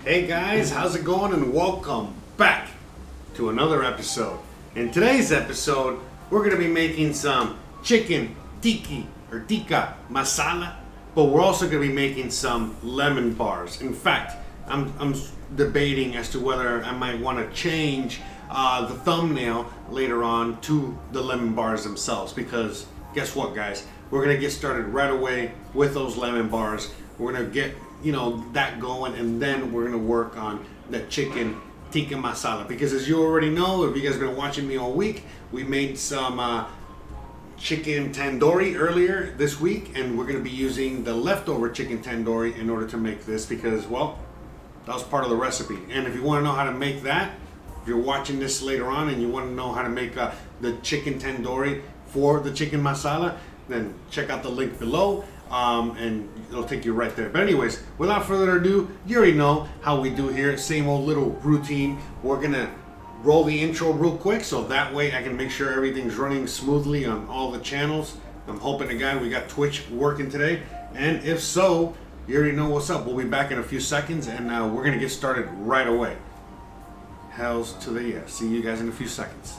Hey guys, how's it going? And welcome back to another episode. In today's episode, we're going to be making some chicken tikka masala, but we're also going to be making some lemon bars. In fact, I'm debating as to whether I might want to change the thumbnail later on to the lemon bars themselves, because guess what, guys? We're going to get started right away with those lemon bars. We're going to get that going, and then we're gonna work on the chicken tikka masala, because as you already know, if you guys have been watching me all week, we made some chicken tandoori earlier this week, and we're gonna be using the leftover chicken tandoori in order to make this, because well, that was part of the recipe. And if you want to know how to make that, if you're watching this later on and you want to know how to make the chicken tandoori for the chicken masala, then check out the link below. And it'll take you right there. But anyways, without further ado, you already know how we do here. Same old little routine. We're gonna roll the intro real quick, so that way I can make sure everything's running smoothly on all the channels. I'm hoping again we got Twitch working today, and if so, you already know what's up. We'll be back in a few seconds, and we're gonna get started right away. Hells to the yeah. See you guys in a few seconds.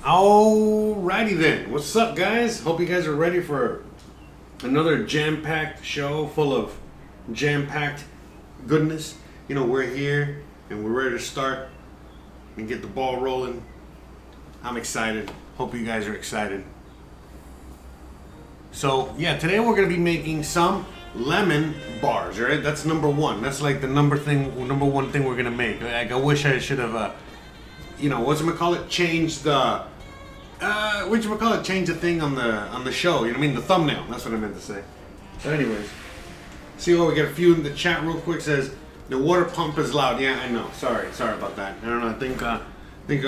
Alrighty then. What's up, guys? Hope you guys are ready for another jam-packed show full of jam-packed goodness. You know, we're here and we're ready to start and get the ball rolling. I'm excited. Hope you guys are excited. So, yeah, today we're going to be making some lemon bars, right? That's number one. That's like the number one thing we're going to make. Like, I wish I should have, changed the... change the thing on the show, you know what I mean? The thumbnail, that's what I meant to say. But anyways, see what we got a few in the chat real quick. Says the water pump is loud. Yeah, I know. Sorry about that. I don't know. I think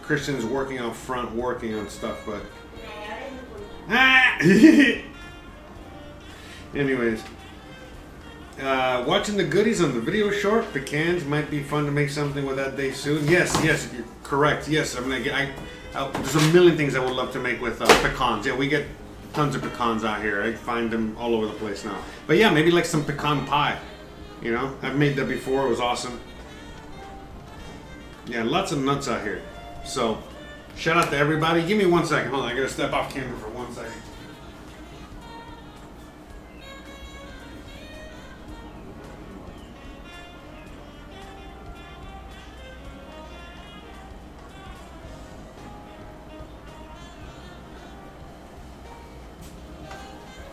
Christian's working out front, working on stuff, but anyways, watching the goodies on the video short, pecans might be fun to make something with that day soon. Yes, you're correct. Yes, I'm gonna there's a million things I would love to make with pecans. Yeah, we get tons of pecans out here. I find them all over the place now. But yeah, maybe like some pecan pie. You know, I've made that before. It was awesome. Yeah, lots of nuts out here. So, shout out to everybody. Give me 1 second. Hold on, I gotta step off camera for 1 second.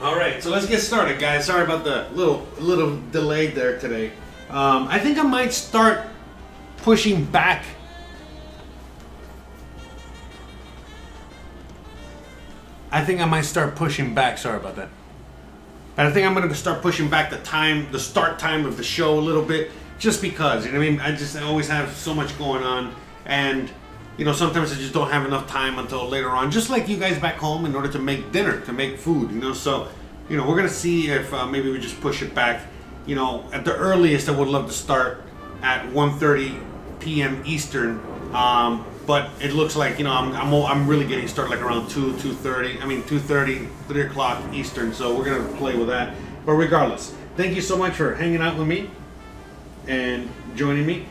Alright, so let's get started, guys. Sorry about the little delay there today. I think I might start pushing back. Sorry about that. But I think I'm going to start pushing back the start time of the show a little bit, just because, you know what I mean? I always have so much going on, and you know, sometimes I just don't have enough time until later on, just like you guys back home, in order to make dinner, to make food, you know. So, you know, we're gonna see if maybe we just push it back. You know, at the earliest, I would love to start at 1:30 p.m. Eastern, but it looks like, you know, I'm really getting started like around 2:30, 3 o'clock Eastern. So we're gonna play with that. But regardless, thank you so much for hanging out with me and joining me.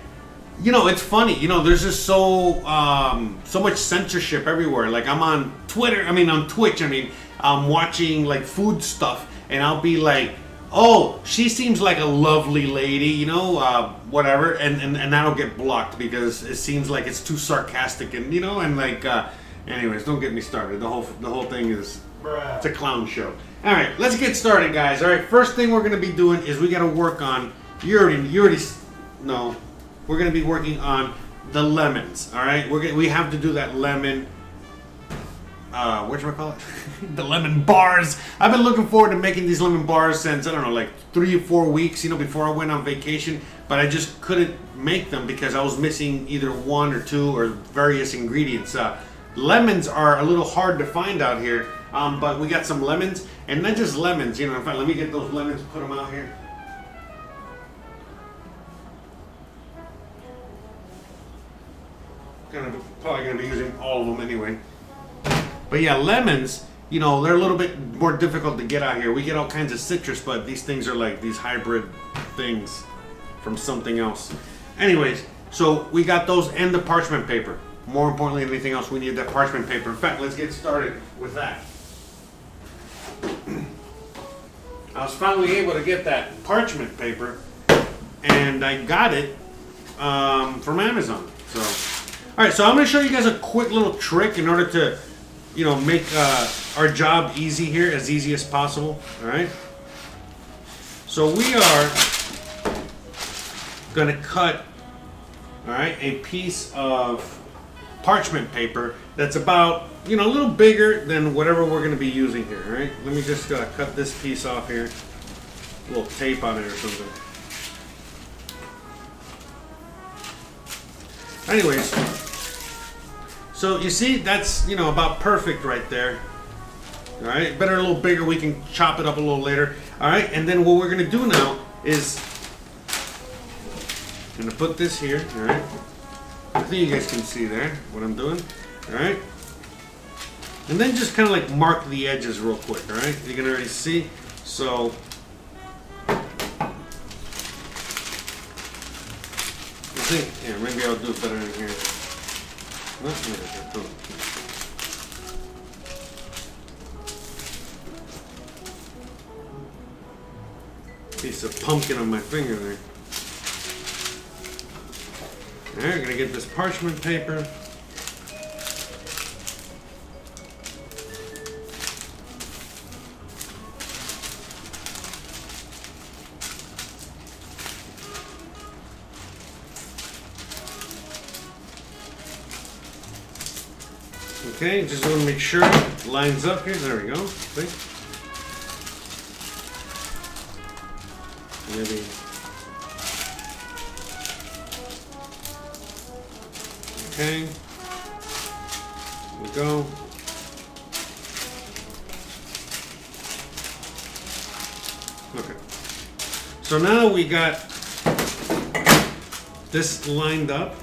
You know, it's funny. You know, there's just so much censorship everywhere. Like, I'm on Twitch. I'm watching like food stuff, and I'll be like, "Oh, she seems like a lovely lady," you know, whatever, and that'll get blocked because it seems like it's too sarcastic, and you know, and like, anyways, don't get me started. The whole thing is it's a clown show. All right, let's get started, guys. All right, first thing we're gonna be doing is we gotta work on. You already know. We're going to be working on the lemons, all right? We have to do that lemon, the lemon bars. I've been looking forward to making these lemon bars since, I don't know, like 3 or 4 weeks, you know, before I went on vacation. But I just couldn't make them because I was missing either 1 or 2 or various ingredients. Lemons are a little hard to find out here, but we got some lemons, and not just lemons, you know. In fact, let me get those lemons, put them out here. Probably going to be using all of them anyway. But yeah, lemons, you know, they're a little bit more difficult to get out here. We get all kinds of citrus, but these things are like these hybrid things from something else. Anyways, so we got those and the parchment paper. More importantly than anything else, we need that parchment paper. In fact, let's get started with that. I was finally able to get that parchment paper, and I got it from Amazon. So, all right, so I'm going to show you guys a quick little trick in order to, you know, make our job easy here, as easy as possible. All right. So we are going to cut, all right, a piece of parchment paper that's about, you know, a little bigger than whatever we're going to be using here. All right. Let me just cut this piece off here. A little tape on it or something. Anyways, so you see, that's, you know, about perfect right there. All right, better a little bigger. We can chop it up a little later. All right, and then what we're gonna do now is I'm gonna put this here. All right, I think you guys can see there what I'm doing. All right, and then just kind of like mark the edges real quick. All right, you can already see. So I think, yeah, maybe I'll do it better in here. Piece of pumpkin on my finger there. Alright, gonna get this parchment paper. Okay, just want to make sure it lines up here. There we go. See? Maybe. Okay. There we go. Okay. So now we got this lined up.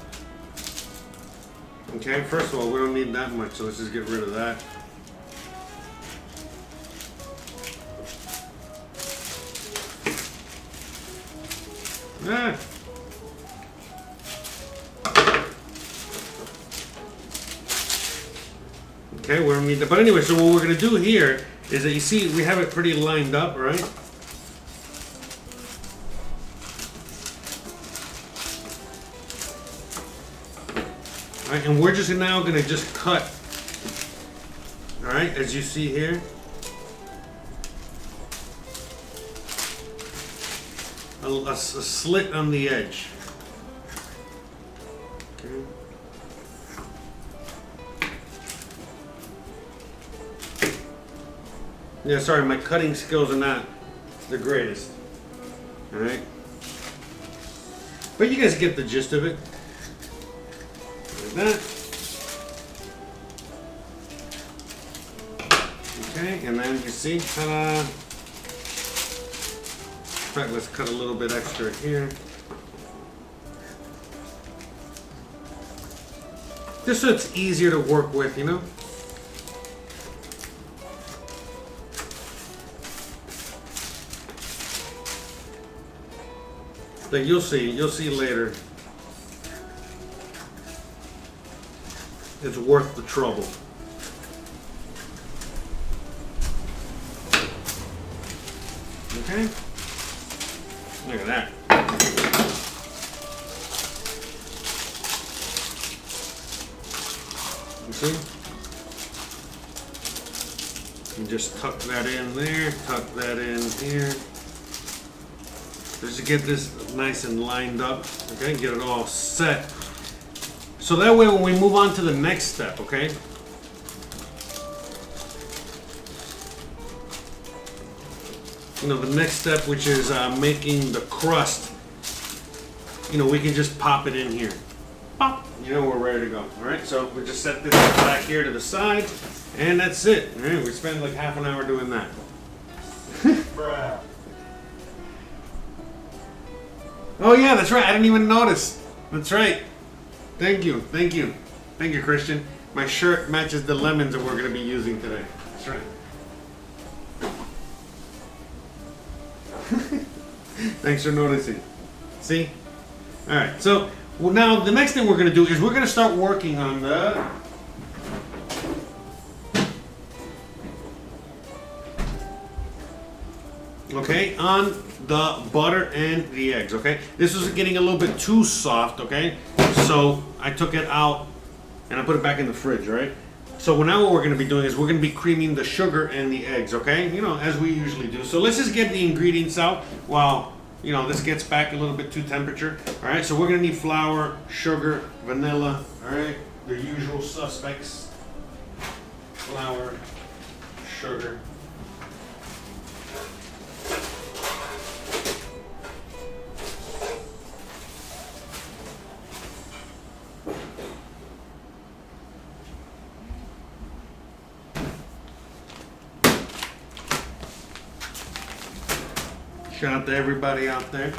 Okay, first of all, we don't need that much, so let's just get rid of that. Ah. Okay, we don't need that. But anyway, so what we're going to do here is that you see we have it pretty lined up, right? Alright, and we're just now going to just cut, alright, as you see here. A slit on the edge. Okay. Yeah, sorry, my cutting skills are not the greatest. Alright. But you guys get the gist of it. Like that. Okay, and then you see, ta-da. In fact, let's cut a little bit extra here. Just so it's easier to work with, you know? Like you'll see later. It's worth the trouble. Okay? Look at that. You see? You just tuck that in there, tuck that in here. Just to get this nice and lined up, okay? Get it all set. So that way when we move on to the next step, okay? You know, the next step, which is making the crust, you know, we can just pop it in here. Pop! You know, we're ready to go. All right, so we just set this back here to the side, and that's it. All right, we spend like half an hour doing that. Oh yeah, that's right. I didn't even notice. That's right. Thank you, thank you. Thank you, Christian. My shirt matches the lemons that we're going to be using today. That's right. Thanks for noticing. See? Alright, so well, now the next thing we're going to do is we're going to start working on the on the butter and the eggs, okay? This is getting a little bit too soft, okay? So I took it out and I put it back in the fridge, right? So now what we're going to be doing is we're going to be creaming the sugar and the eggs, okay? You know, as we usually do. So let's just get the ingredients out while, you know, this gets back a little bit to temperature. All right, so we're going to need flour, sugar, vanilla, all right? The usual suspects. Flour, sugar. Shout out to everybody out there.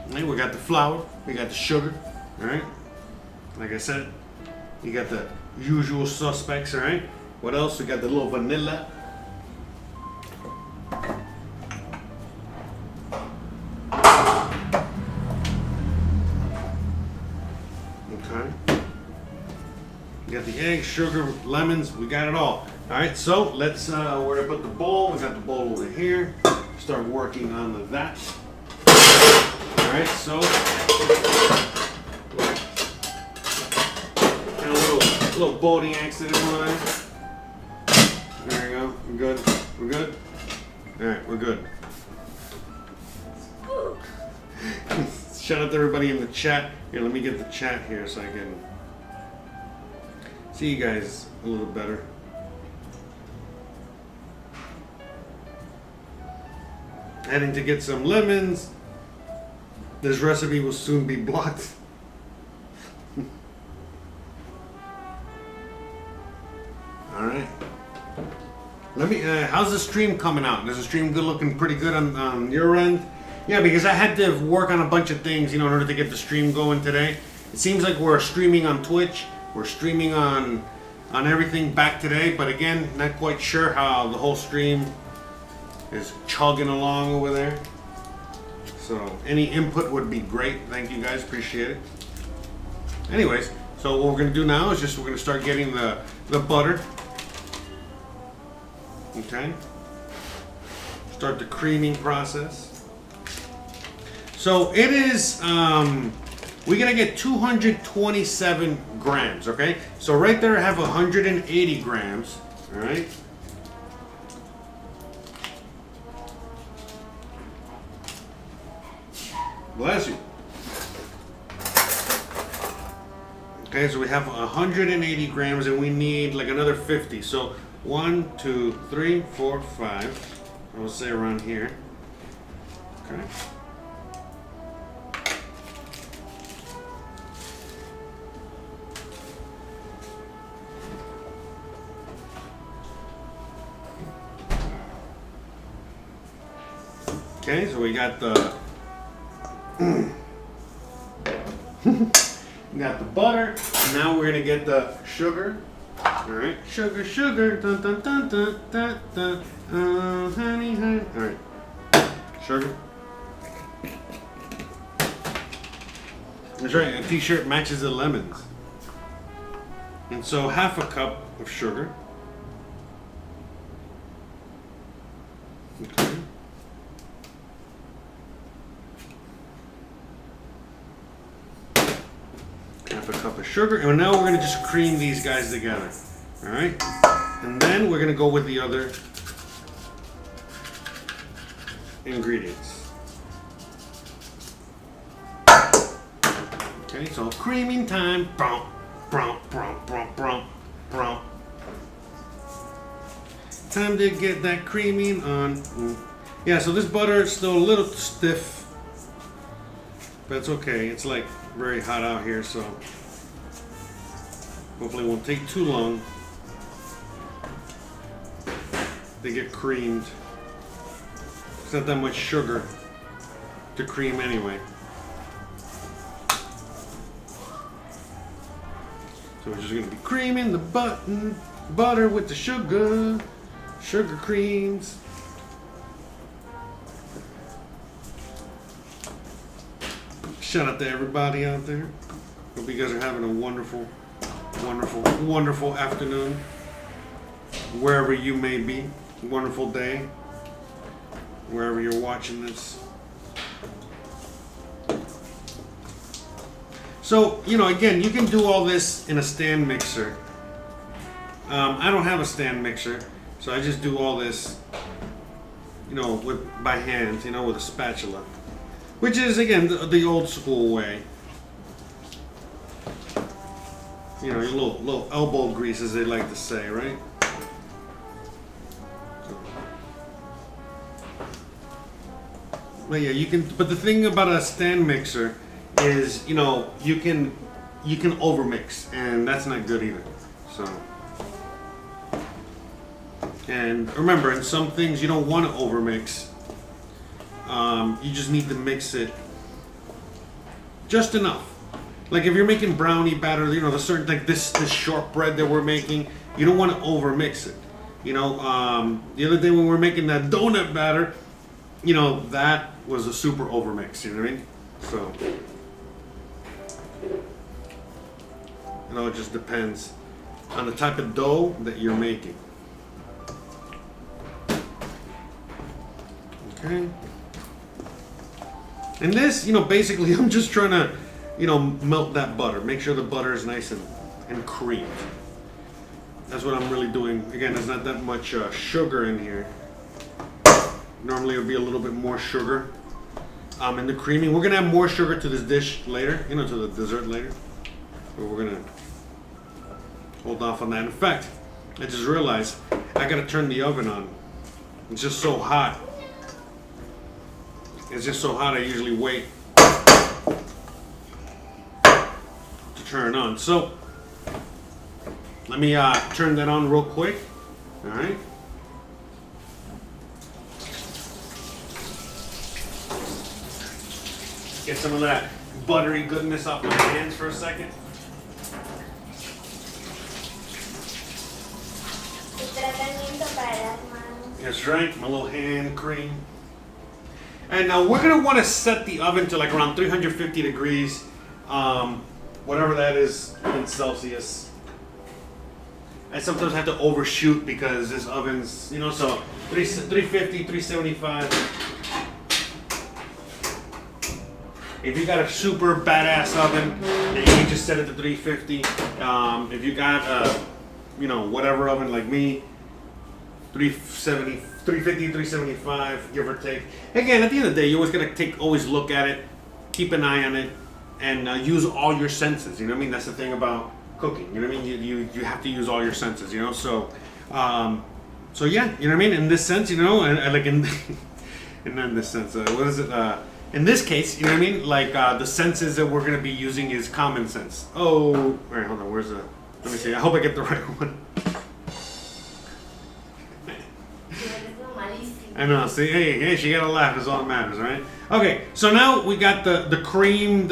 Right, we got the flour, we got the sugar, all right? Like I said, you got the usual suspects, all right? What else? We got the little vanilla. Okay. We got the eggs, sugar, lemons, we got it all. All right, so let's, we're gonna put the bowl, we got the bowl over here. start working on that. Alright, so got a little boating accident line. There we go. We're good. We're good? Alright, we're good. Shout out to everybody in the chat. Here, let me get the chat here so I can see you guys a little better. Heading to get some lemons. This recipe will soon be blocked. All right. Let me. How's the stream coming out? Is the stream looking pretty good on your end? Yeah, because I had to work on a bunch of things, in order to get the stream going today. It seems like we're streaming on Twitch. We're streaming on everything back today, but again, not quite sure how the whole stream is chugging along over there. So any input would be great. Thank you guys, appreciate it. Anyways, so what we're gonna do now is we're gonna start getting the butter. Okay. Start the creaming process. So it is, we're gonna get 227 grams, okay? So right there I have 180 grams, all right? Bless you. Okay, so we have 180 grams and we need like another 50. So 1, 2, 3, 4, 5. I will say around here. Okay. Okay, so we got the we got the butter. Now we're gonna get the sugar. All right, sugar, sugar, dun dun dun dun dun dun. Honey, honey. All right, sugar. That's right. A t-shirt matches the lemons. And so half a cup of sugar. Okay. Half a cup of sugar, and now we're going to just cream these guys together. All right, and then we're going to go with the other ingredients. Okay, so creaming time. Brum, brum, brum, brum, brum, brum. Time to get that creaming on. Yeah, so this butter is still a little stiff, but it's okay. It's like very hot out here, so hopefully it won't take too long to get creamed. It's not that much sugar to cream anyway. So we're just going to be creaming the butter with the sugar creams. Shout out to everybody out there. Hope you guys are having a wonderful, wonderful, wonderful afternoon. Wherever you may be. Wonderful day. Wherever you're watching this. So, again, you can do all this in a stand mixer. I don't have a stand mixer, so I just do all this, by hand, with a spatula. Which is, again, the old school way. Your little elbow grease, as they like to say, right? But yeah, you can. But the thing about a stand mixer is, you can overmix, and that's not good either. So, and remember, in some things you don't want to overmix. You just need to mix it just enough. Like if you're making brownie batter, the certain, like this shortbread that we're making, you don't want to overmix it. The other day when we were making that donut batter, that was a super overmix. You know what I mean? So, it just depends on the type of dough that you're making. Okay. And this, basically I'm just trying to, melt that butter. Make sure the butter is nice and creamed. That's what I'm really doing. Again, there's not that much sugar in here. Normally it would be a little bit more sugar in the creaming. We're going to add more sugar to this dish later, to the dessert later. But we're going to hold off on that. In fact, I just realized I got to turn the oven on. It's just so hot. It's just so hot I usually wait to turn it on. So let me turn that on real quick. All right. Get some of that buttery goodness off my hands for a second. That's right, my little hand cream. And now we're going to want to set the oven to like around 350 degrees, whatever that is in Celsius. I sometimes have to overshoot because this oven's, so 350, 375. If you got a super badass oven, then you can just set it to 350. If you got whatever oven like me, 350, 375, give or take. Again, at the end of the day, you always gotta always look at it, keep an eye on it, and use all your senses. You know what I mean? That's the thing about cooking. You know what I mean? You have to use all your senses. So yeah, you know what I mean? In this sense, and like in this sense, what is it? In this case, you know what I mean? Like the senses that we're gonna be using is common sense. Oh, all right, hold on. Where's the? Let me see. I hope I get the right one. I know. See, hey, she gotta laugh. Is all that matters, right? Okay, so now we got the creamed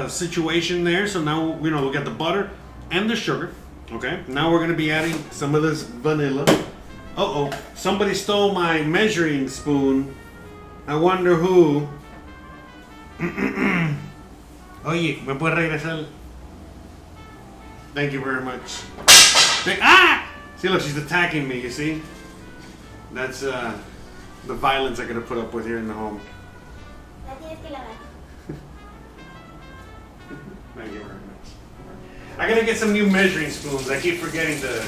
situation there. So now we got the butter and the sugar. Okay, now we're gonna be adding some of this vanilla. Somebody stole my measuring spoon. I wonder who. Oye, ¿me puedes regresar? Thank you very much. See, look, she's attacking me, you see? That's the violence I gotta put up with here in the home. Thank you very much. I gotta get some new measuring spoons. I keep forgetting to.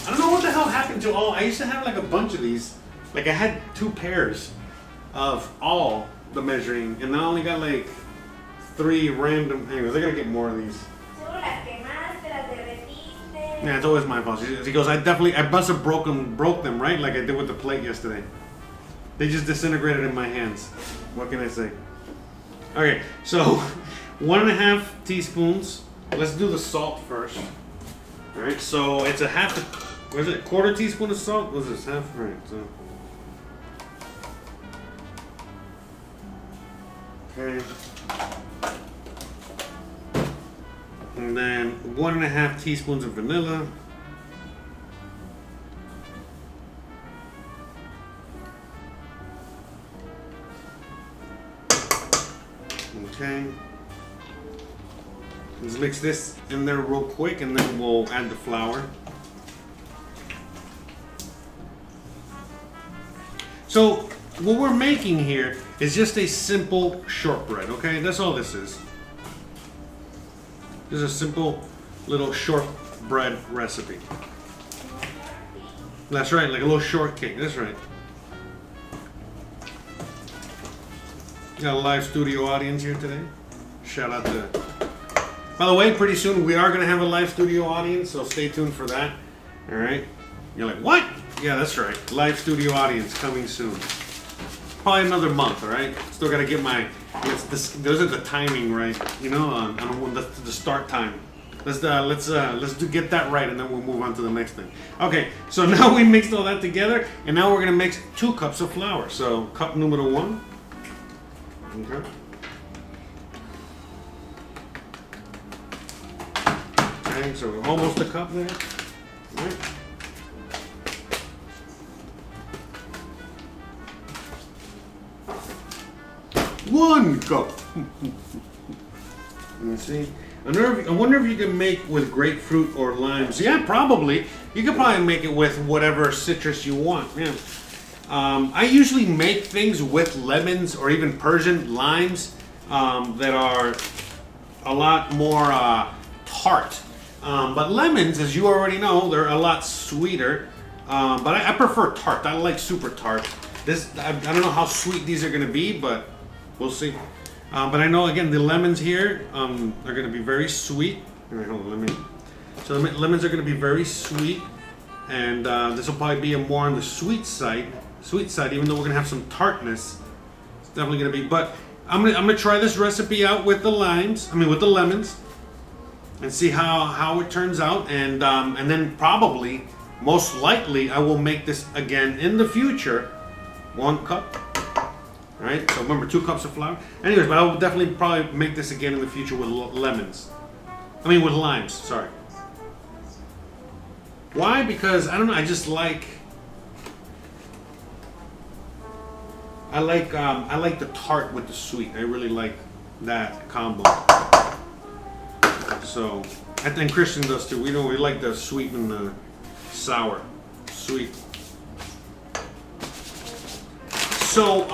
I don't know what the hell happened to all. I used to have like a bunch of these. Like I had 2 pairs of all the measuring, and now I only got like 3 random. Anyways, I gotta get more of these. Yeah, it's always my fault. He goes, I must have broke them, right? Like I did with the plate yesterday. They just disintegrated in my hands. What can I say? Okay, so 1.5 teaspoons. Let's do the salt first. All right, so it's a quarter teaspoon of salt? What is this? Half? All right, so. Okay. And then 1.5 teaspoons of vanilla. Okay. Let's mix this in there real quick and then we'll add the flour. So what we're making here is just a simple shortbread, okay? That's all this is. Just a simple little shortbread recipe. That's right, like a little shortcake, that's right. Got a live studio audience here today. Shout out to... By the way, pretty soon we are going to have a live studio audience, so stay tuned for that. All right? You're like, what? Yeah, that's right. Live studio audience coming soon. Probably another month, all right? Still got to get my... Those are the timing right, on the start time. Let's get that right, and then we'll move on to the next thing. Okay, so now we mixed all that together, and now we're going to mix 2 cups of flour. So cup number 1. Okay. Okay, so we're almost a cup there. All right. One cup. Let me see. I wonder if you can make with grapefruit or limes. Yeah, probably. You could probably make it with whatever citrus you want. Yeah. I usually make things with lemons or even Persian limes that are a lot more tart. But lemons, as you already know, they're a lot sweeter. But I prefer tart. I like super tart. I don't know how sweet these are going to be, but we'll see. But I know, again, the lemons here are going to be very sweet. All right, hold on, So the lemons are going to be very sweet, and this will probably be more on the sweet side. Even though we're going to have some tartness, it's definitely going to be. But I'm gonna try this recipe out with the with the lemons, and see how it turns out, and then probably, most likely, I will make this again in the future. 1 cup. All right. So remember, 2 cups of flour. Anyways, but I will definitely probably make this again in the future with lemons. With limes. Sorry. Why? Because I don't know. I just like. I like the tart with the sweet. I really like that combo. So I think Christian does too. We like the sweet and the sour. Sweet. So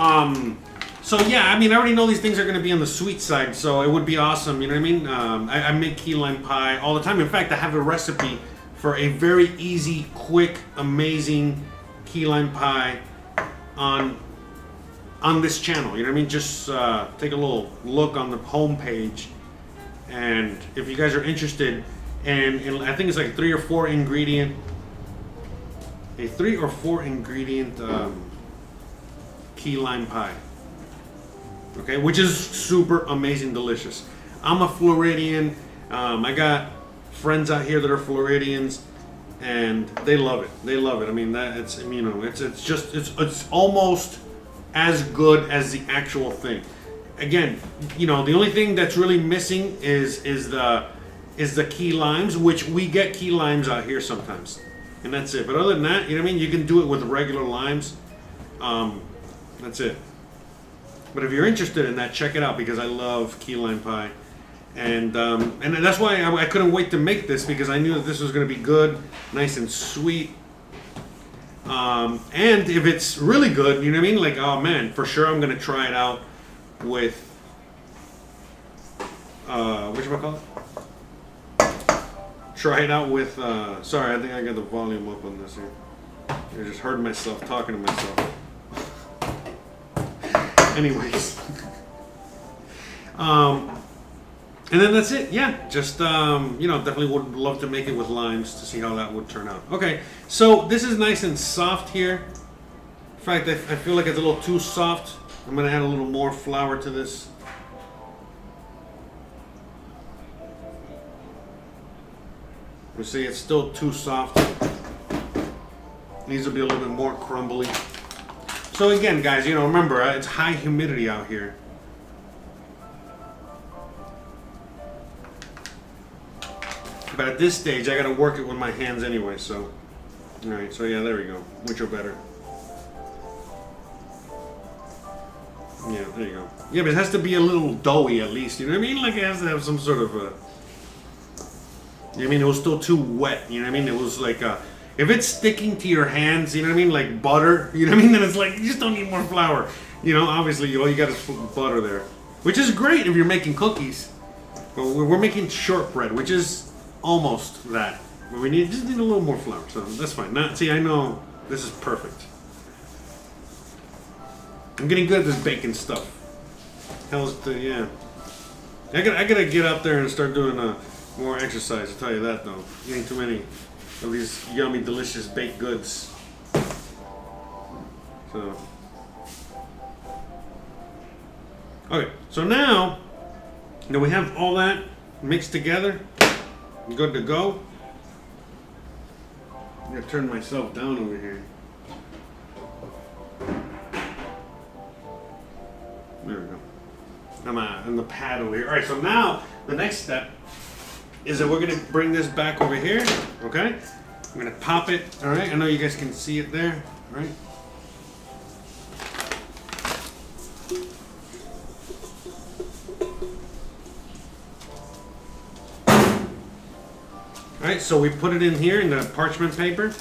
yeah, I already know these things are going to be on the sweet side, so it would be awesome, you know what I mean? I make key lime pie all the time. In fact, I have a recipe for a very easy, quick, amazing key lime pie on this channel, you know what I mean? Just take a little look on the home page, and if you guys are interested, and I think it's like a 3 or 4 ingredient key lime pie, okay, which is super amazing, delicious. I'm a Floridian. I got friends out here that are Floridians, and they love it. It's almost as good as the actual thing. Again, the only thing that's really missing is the key limes, which we get key limes out here sometimes, and that's it. But other than that, you can do it with regular limes. That's it. But if you're interested in that, check it out, because I love key lime pie, and that's why I couldn't wait to make this, because I knew that this was going to be good, nice and sweet. And if it's really good, you know what I mean? Like, oh man, for sure I'm going to try it out with, whatchamacallit? Try it out with, sorry, I think I got the volume up on this here. I just heard myself talking to myself. Anyways. And then that's it. Yeah, just definitely would love to make it with limes to see how that would turn out. Okay, so this is nice and soft here. In fact, I feel like it's a little too soft. I'm gonna add a little more flour to this. You see, it's still too soft. Needs to be a little bit more crumbly. So again, guys, remember, it's high humidity out here. But at this stage, I gotta work it with my hands anyway, so. Alright, so yeah, there we go. Much better. Yeah, there you go. Yeah, but it has to be a little doughy at least, you know what I mean? Like, it has to have some sort of a... You know what I mean? It was still too wet, you know what I mean? It was like if it's sticking to your hands, you know what I mean? Like butter, you know what I mean? Then it's like, you just don't need more flour. Obviously, all you got is butter there. Which is great if you're making cookies. But we're making shortbread, which is almost that. But we just need a little more flour, so that's fine. I know this is perfect. I'm getting good at this baking stuff. Yeah. I gotta get out there and start doing more exercise, I'll tell you that though. Getting too many of these yummy, delicious baked goods. So. Okay, so now that we have all that mixed together, good to go. I'm gonna turn myself down over here. There we go. I'm on the pad over here. All right, so now the next step is that we're gonna bring this back over here, okay? I'm gonna pop it, all right? I know you guys can see it there, all right? All right, so we put it in here in the parchment paper.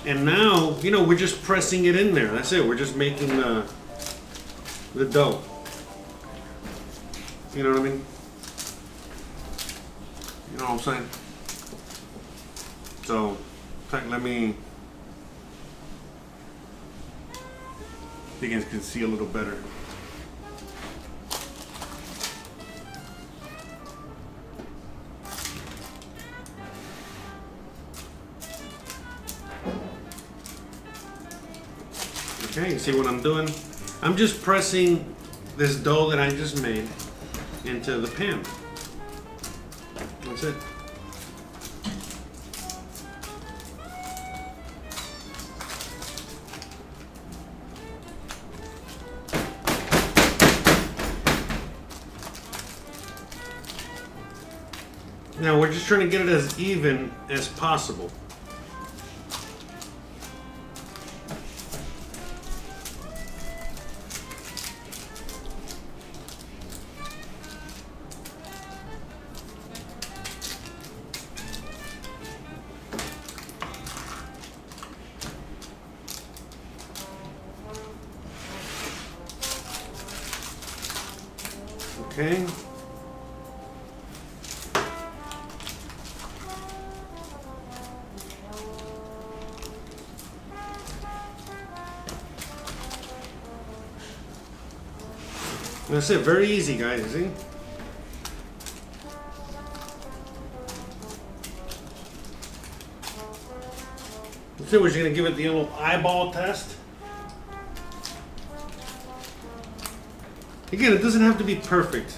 And now, you know, we're just pressing it in there. That's it. We're just making the dough. You know what I mean? You know what I'm saying? So, let me, you guys can see a little better. Okay, you see what I'm doing? I'm just pressing this dough that I just made into the pan. That's it. Now we're just trying to get it as even as possible. Okay. That's it. Very easy, guys. You see? That's it. We're just gonna give it the little eyeball test. Again, it doesn't have to be perfect.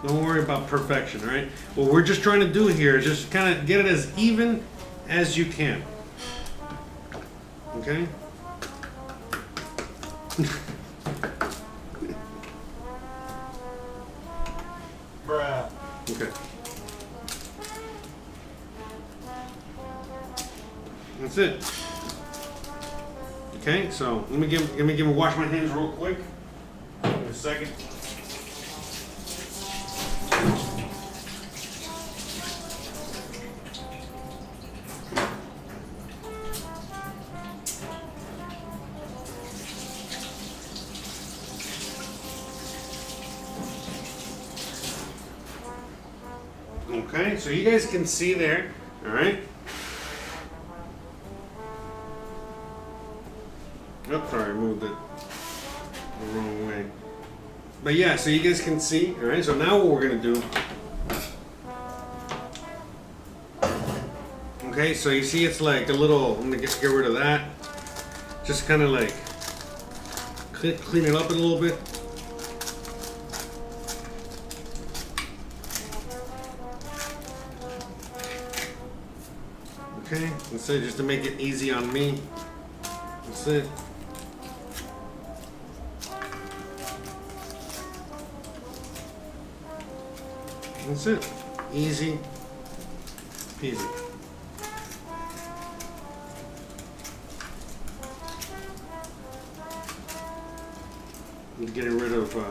Don't worry about perfection, all right? What we're just trying to do here is just kind of get it as even as you can. Okay? Bruh. Okay. That's it. Okay, so let me wash my hands real quick. Give me a second. Okay, so you guys can see there, all right? Oops, sorry, I moved it the wrong way. But yeah, so you guys can see, all right? So now what we're gonna do, okay, so you see it's like a little, I'm gonna get rid of that. Just kind of like clean it up a little bit. Okay, that's it, just to make it easy on me. That's it. That's it. Easy peasy. Getting rid of, there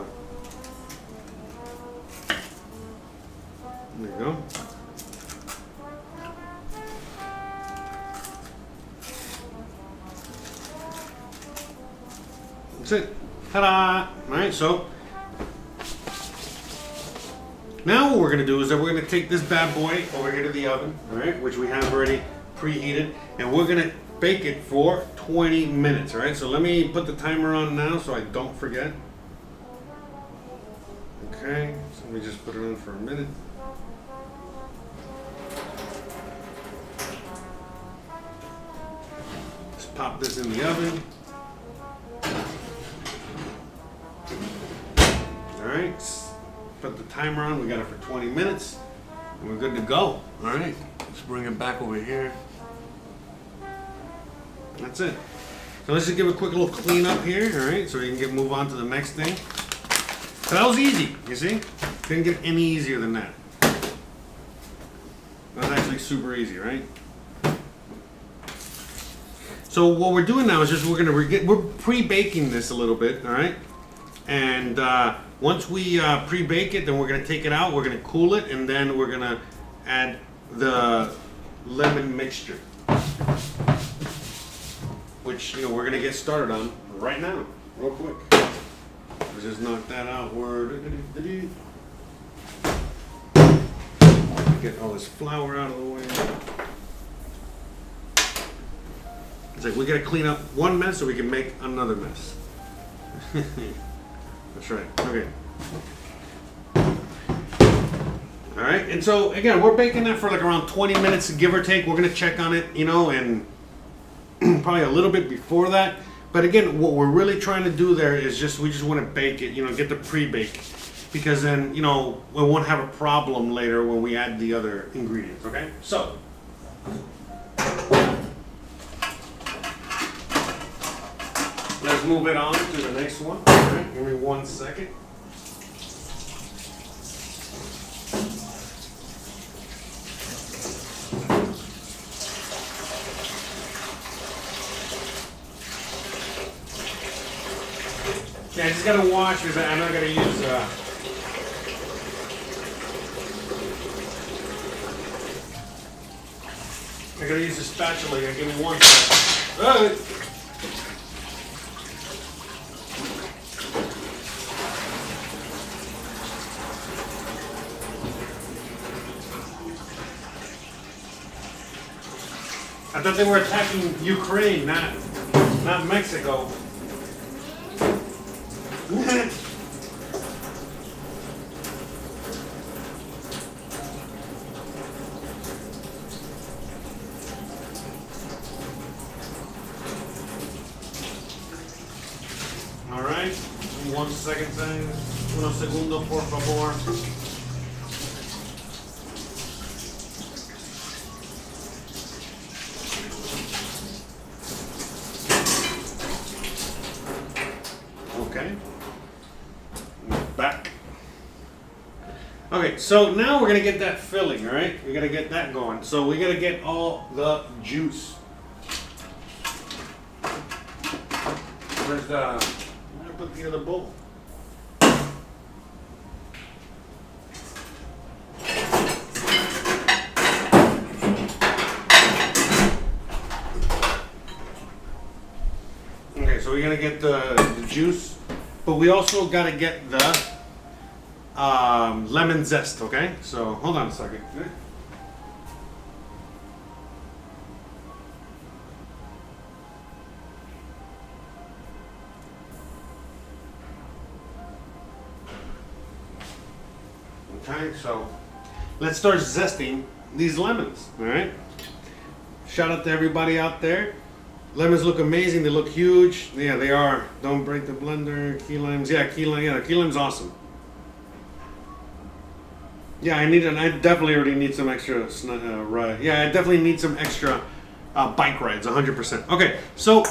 you go. That's it. Ta-da! Alright, so now what we're going to do is that we're going to take this bad boy over here to the oven, alright, which we have already preheated, and we're going to bake it for 20 minutes, alright? So let me put the timer on now so I don't forget. Okay, so let me just put it on for a minute. Just pop this in the oven. Alright, put the timer on, we got it for 20 minutes, and we're good to go. Alright, let's bring it back over here. That's it. So let's just give a quick little clean up here, alright, so we can move on to the next thing. So that was easy, you see? Didn't get any easier than that. That was actually super easy, right? So what we're doing now is just we're pre-baking this a little bit, alright? And once we pre-bake it, then we're gonna take it out, we're gonna cool it, and then we're gonna add the lemon mixture. which we're gonna get started on right now, real quick. Let's just knock that out. Get all this flour out of the way. It's like we gotta clean up one mess so we can make another mess. That's right. Okay. All right, and so again, we're baking that for like around 20 minutes, give or take. We're gonna check on it, and probably a little bit before that. But again, what we're really trying to do there is we just want to bake it, get the pre-bake, because then we won't have a problem later when we add the other ingredients. Okay, so. Let's move it on to the next one. All right, give me 1 second. Yeah, I just gotta wash because I'm not gonna use. I gotta use the spatula here. Give me 1 second. I thought they were attacking Ukraine, not Mexico. All right, 1 second, unos segundos, por favor. Okay. Back. Okay, so now we're gonna get that filling, all right? We gotta get that going. So we gotta get all the juice. Where's the? I'm gonna put the other bowl. Okay, so we're gonna get the juice, but we also gotta get the lemon zest, okay? So hold on a second. Okay, so let's start zesting these lemons, all right? Shout out to everybody out there. Lemons look amazing. They look huge. Yeah, they are. Don't break the blender. Key limes. Yeah, key lime. Yeah, the key lime's awesome. Yeah, I definitely already need some extra ride. Yeah, I definitely need some extra bike rides, 100%. Okay, so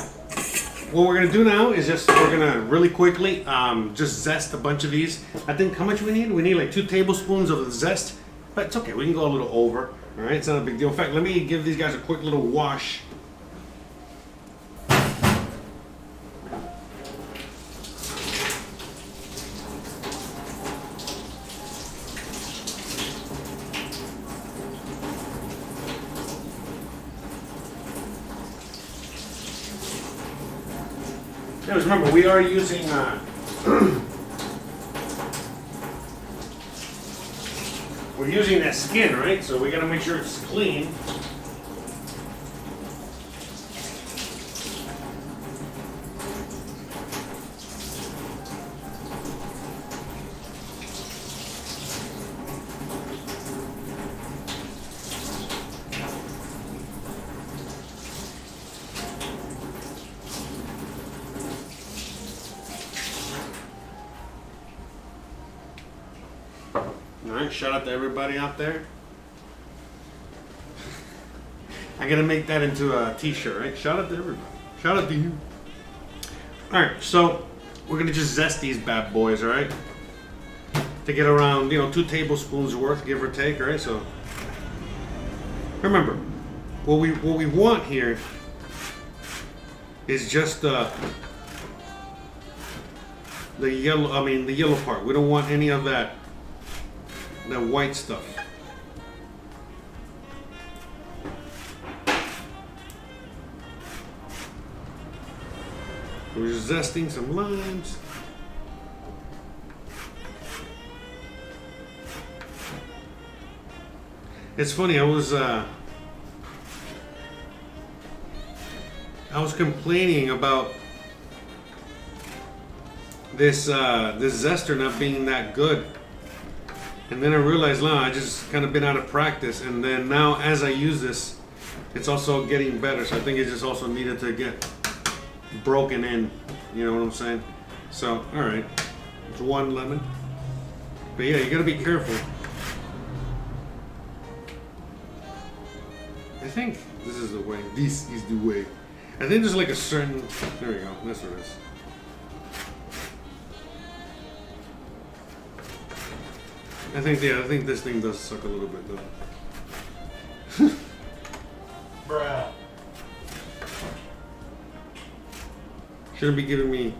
what we're gonna do now is we're gonna really quickly just zest a bunch of these. I think how much we need? We need like 2 tablespoons of the zest, but it's okay. We can go a little over. All right, it's not a big deal. In fact, let me give these guys a quick little wash. Just remember, we are using we're using that skin, right? So we got to make sure it's clean. Alright, shout out to everybody out there. I gotta make that into a t-shirt, right? Shout out to everybody. Shout out to you. Alright, so we're gonna just zest these bad boys, alright? To get around, 2 tablespoons worth, give or take, alright? So remember, what we want here is just the yellow part. We don't want any of that white stuff. We're just zesting some limes. It's funny, I was complaining about this zester not being that good, and then I realized, no, I just kind of been out of practice, and then now as I use this, it's also getting better. So I think it just also needed to get broken in. You know what I'm saying? So all right, it's 1 lemon, but yeah, you gotta be careful. I think this is the way. This is the way. I think there's like a certain. There we go. That's what it is. I think this thing does suck a little bit though. Bruh. Shouldn't be giving me,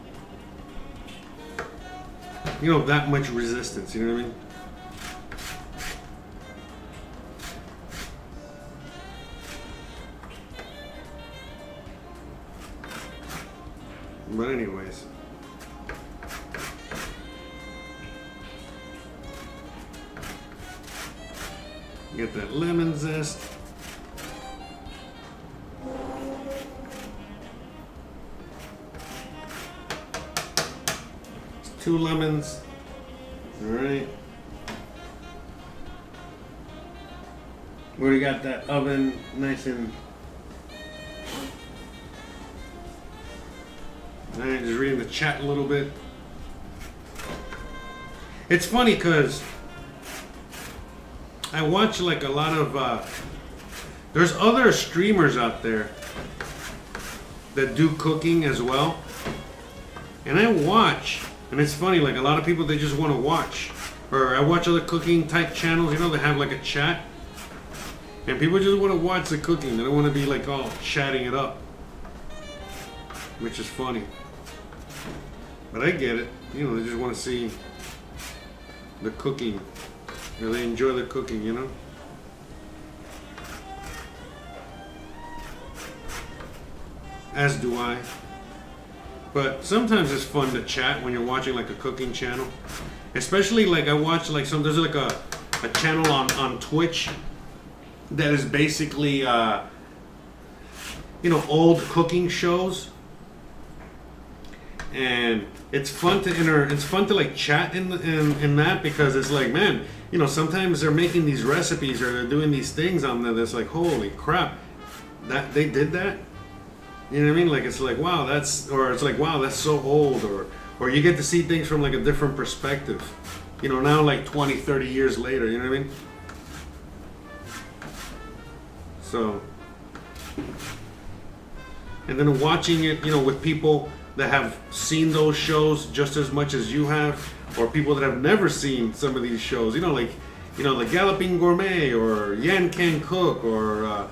that much resistance. You know what I mean? But anyways. Get that lemon zest. It's 2 lemons. Alright. We already got that oven nice and. Alright, just reading the chat a little bit. It's funny because I watch like a lot of there's other streamers out there that do cooking as well, and I watch, and it's funny, like a lot of people, they just want to watch, or I watch other cooking type channels, they have like a chat, and people just want to watch the cooking. They don't want to be like all chatting it up, which is funny, but I get it. They just want to see the cooking. They enjoy the cooking, As do I. But sometimes it's fun to chat when you're watching like a cooking channel. Especially like I watch like there's like a channel on Twitch that is basically old cooking shows. And it's fun to like chat in that, because it's like, man, sometimes they're making these recipes or they're doing these things on there that's like, holy crap, that they did that. You know what I mean? Like, it's like, wow, it's like, wow, that's so old, or you get to see things from like a different perspective. Now like 20, 30 years later, you know what I mean? So, and then watching it, with people that have seen those shows just as much as you have, or people that have never seen some of these shows, like the Galloping Gourmet, or Yan Can Cook, or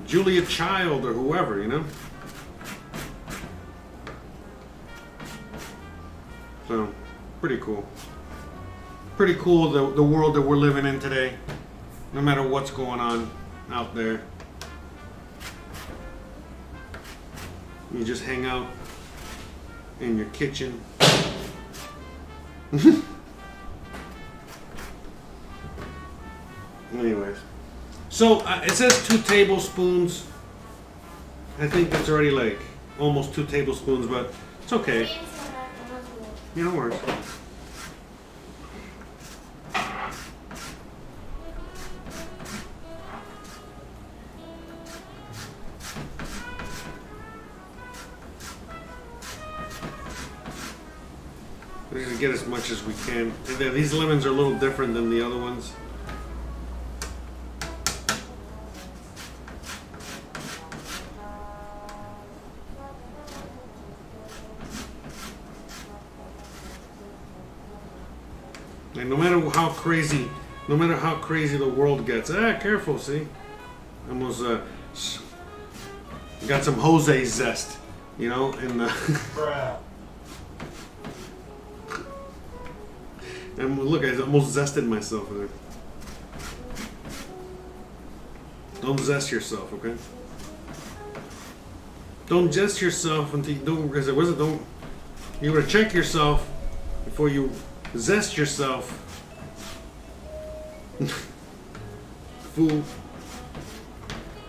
Julia Child, or whoever, So, pretty cool. Pretty cool, the world that we're living in today, no matter what's going on out there. You just hang out in your kitchen. Anyways, so it says 2 tablespoons. I think that's already like almost 2 tablespoons, but it's okay. No worries. We're gonna get as much as we can. And these lemons are a little different than the other ones. And no matter how crazy the world gets, careful, see? Almost got some Jose zest, in the. Bruh. And look, I almost zested myself there. Don't zest yourself, okay? Don't zest yourself until you don't, because it wasn't, don't, you gotta check yourself before you zest yourself. Fool.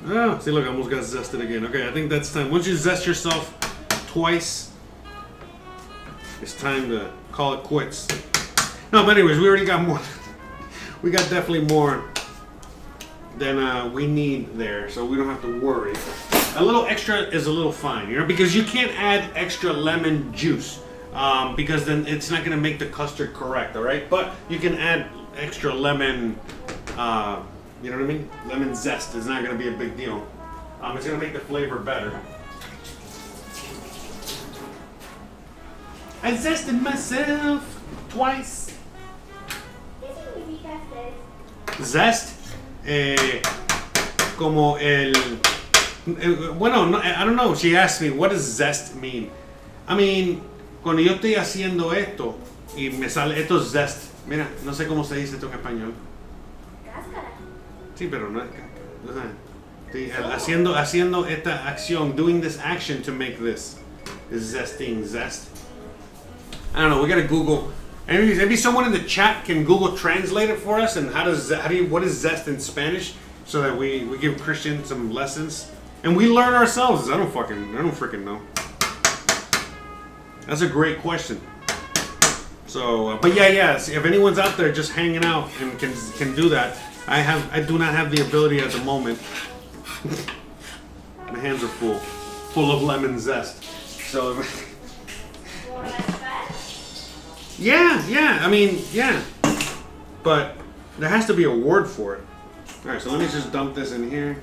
Oh, see, look, I almost got zested again. Okay, I think that's time. Once you zest yourself twice, it's time to call it quits. No, but anyways, we already got more. We got definitely more than we need there, so we don't have to worry. A little extra is a little fine, you know, because you can't add extra lemon juice because then it's not going to make the custard correct, all right? But you can add extra lemon, you know what I mean? Lemon zest is not going to be a big deal. It's going to make the flavor better. I zested myself twice. Zest, como el, bueno, no, I don't know. She asked me, what does zest mean? I mean, cuando yo estoy haciendo esto y me sale esto es zest. Mira, no sé cómo se dice esto en español. Cáscara. Sí, pero no es haciendo esta acción, doing this action to make this is zesting, zest. I don't know. We gotta Google. Maybe someone in the chat can Google translate it for us, and what is zest in Spanish, so that we give Christian some lessons, and we learn ourselves. I don't freaking know. That's a great question. So, but yeah. If anyone's out there just hanging out and can do that, I do not have the ability at the moment. My hands are full of lemon zest. So. Yeah, I mean, yeah. But there has to be a word for it. Alright, so let me just dump this in here.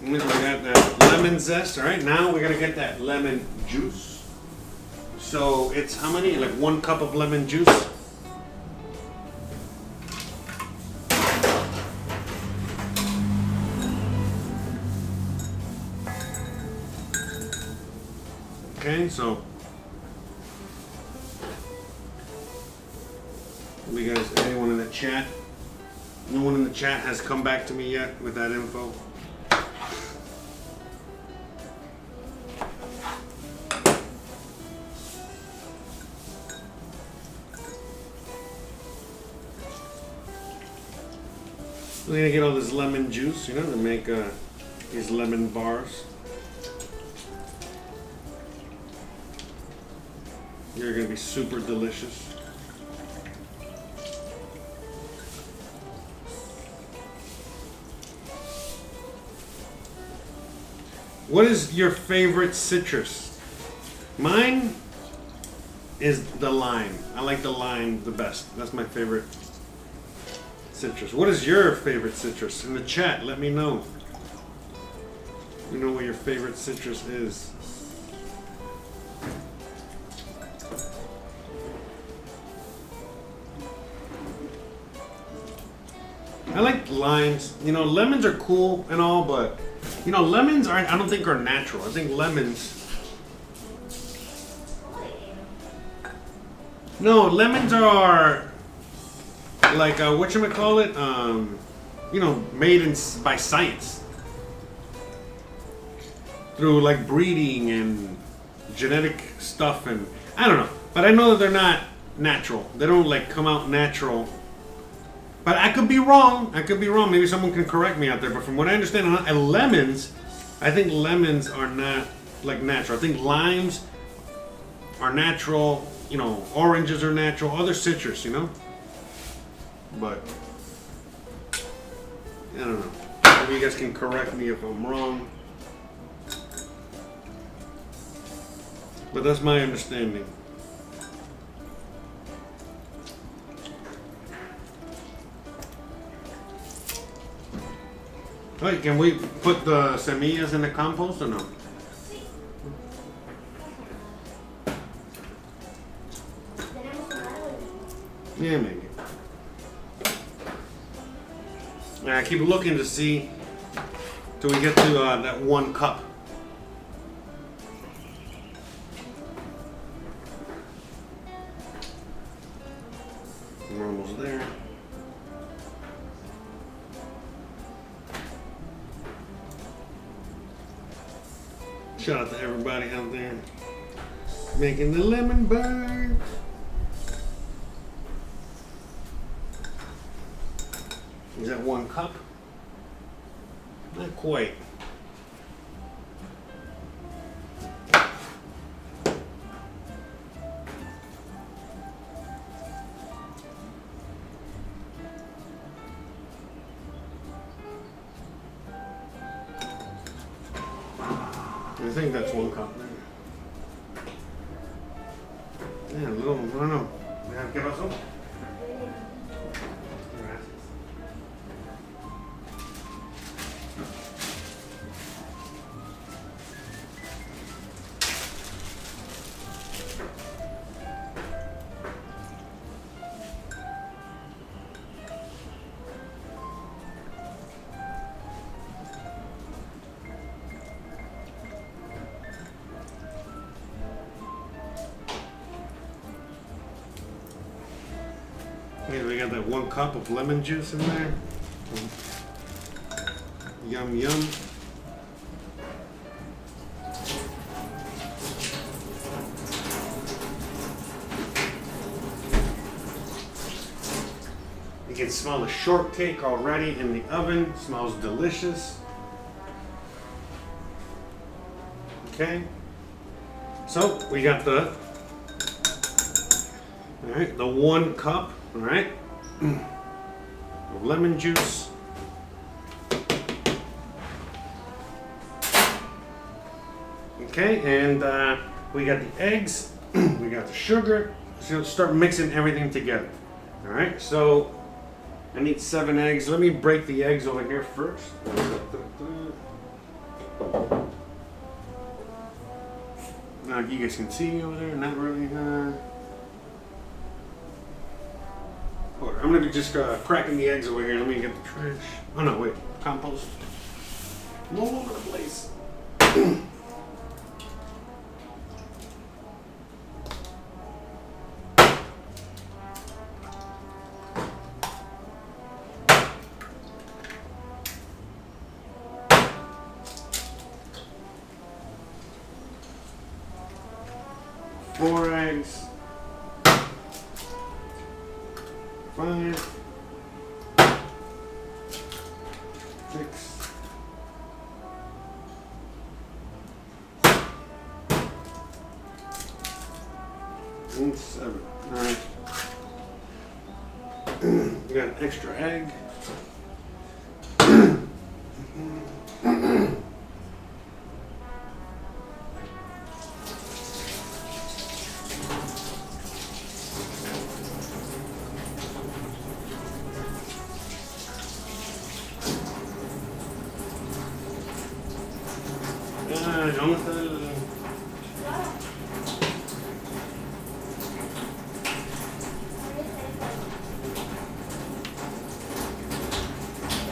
We got that lemon zest. All right, now we're gonna get that lemon juice. So it's how many? Like 1 cup of lemon juice. Okay, so you guys, anyone in the chat? No one in the chat has come back to me yet with that info. We're gonna get all this lemon juice, you know, to make these lemon bars. They're gonna be super delicious. What is your favorite citrus? Mine is the lime. I like the lime the best. That's my favorite citrus. What is your favorite citrus? In the chat, let me know. Let me know what your favorite citrus is. I like limes. You know, lemons are cool and all, but you know, lemons aren't, I don't think are natural. I think lemons. No, lemons are like whatchamacallit, you know, made by science. Through like breeding and genetic stuff, and I don't know. But I know that they're not natural. They don't like come out natural. But I could be wrong. Maybe someone can correct me out there. But from what I understand, lemons, I think lemons are not like natural. I think limes are natural. You know, oranges are natural. Other citrus, you know. But I don't know. Maybe you guys can correct me if I'm wrong. But that's my understanding. Wait, can we put the semillas in the compost or no? Yeah, maybe. I keep looking to see till we get to that 1 cup. We're almost there. Shout out to everybody out there making the lemon burn. Is that 1 cup? Not quite. I think that's 1 cup there. Yeah, a little, I don't know. ¿Qué pasó? Gracias. Okay, we got that 1 cup of lemon juice in there. Yum, yum. You can smell the shortcake already in the oven. It smells delicious. Okay. So we got the, all right, the 1 cup. All right, lemon juice. Okay, and we got the eggs, we got the sugar. So start mixing everything together. All right, so I need 7 eggs. Let me break the eggs over here first. Now you guys can see over there, not really. I'm gonna be just cracking the eggs over here. Let me get the trash. Oh no, wait, compost. I'm all over the place. 4 eggs. 5, 6, 7. All right. We got an extra egg.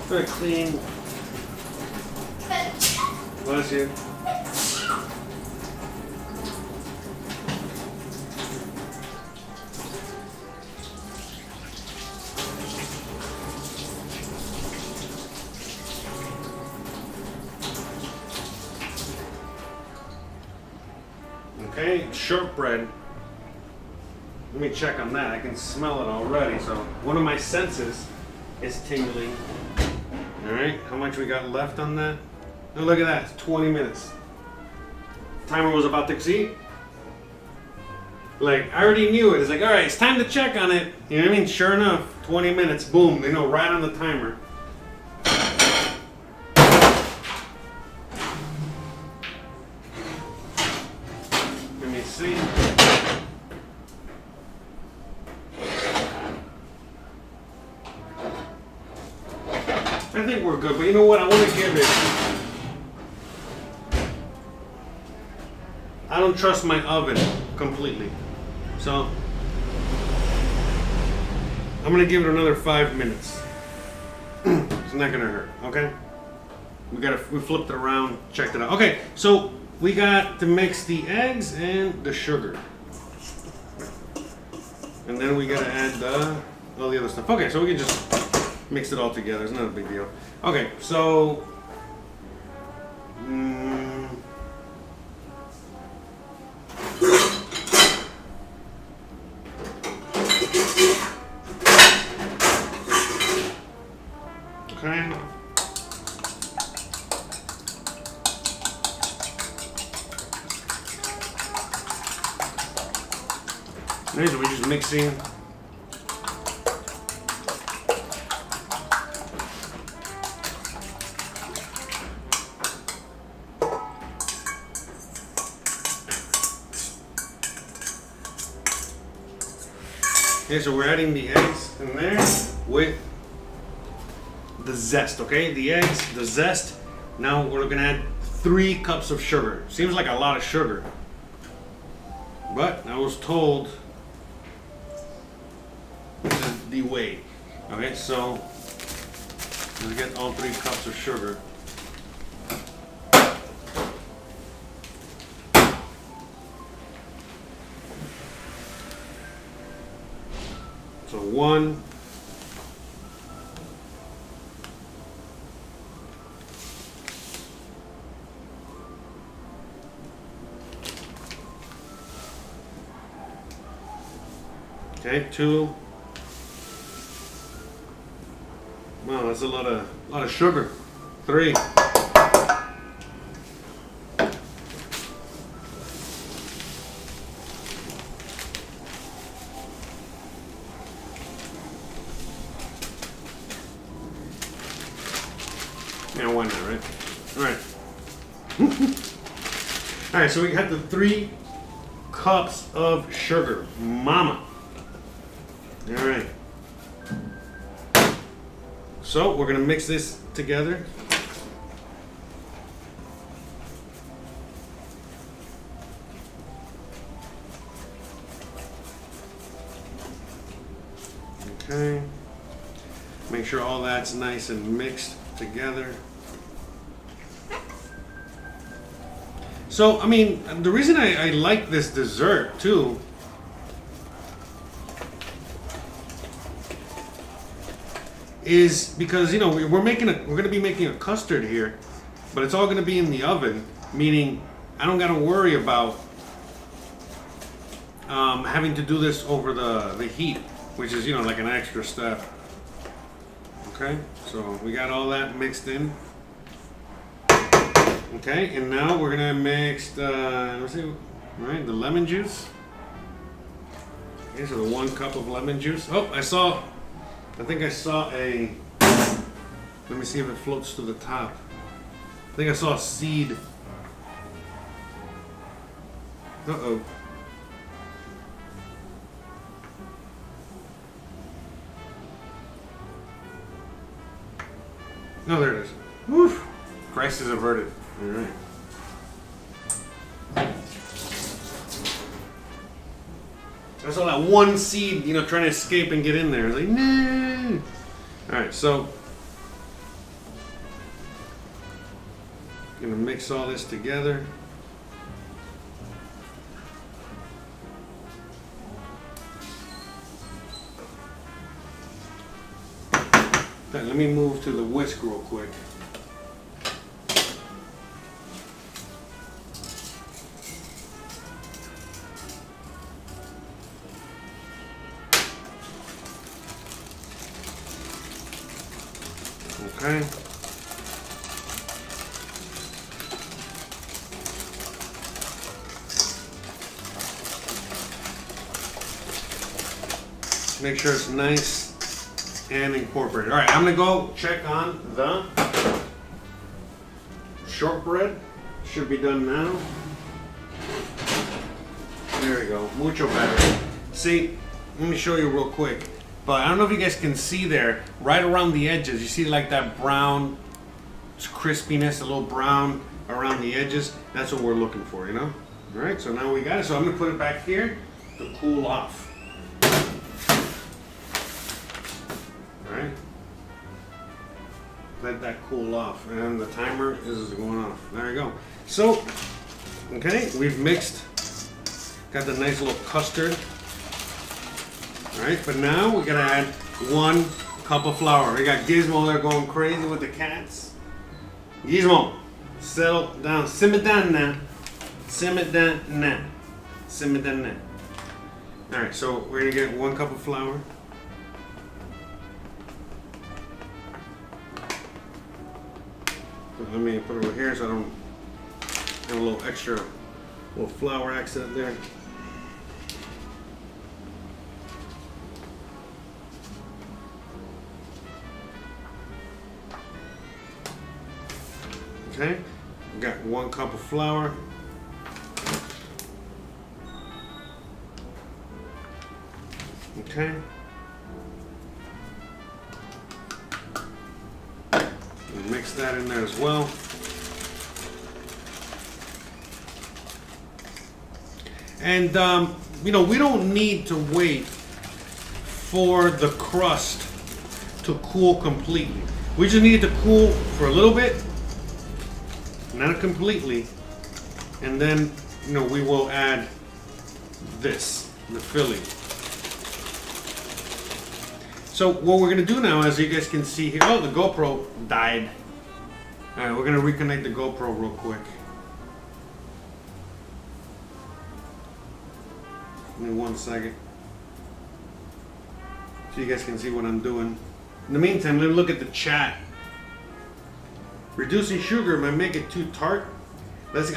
Very clean. Bless you. Okay, shortbread. Let me check on that. I can smell it already. So one of my senses is tingling. All right, how much we got left on that? Oh, look at that, it's 20 minutes. Timer was about to see. Like, I already knew it. It's like, all right, it's time to check on it. You know what I mean? Sure enough, 20 minutes, boom, they know right on the timer. Let me see. I think we're good, but you know what? I want to give it. I don't trust my oven completely. So, I'm going to give it another 5 minutes. So It's not gonna hurt. Okay. We flipped it around, checked it out. Okay, so we got to mix the eggs and the sugar, and then we gotta add all the other stuff. Okay, so we can just mix it all together. It's not a big deal. Okay, so. Okay. Okay, so we're just mixing. Okay, so we're adding the eggs in there with the zest, okay? The eggs, the zest. Now we're gonna add 3 cups of sugar. Seems like a lot of sugar, but I was told this is the way. Okay, so let's get all 3 cups of sugar. So 1. Okay, 2. Wow, that's a lot of sugar. 3. Yeah, why not, right? All right. All right, so we got the 3 cups of sugar. Mama. All right. So we're gonna mix this together. Okay. Make sure all that's nice and mixed together. So, I mean, the reason I like this dessert too is because, you know, we're gonna be making a custard here, but it's all gonna be in the oven, meaning I don't gotta worry about having to do this over the heat, which is, you know, like an extra step. Okay, so we got all that mixed in. Okay, and now we're gonna mix the lemon juice. Okay, so the 1 cup of lemon juice. Oh, I think I saw a. Let me see if it floats to the top. I think I saw a seed. Uh-oh. No, there it is. Woof! Crisis averted. All right. I saw that one seed, you know, trying to escape and get in there. Like, no. All right, so gonna mix all this together. Let me move to the whisk real quick. Okay. Make sure it's nice and incorporated. All right, I'm gonna go check on the shortbread. Should be done now. There we go, mucho better. See, let me show you real quick. But I don't know if you guys can see there, right around the edges, you see like that brown crispiness, a little brown around the edges. That's what we're looking for, you know? All right, so now we got it. So I'm gonna put it back here to cool off. All right. let that cool off, and the timer is going off. There you go. So, okay, we've mixed, got the nice little custard. All right, but now we gotta add 1 cup of flour. We got Gizmo there going crazy with the cats. Gizmo, settle down, simmer down now. Simmer down now. Simmer down now. All right, so we're gonna get 1 cup of flour. Let me put it over here so I don't have a little extra, little flour accent there. Okay, we got 1 cup of flour. Okay. We'll mix that in there as well. And you know, we don't need to wait for the crust to cool completely. We just need it to cool for a little bit, not completely, and then, you know, we will add this, the filling. So what we're gonna do now, as you guys can see here, oh, the GoPro died. All right, we're gonna reconnect the GoPro real quick. Give me 1 second, so you guys can see what I'm doing. In the meantime, let me look at the chat. Reducing sugar might make it too tart.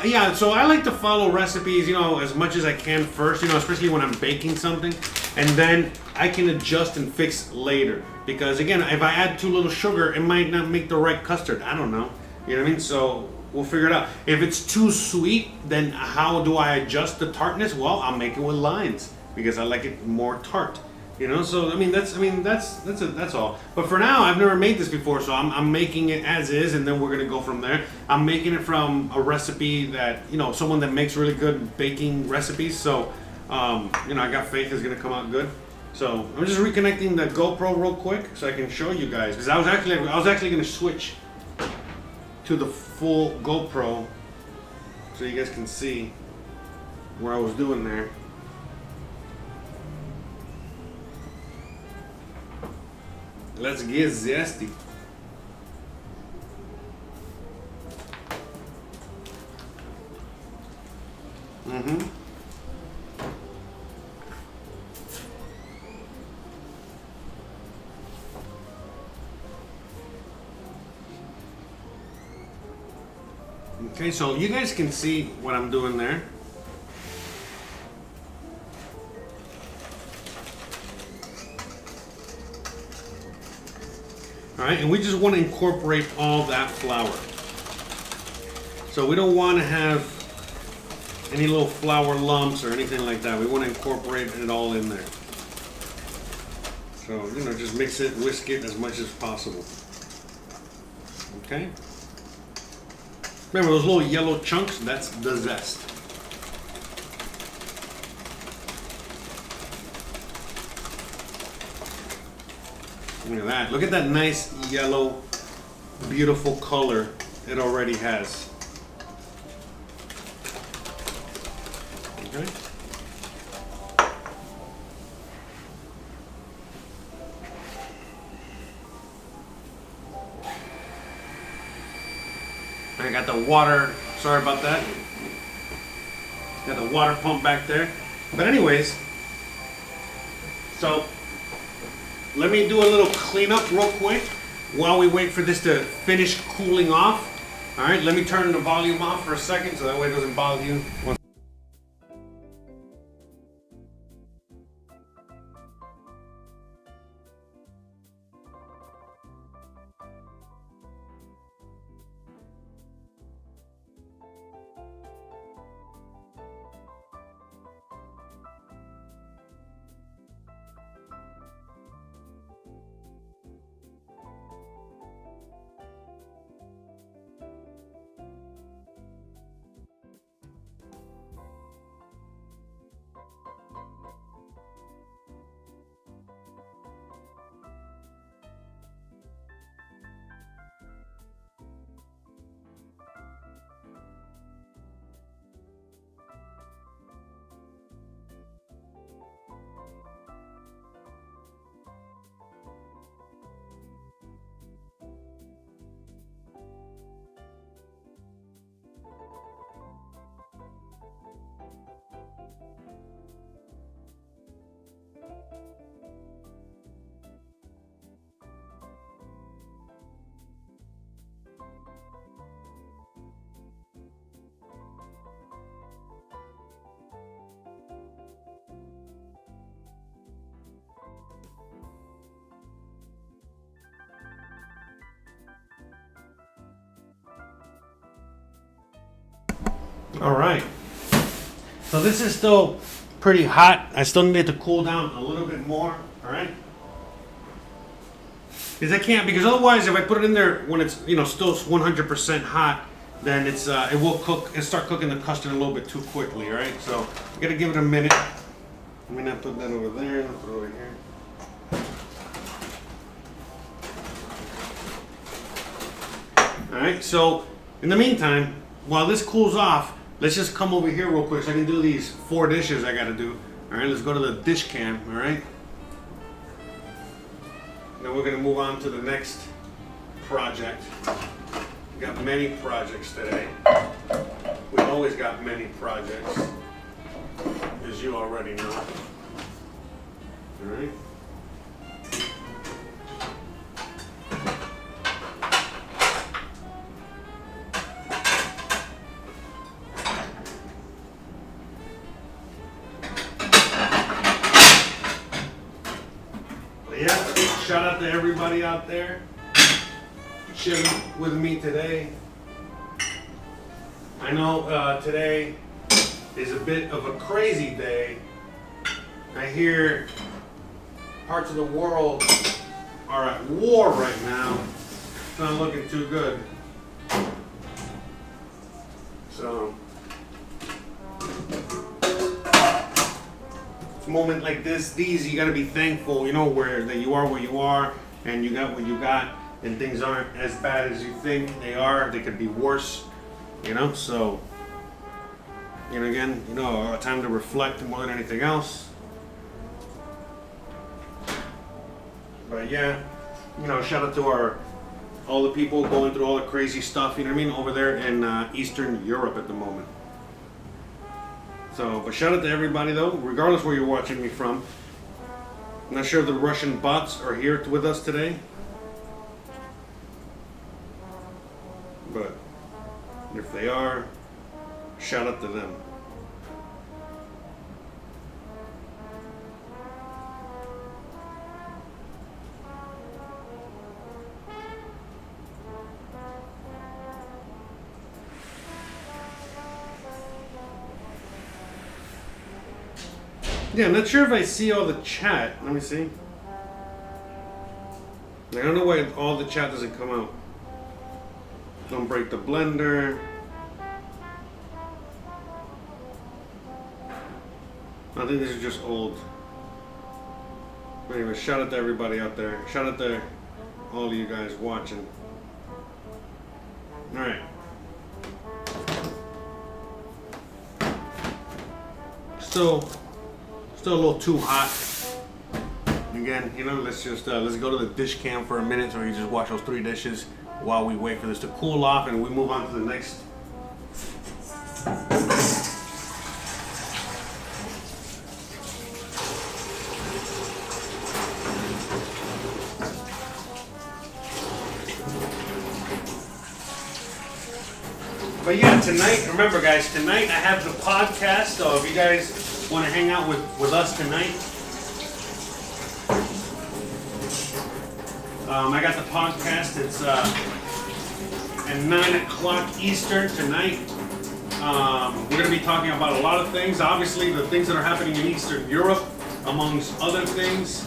Yeah, so I like to follow recipes, you know, as much as I can first, you know, especially when I'm baking something, and then I can adjust and fix later. Because again, if I add too little sugar, it might not make the right custard. I don't know. You know what I mean? So we'll figure it out. If it's too sweet, then how do I adjust the tartness? Well, I'll make it with limes because I like it more tart. You know, so that's all. But for now, I've never made this before, so I'm making it as is, and then we're gonna go from there. I'm making it from a recipe that, you know, someone that makes really good baking recipes. So, you know, I got faith it's gonna come out good. So I'm just reconnecting the GoPro real quick so I can show you guys, because I was actually gonna switch to the full GoPro so you guys can see what I was doing there. Let's get zesty. Okay, so you guys can see what I'm doing there. All right, and we just want to incorporate all that flour. So we don't want to have any little flour lumps or anything like that. We want to incorporate it all in there. So, you know, just mix it, whisk it as much as possible. Okay? Remember those little yellow chunks? That's the zest. Look at that. Look at that nice yellow, beautiful color it already has. Okay. I got the water, sorry about that. Got the water pump back there. But anyways, so let me do a little cleanup real quick while we wait for this to finish cooling off. All right, let me turn the volume off for a second so that way it doesn't bother you. All right. So this is still pretty hot. I still need it to cool down a little bit more. All right. Because I can't, because otherwise, if I put it in there when it's still 100% hot, then it will cook and start cooking the custard a little bit too quickly. All right. So you gotta give it a minute. Let me not put that over there. I'll put it over here. All right. So in the meantime, while this cools off, let's just come over here real quick so I can do these 4 dishes I gotta do. All right, let's go to the dish cam, all right? Then we're gonna move on to the next project. We got many projects today. We always got many projects, as you already know. All right? Yeah, shout out to everybody out there chilling with me today. I know today is a bit of a crazy day. I hear parts of the world are at war right now. It's not looking too good. So, moment like these you got to be thankful, that you are where you are and you got what you got, and things aren't as bad as you think they are. They could be worse, so again, a time to reflect more than anything else. But yeah, shout out to all the people going through all the crazy stuff, over there in Eastern Europe at the moment. So, but shout out to everybody though, regardless where you're watching me from. I'm not sure if the Russian bots are here with us today. But if they are, shout out to them. Yeah, I'm not sure if I see all the chat. Let me see. I don't know why all the chat doesn't come out. Don't break the blender. I think these are just old. Anyway, shout out to everybody out there. Shout out to all of you guys watching. Alright. Still a little too hot. Again, let's go to the dish cam for a minute so we can just wash those 3 dishes while we wait for this to cool off and we move on to the next. But yeah, tonight, remember guys, tonight I have the podcast, so if you guys want to hang out with us tonight, I got the podcast. It's at 9 o'clock Eastern tonight. We're going to be talking about a lot of things. Obviously, the things that are happening in Eastern Europe, amongst other things,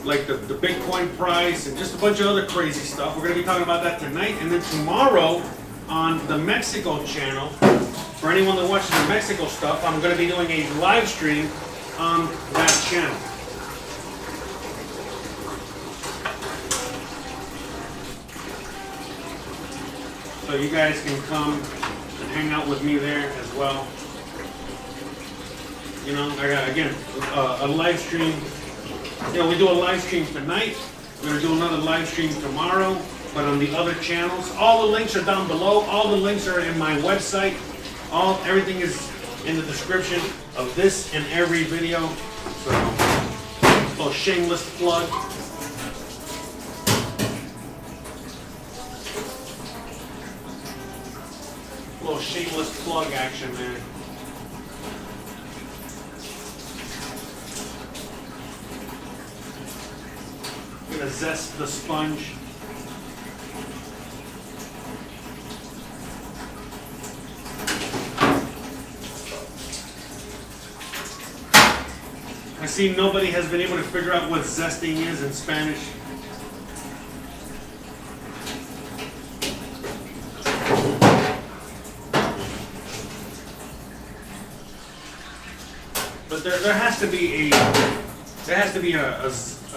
like the Bitcoin price and just a bunch of other crazy stuff. We're going to be talking about that tonight. And then tomorrow on the Mexico channel, for anyone that watches the Mexico stuff, I'm going to be doing a live stream on that channel. So you guys can come and hang out with me there as well. I got, again, a live stream. We do a live stream tonight. We're going to do another live stream tomorrow, but on the other channels. All the links are down below. All the links are in my website. Everything is in the description of this and every video. So, a little shameless plug. A little shameless plug action there. I'm gonna zest the sponge. see nobody has been able to figure out what zesting is in Spanish. But there has to be a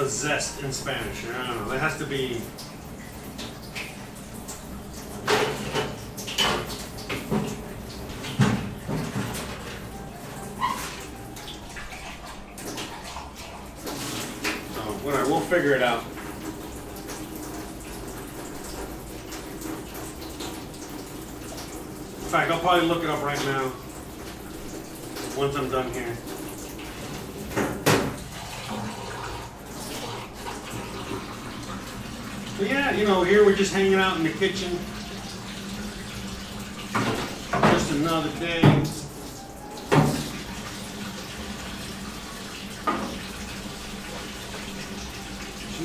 zest in Spanish. I don't know. There has to be. Whatever, we'll figure it out. In fact, I'll probably look it up right now once I'm done here. So yeah, you know, here we're just hanging out in the kitchen. Just another day.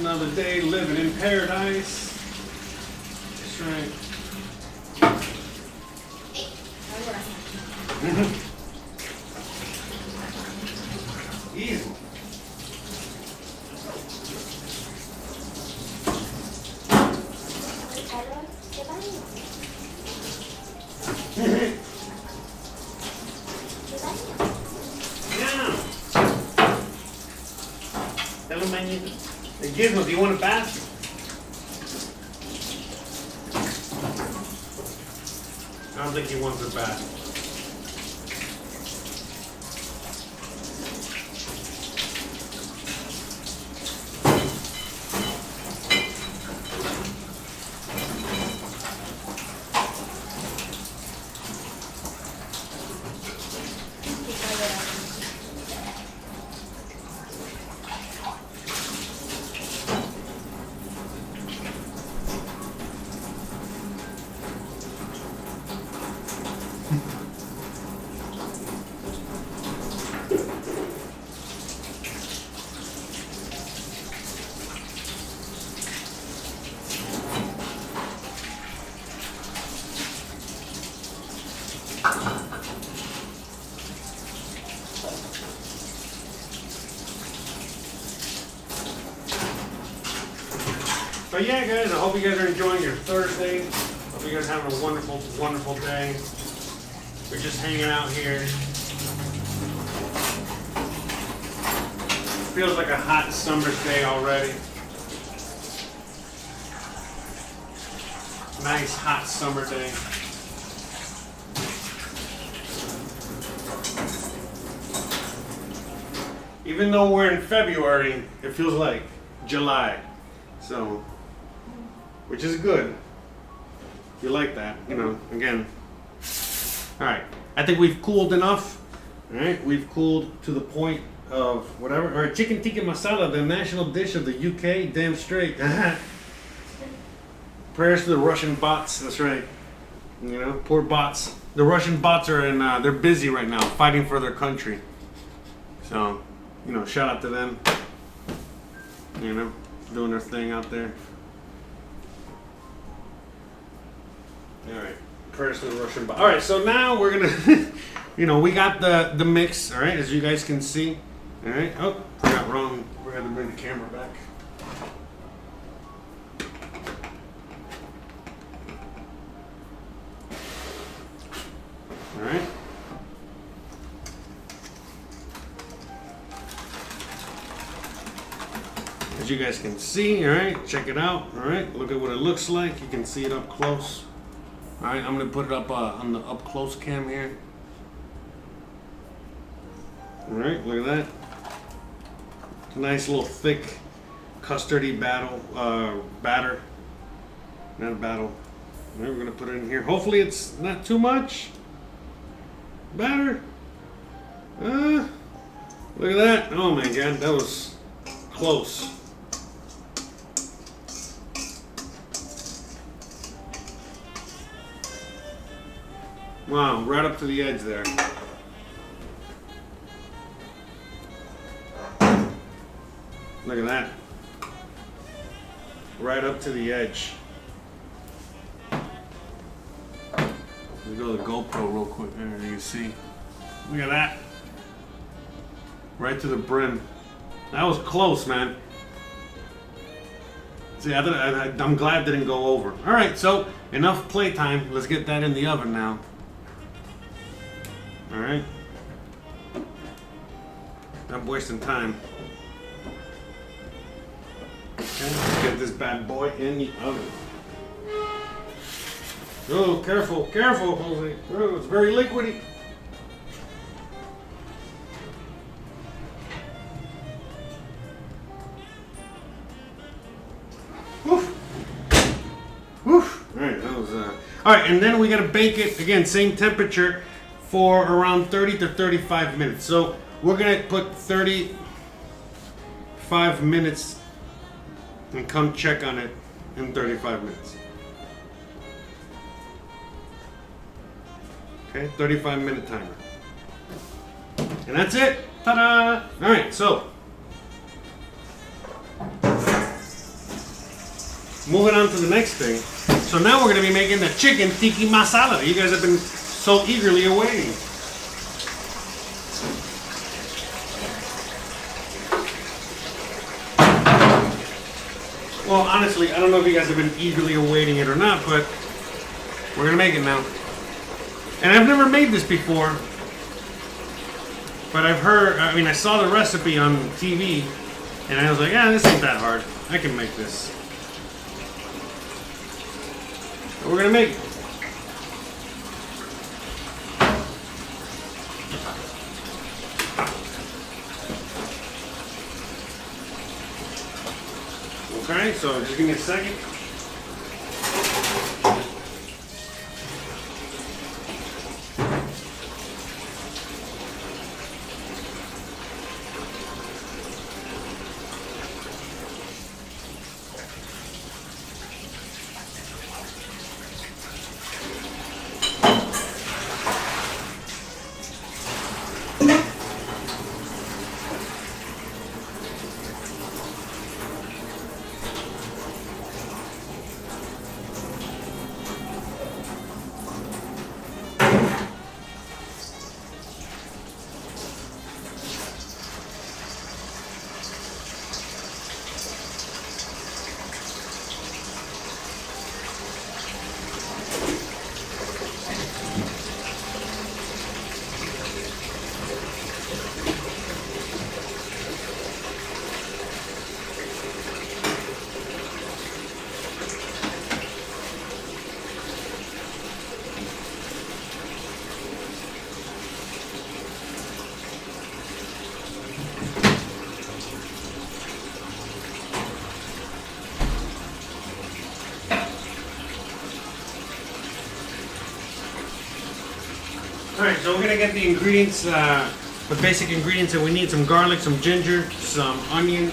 Another day living in paradise. That's right. Easy. Yeah. Hello, manito. Hey, Gizmo, do you want a bath? I don't think he wants a bath. But yeah, guys, I hope you guys are enjoying your Thursday. Hope you guys are having a wonderful, wonderful day. We're just hanging out here. Feels like a hot summer's day already. Nice hot summer day. Even though we're in February, it feels like July. So, which is good. If you like that, you know, again. Alright, I think we've cooled enough. Alright, we've cooled to the point of whatever. Alright, Chicken Tikka Masala, the national dish of the UK, damn straight. Prayers to the Russian bots, that's right. You know, poor bots. The Russian bots are in, they're busy right now, fighting for their country. So, you know, shout out to them. You know, doing their thing out there. Alright, prayers to the Russian bots. Alright, so now we're gonna, you know, we got the mix, alright, as you guys can see. Alright, oh, I got wrong. We're gonna bring the camera back. Alright. As you guys can see, alright, check it out, alright, look at what it looks like. You can see it up close. Alright, I'm gonna put it up on the up close cam here. Alright, look at that. It's a nice little thick custardy batter. Not a battle. Alright, we're gonna put it in here. Hopefully it's not too much batter. Look at that. Oh my god, that was close. Wow, right up to the edge there. Look at that. Right up to the edge. Let's go to the GoPro real quick there, you can see. Look at that. Right to the brim. That was close, man. See, I'm glad it didn't go over. All right, so enough playtime. Let's get that in the oven now. All right. I'm wasting time. Okay, let's get this bad boy in the oven. Oh, careful, careful, Jose. Oh, it's very liquidy. Woof. Woof. All right, that was all right, and then we gotta bake it again, same temperature for around 30 to 35 minutes. So we're gonna put 35 minutes and come check on it in 35 minutes. Okay, 35-minute timer. And that's it. Ta-da! All right, so moving on to the next thing. So now we're going to be making the Chicken Tikka Masala that you guys have been so eagerly awaiting. Well, honestly, I don't know if you guys have been eagerly awaiting it or not, but we're going to make it now. And I've never made this before, but I've heard, I mean, I saw the recipe on TV, and I was like, this ain't that hard. I can make this. So we're gonna make it. Okay, so just give me a second. Alright, so we're gonna get the ingredients, the basic ingredients that we need: some garlic, some ginger, some onion.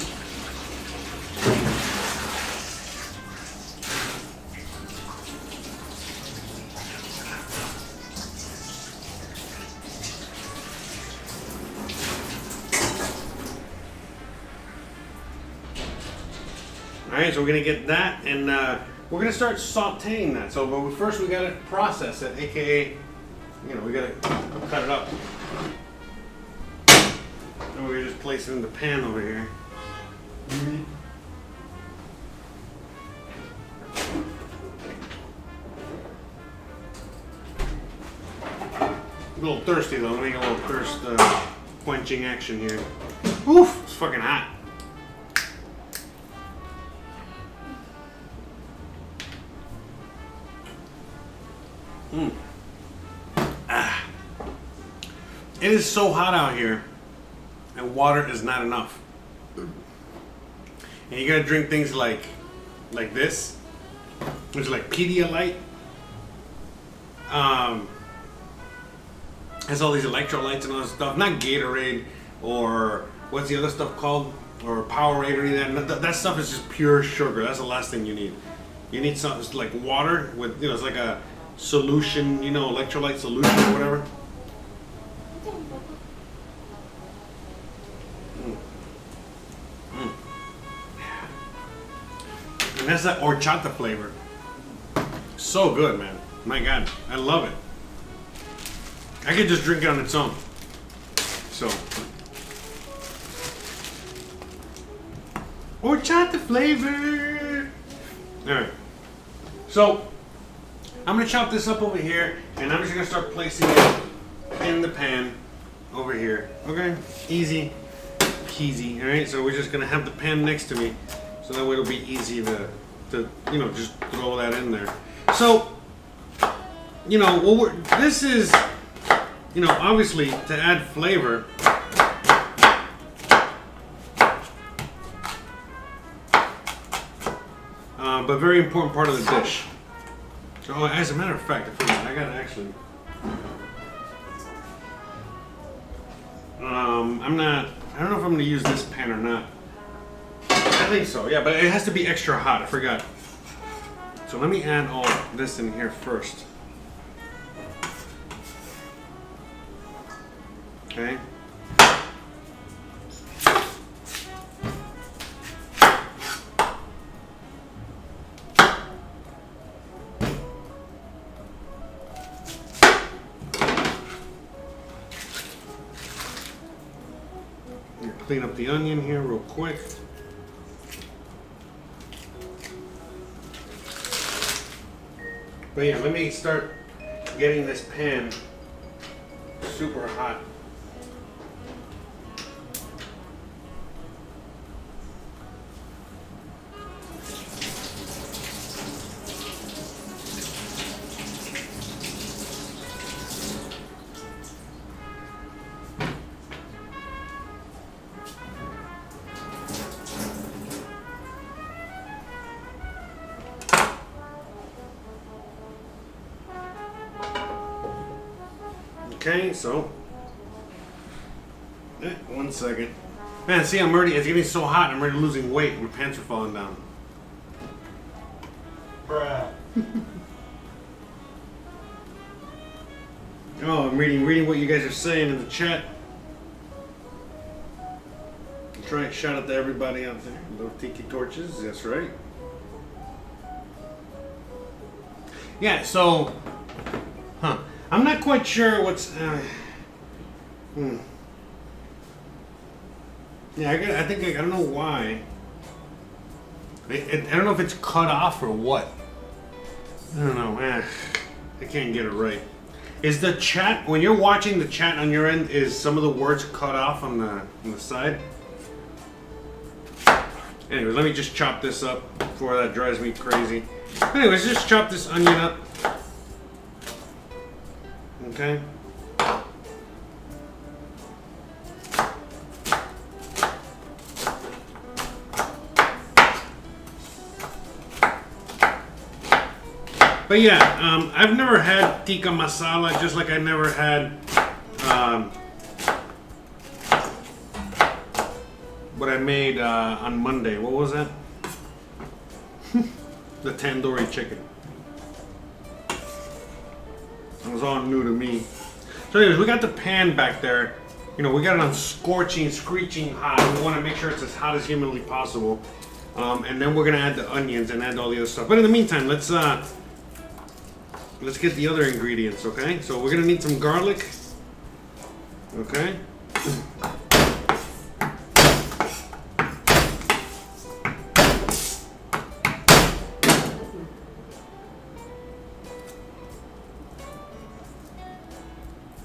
Alright, so we're gonna get that, and we're gonna start sauteing that. So, but first we gotta process it, aka, we gotta cut it up. And we're gonna just place it in the pan over here. A little thirsty though, make a little thirst quenching action here. Oof, it's fucking hot. It is so hot out here, and water is not enough. And you gotta drink things like this, which is like Pedialyte. Has all these electrolytes and all this stuff. Not Gatorade or what's the other stuff called, or Powerade or any of that. That stuff is just pure sugar. That's the last thing you need. You need something like water with, it's like a solution, electrolyte solution or whatever. And that's that horchata flavor. So good, man. My God, I love it. I could just drink it on its own. So, Horchata flavor. All right. So I'm gonna chop this up over here, and I'm just gonna start placing it in the pan over here. Okay, easy peasy. All right. So we're just gonna have the pan next to me, so that way it'll be easy to just throw that in there. So this is obviously to add flavor. But very important part of the dish. Oh, as a matter of fact, I gotta actually. I don't know if I'm gonna use this pan or not. I think so, yeah, but it has to be extra hot. I forgot. So let me add all this in here first. Okay. Clean up the onion here real quick. But yeah, let me start getting this pan super hot. Okay, so 1 second. Man, see, it's getting so hot, I'm already losing weight. My pants are falling down. Bruh. Oh, I'm reading what you guys are saying in the chat. Try and shout out to everybody out there. Little tiki torches, that's right. Yeah, so, I'm not quite sure what's. Yeah, I think I don't know why. I don't know if it's cut off or what. I don't know. I can't get it right. Is the chat, when you're watching the chat on your end, is some of the words cut off on the side? Anyway, let me just chop this up before that drives me crazy. Anyways, just chop this onion up. Okay. But yeah, I've never had tikka masala, just like I never had what I made on Monday. What was that? The tandoori chicken. It was all new to me. So anyways, we got the pan back there. We got it on scorching, screeching hot. We want to make sure it's as hot as humanly possible. And then we're gonna add the onions and add all the other stuff. But in the meantime, let's get the other ingredients, okay? So we're gonna need some garlic. Okay.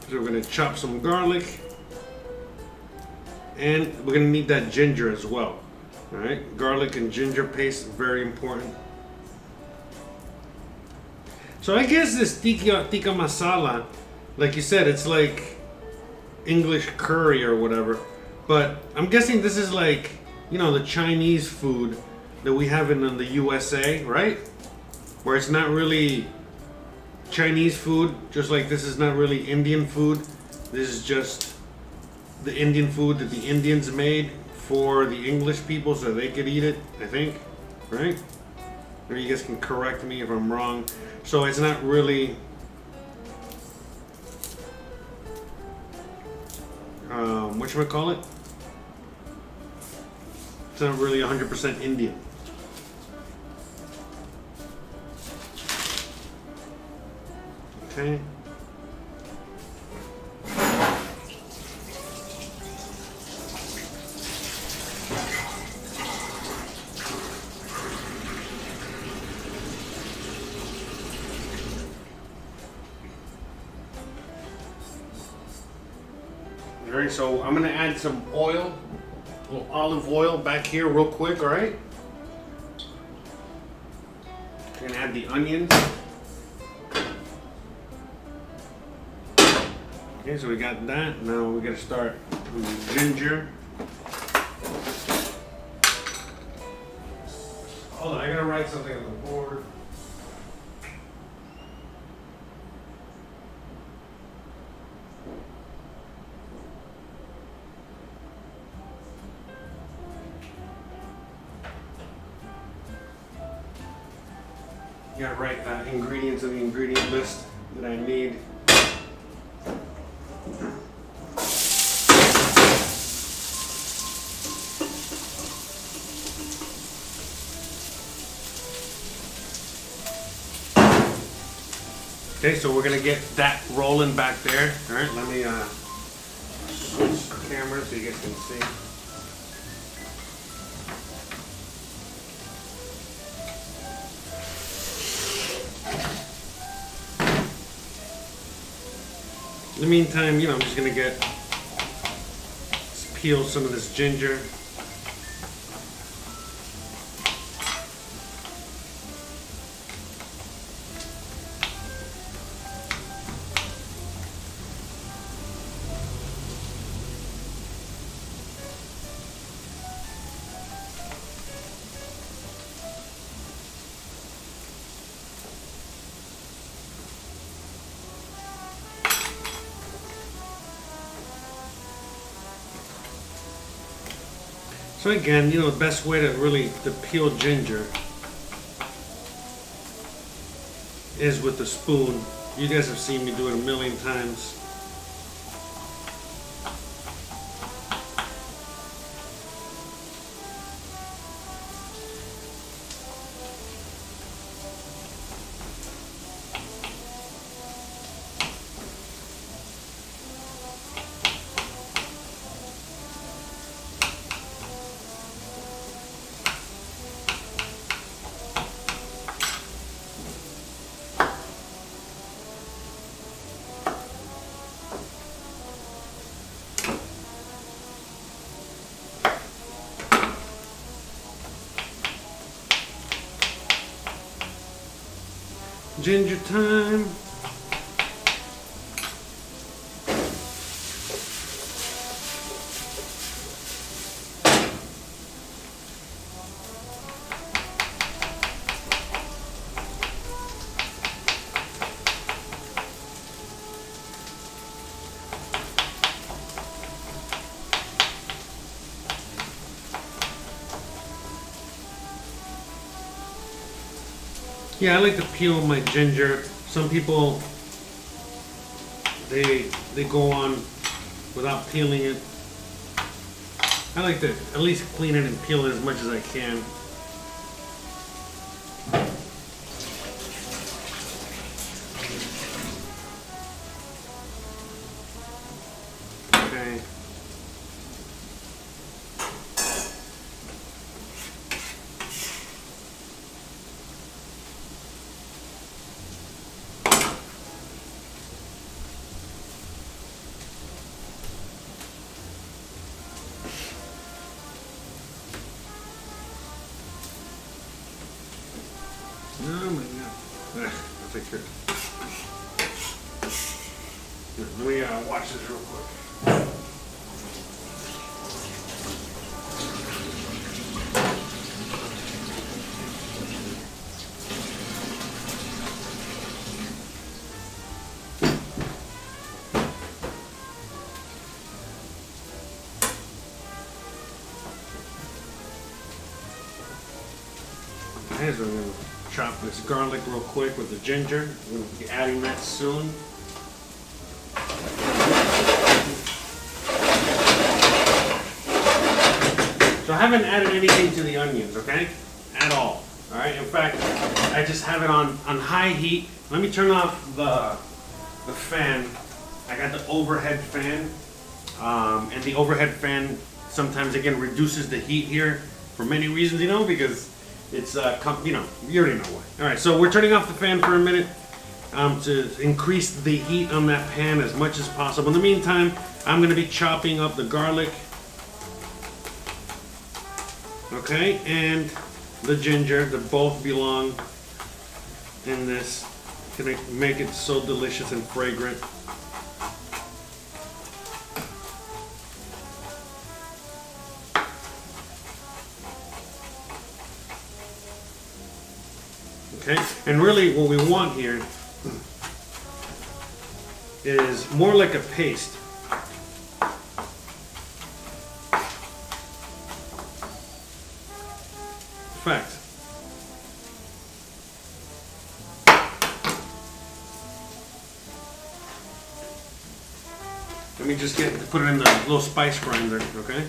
So we're gonna chop some garlic, and we're gonna need that ginger as well. All right, garlic and ginger paste, very important. So I guess this tikka masala, like you said, it's like English curry or whatever. But I'm guessing this is like, the Chinese food that we have in the USA, right? Where it's not really Chinese food, just like this is not really Indian food. This is just the Indian food that the Indians made for the English people so they could eat it, I think, right? Maybe you guys can correct me if I'm wrong. So it's not really whatchamacallit? It's not really 100% Indian. Okay. Alright, so I'm gonna add some oil, a little olive oil back here real quick, alright? I'm gonna add the onions. Okay, so we got that. Now we gotta start with the ginger. Hold on, I gotta write something on the board. You gotta write ingredients of the ingredient list that I need. Okay, so we're gonna get that rolling back there. All right, let me switch cameras so you guys can see. In the meantime, I'm just gonna peel some of this ginger. So again, the best way to peel ginger is with a spoon. You guys have seen me do it a million times. Ginger time. Yeah, I like to peel my ginger. Some people, they go on without peeling it. I like to at least clean it and peel it as much as I can. Okay. Oh my god. I'll take care. Let me watch this real quick. Okay, so I'm going to chop this garlic real quick with the ginger. We'll be adding that soon. So I haven't added anything to the onions, okay? At all. Alright, in fact, I just have it on high heat. Let me turn off the fan. I got the overhead fan. And the overhead fan sometimes, again, reduces the heat here for many reasons, because it's, you already know why. Alright, so we're turning off the fan for a minute to increase the heat on that pan as much as possible. In the meantime, I'm going to be chopping up the garlic, okay, and the ginger. They both belong in this to make it so delicious and fragrant. Okay, and really what we want here is more like a paste. In fact, let me just put it in the little spice grinder, okay?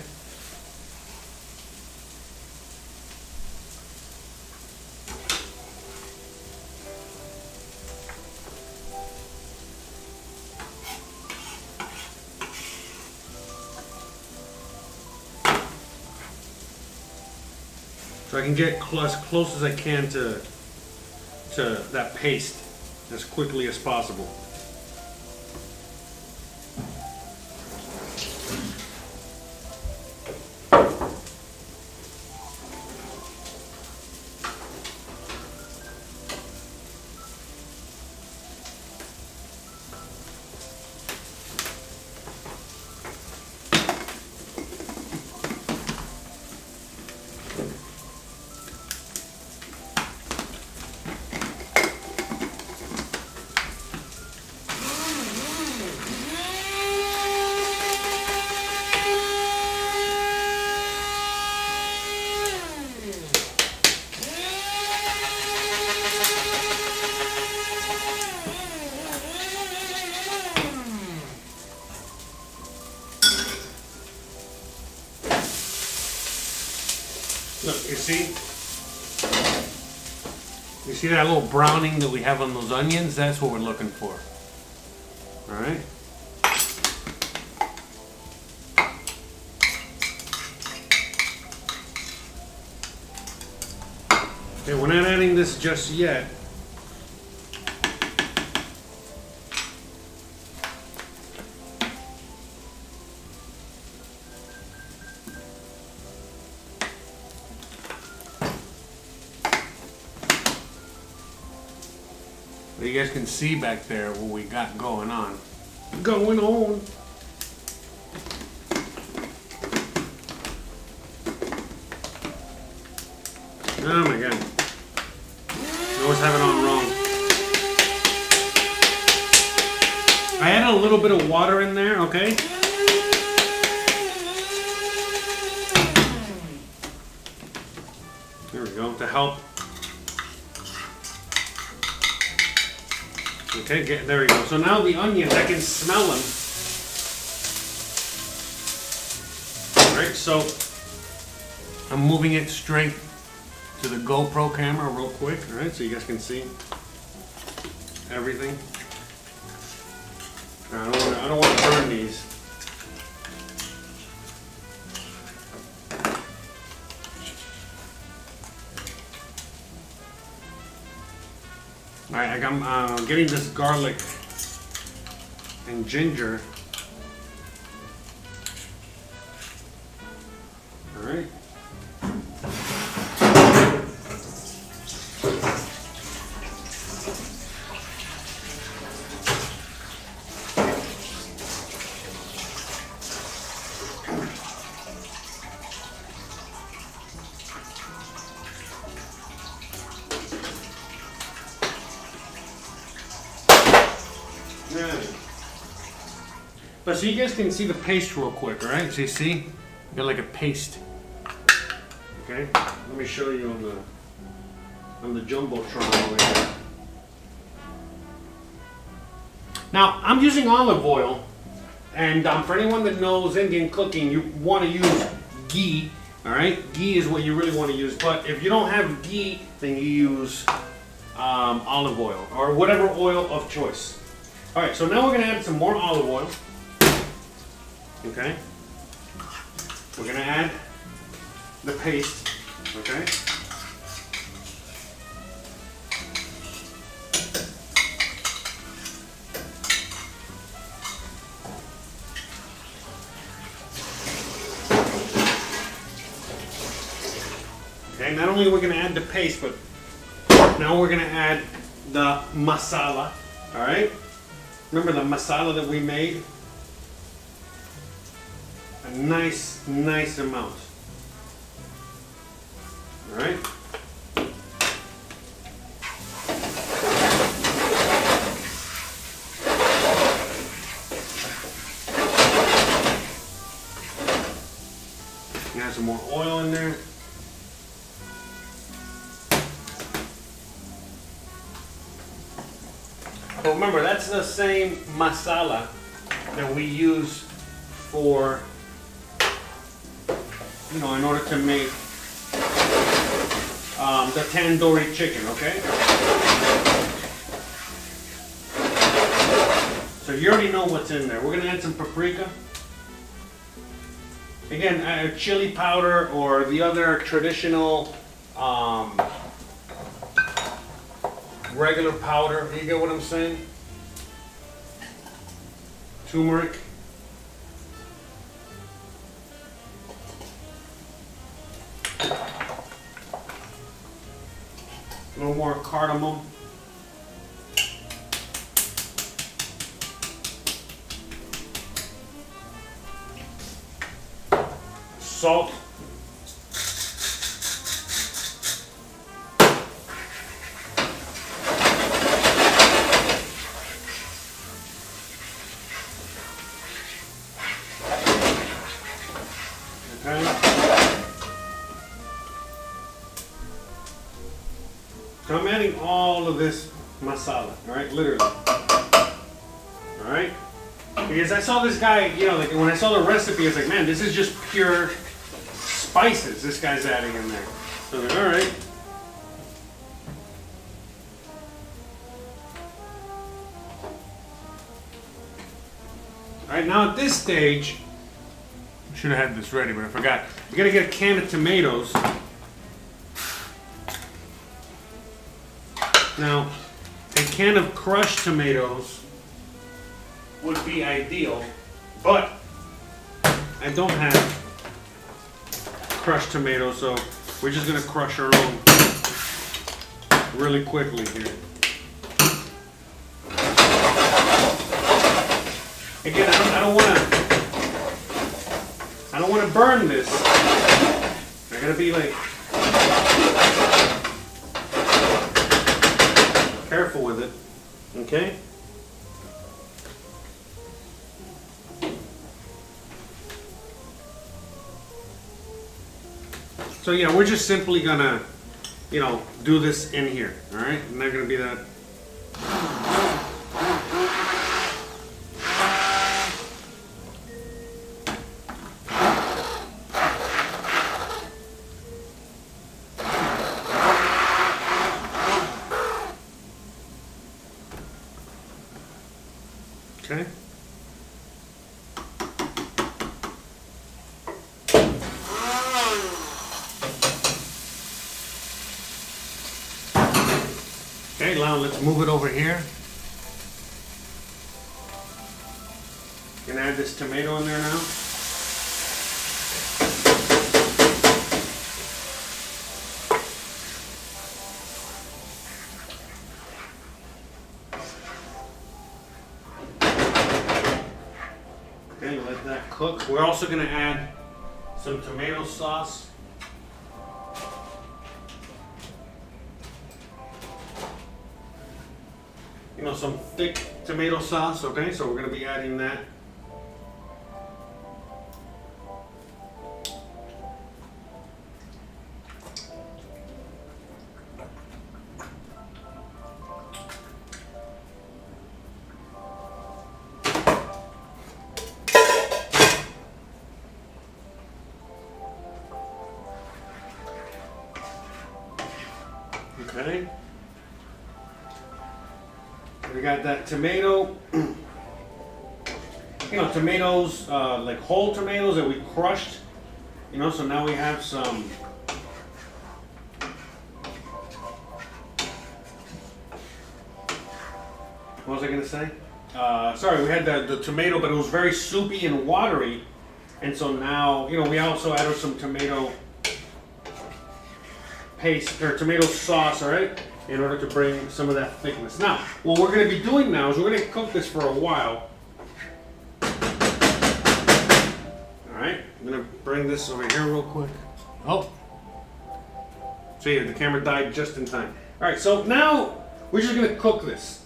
So I can get as close as I can to that paste as quickly as possible. Look, you see that little browning that we have on those onions? That's what we're looking for. All right. Okay, we're not adding this just yet. You guys can see back there what we got going on. Oh my god. I always have it on wrong. I added a little bit of water in there, okay? There we go, to help. Okay, there we go. So now the onions, I can smell them. Alright, so I'm moving it straight to the GoPro camera real quick, alright, so you guys can see everything. I don't want to burn these. Alright, I'm getting this garlic and ginger. Alright. But so you guys can see the paste real quick, alright? So you see? You got like a paste. Okay? Let me show you on the Jumbotron over here. Now, I'm using olive oil, and for anyone that knows Indian cooking, you want to use ghee, alright? Ghee is what you really want to use, but if you don't have ghee, then you use olive oil, or whatever oil of choice. Alright, so now we're going to add some more olive oil. Okay? We're going to add the paste. Okay? Okay, not only are we going to add the paste, but now we're going to add the masala. All right? Remember the masala that we made? A nice amount. All right? Add some more oil in there. But remember, that's the same masala that we use for, in order to make the tandoori chicken, okay? So you already know what's in there. We're gonna add some paprika. Again, chili powder or the other traditional regular powder. You get what I'm saying? Turmeric. A little more cardamom. Salt. Okay. So I'm adding all of this masala, all right, literally. All right? Because I saw this guy, like when I saw the recipe, I was like, man, this is just pure spices this guy's adding in there. So I'm like, all right. All right, now at this stage, I should have had this ready, but I forgot. You gotta get a can of tomatoes. Now, a can of crushed tomatoes would be ideal, but I don't have crushed tomatoes, so we're just gonna crush our own really quickly here. Again, I don't want to burn this. I gotta be like careful with it. Okay. So yeah, we're just simply gonna, do this in here. All right, not gonna be that. Okay. Okay, now let's move it over here. Gonna add this tomato in there now. Okay, let that cook. We're also gonna add some tomato sauce. Some thick tomato sauce, okay? So we're gonna be adding that. Okay. We got that tomato. Tomatoes, like whole tomatoes that we crushed. So now we have some. What was I gonna say? Sorry, we had the tomato, but it was very soupy and watery. And so now, we also added some tomato paste or tomato sauce, all right, in order to bring some of that thickness. Now, what we're going to be doing now is we're going to cook this for a while. All right, I'm going to bring this over here real quick. Oh, see, the camera died just in time. All right, so now we're just going to cook this.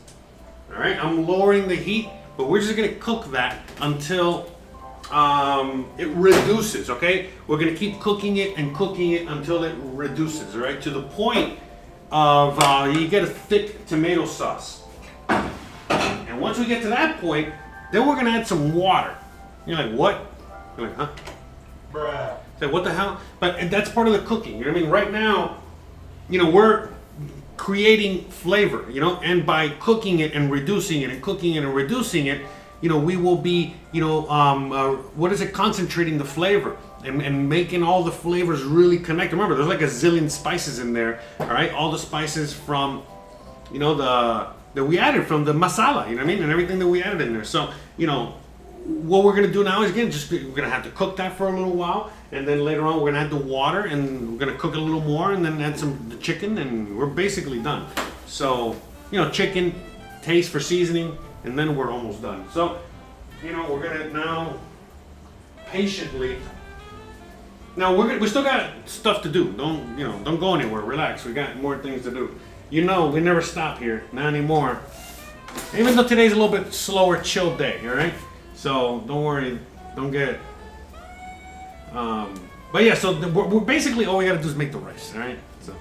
All right, I'm lowering the heat, but we're just going to cook that until it reduces, okay? We're gonna keep cooking it until it reduces, all right? To the point of you get a thick tomato sauce. And once we get to that point, then we're gonna add some water. You're like, what? You're like, huh? Bruh. Say, what the hell? But that's part of the cooking, you know what I mean? Right now, you know, we're creating flavor, you know? And by cooking it and reducing it and cooking it and reducing it, you know, we will be, you know, concentrating the flavor and making all the flavors really connect. Remember, there's like a zillion spices in there, all right? All the spices from, you know, that we added from the masala, you know what I mean? And everything that we added in there. So, you know, what we're going to do now is, again, we're going to have to cook that for a little while. And then later on, we're going to add the water and we're going to cook it a little more and then add the chicken and we're basically done. So, you know, chicken, taste for seasoning, and then we're almost done. So, you know, we're gonna now patiently. Now we still got stuff to do. Don't go anywhere. Relax. We got more things to do. You know, we never stop here. Not anymore. Even though today's a little bit slower, chill day. All right. So don't worry. Don't get. But yeah. So we're basically all we gotta do is make the rice. All right. So.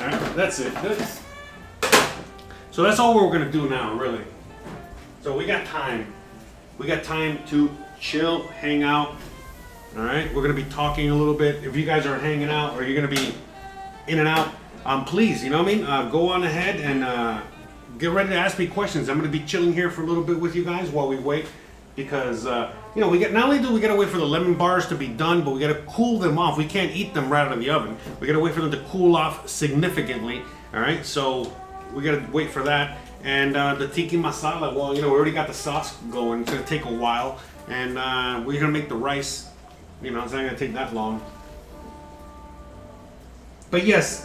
Alright, that's it. So that's all we're gonna do now, really. So we got time. We got time to chill, hang out. Alright, we're gonna be talking a little bit. If you guys are hanging out or you're gonna be in and out, please, you know what I mean? Go on ahead and get ready to ask me questions. I'm gonna be chilling here for a little bit with you guys while we wait. Because you know, not only do we gotta wait for the lemon bars to be done, but we gotta cool them off. We can't eat them right out of the oven. We gotta wait for them to cool off significantly. All right, so we gotta wait for that. And the tikka masala, well, you know, we already got the sauce going. It's gonna take a while, and we're gonna make the rice. You know, it's not gonna take that long. But yes.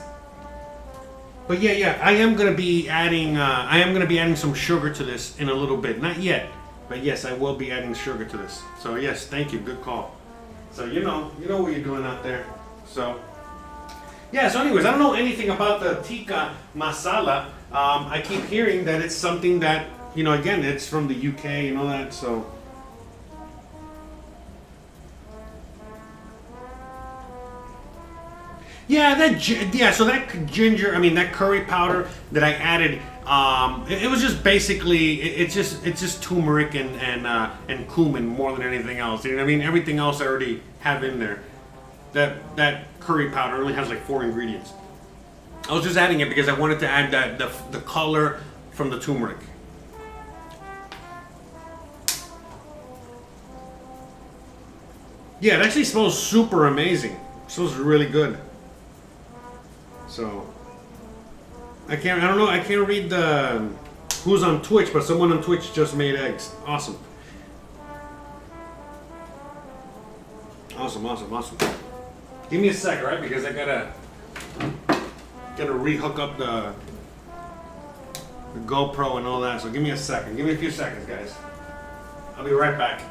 But yeah, I am gonna be adding some sugar to this in a little bit. Not yet. But yes, I will be adding sugar to this. So yes, thank you. Good call. So you know what you're doing out there. So yeah. So anyways, I don't know anything about the tikka masala. I keep hearing that it's something that, you know, again, it's from the UK and all that. So yeah, so that ginger, I mean that curry powder that I added. It was just basically it's just turmeric and cumin more than anything else. You know what I mean? Everything else I already have in there. That curry powder only has like 4 ingredients. I was just adding it because I wanted to add the color from the turmeric. Yeah, it actually smells super amazing. It smells really good. So I don't know, I can't read the who's on Twitch, but someone on Twitch just made eggs. Awesome. Awesome. Give me a sec, right? Because I gotta re-hook up the GoPro and all that. So give me a second. Give me a few seconds, guys. I'll be right back.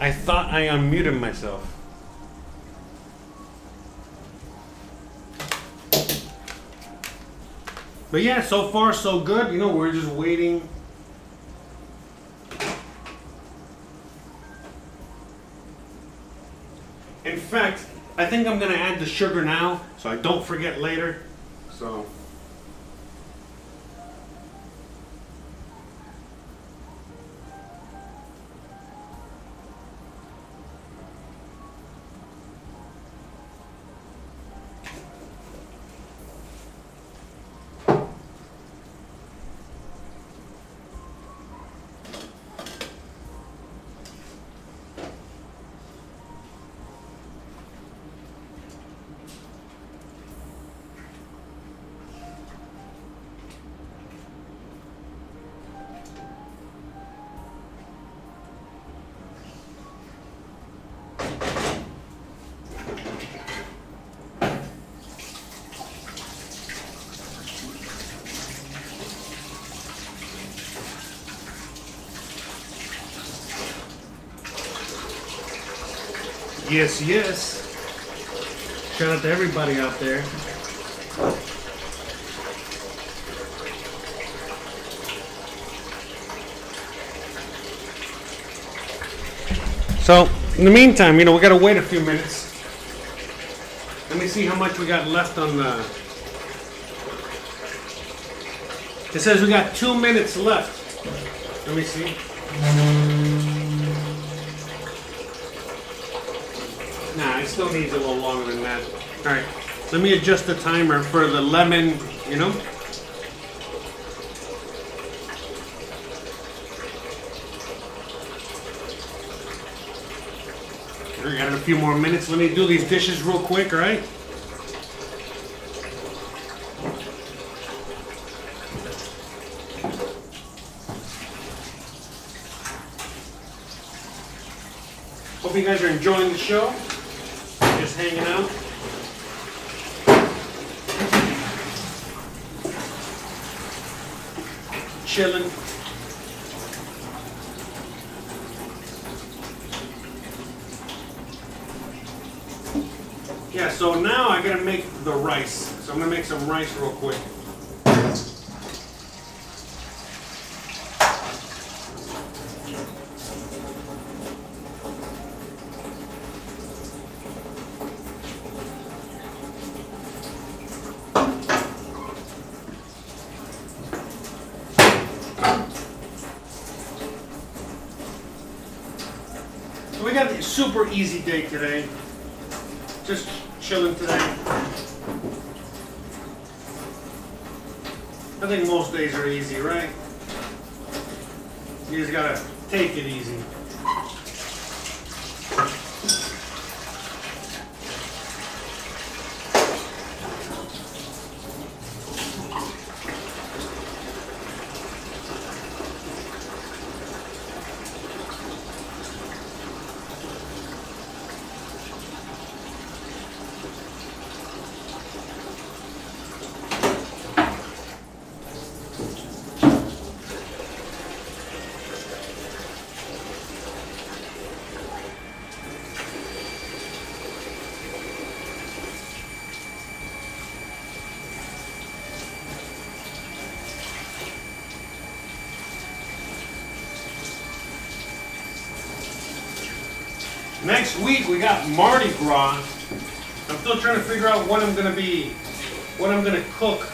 I thought I unmuted myself. But yeah, so far so good. You know, we're just waiting. In fact, I think I'm gonna add the sugar now so I don't forget later. So yes, yes. Shout out to everybody out there. So, in the meantime, you know, we gotta wait a few minutes. Let me see how much we got left on the... It says we got 2 minutes left. Let me see. Nah, it still needs a little longer than that. Alright, let me adjust the timer for the lemon, you know? We got a few more minutes. Let me do these dishes real quick, alright? Hope you guys are enjoying the show. Just hanging out. Chilling. Yeah, so now I gotta make the rice. So I'm gonna make some rice real quick. So we got a super easy day today. Just chilling today. I think most days are easy, right? You just gotta take it easy. Next week we got Mardi Gras. I'm still trying to figure out what I'm gonna cook.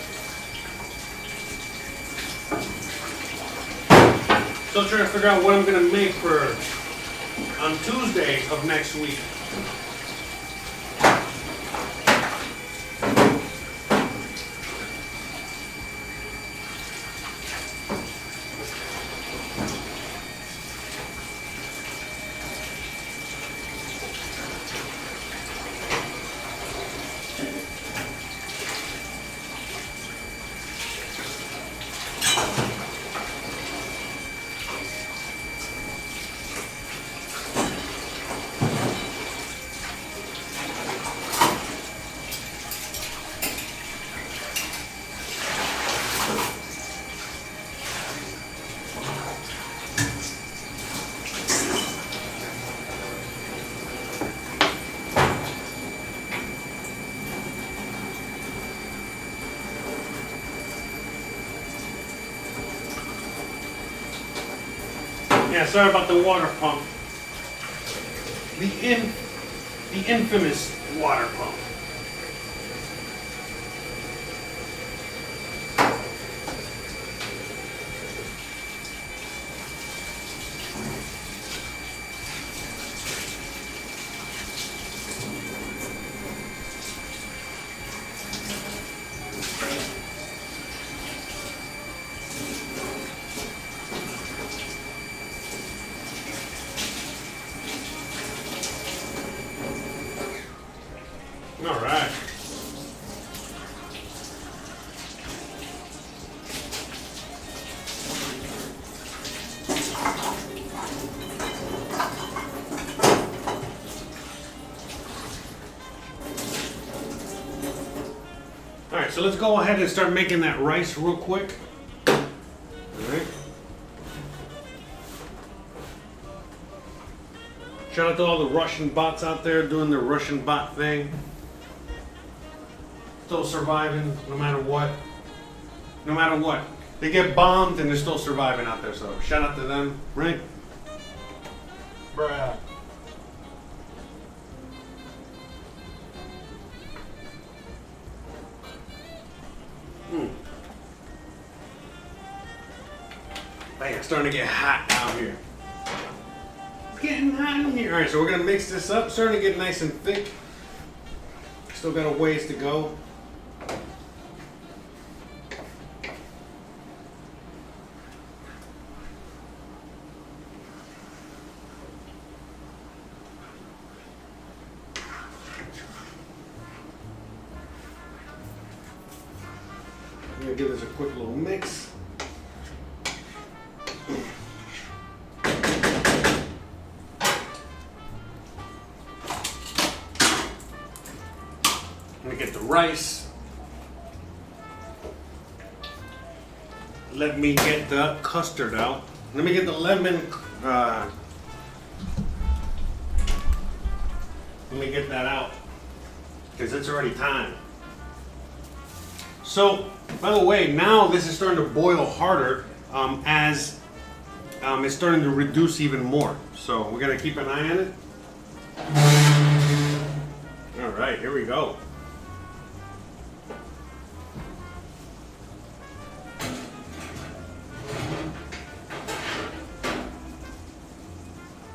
Still trying to figure out what I'm gonna make for on Tuesday of next week. Yeah, sorry about the water pump. The infamous water pump. All right. All right, so let's go ahead and start making that rice real quick. All right. Shout out to all the Russian bots out there doing their Russian bot thing. Still surviving no matter what. No matter what. They get bombed and they're still surviving out there, so shout out to them, right? Bruh. Man, it's starting to get hot out here. It's getting hot in here. All right, so we're gonna mix this up. Starting to get nice and thick. Still got a ways to go. I'm gonna give this a quick little mix. I'm gonna get the rice. Let me get the custard out. Let me get the lemon. Let me get that out because it's already time. So, by the way, now this is starting to boil harder as it's starting to reduce even more. So we're gonna keep an eye on it. All right, here we go.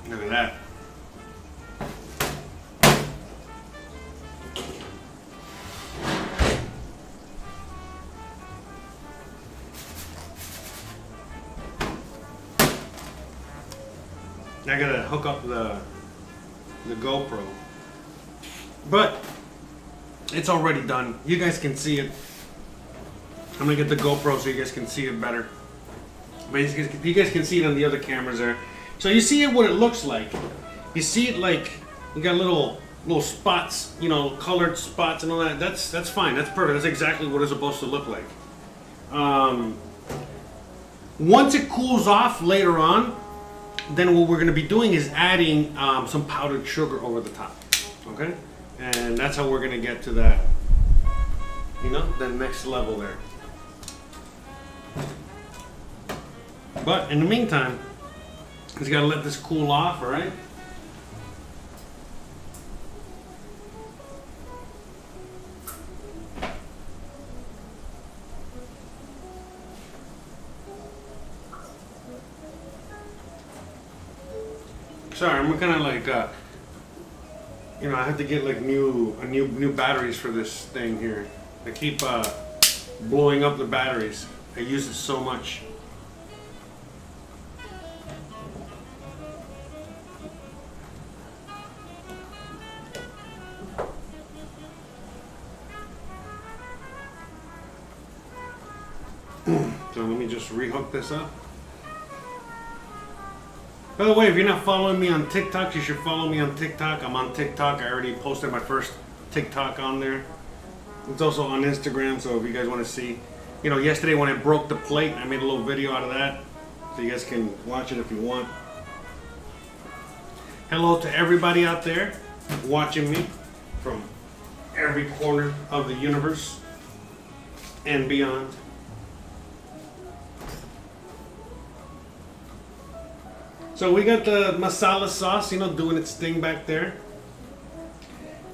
Look at that. I gotta hook up the GoPro, but it's already done. You guys can see it. I'm gonna get the GoPro so you guys can see it better. But you guys can see it on the other cameras there. So you see it what it looks like. You see it like you got little spots, you know, colored spots and all that. That's fine. That's perfect. That's exactly what it's supposed to look like. Once it cools off later on, then what we're going to be doing is adding some powdered sugar over the top. Okay, and that's how we're going to get to that, you know, the next level there. But in the meantime, just got to let this cool off, all right? Sorry, I'm kind of like, you know, I have to get like new batteries for this thing here. I keep blowing up the batteries. I use it so much. So let me just rehook this up. By the way, if you're not following me on TikTok, you should follow me on TikTok. I'm on TikTok. I already posted my first TikTok on there. It's also on Instagram, so if you guys want to see. You know, yesterday when I broke the plate, I made a little video out of that. So you guys can watch it if you want. Hello to everybody out there watching me from every corner of the universe and beyond. So we got the masala sauce, you know, doing its thing back there.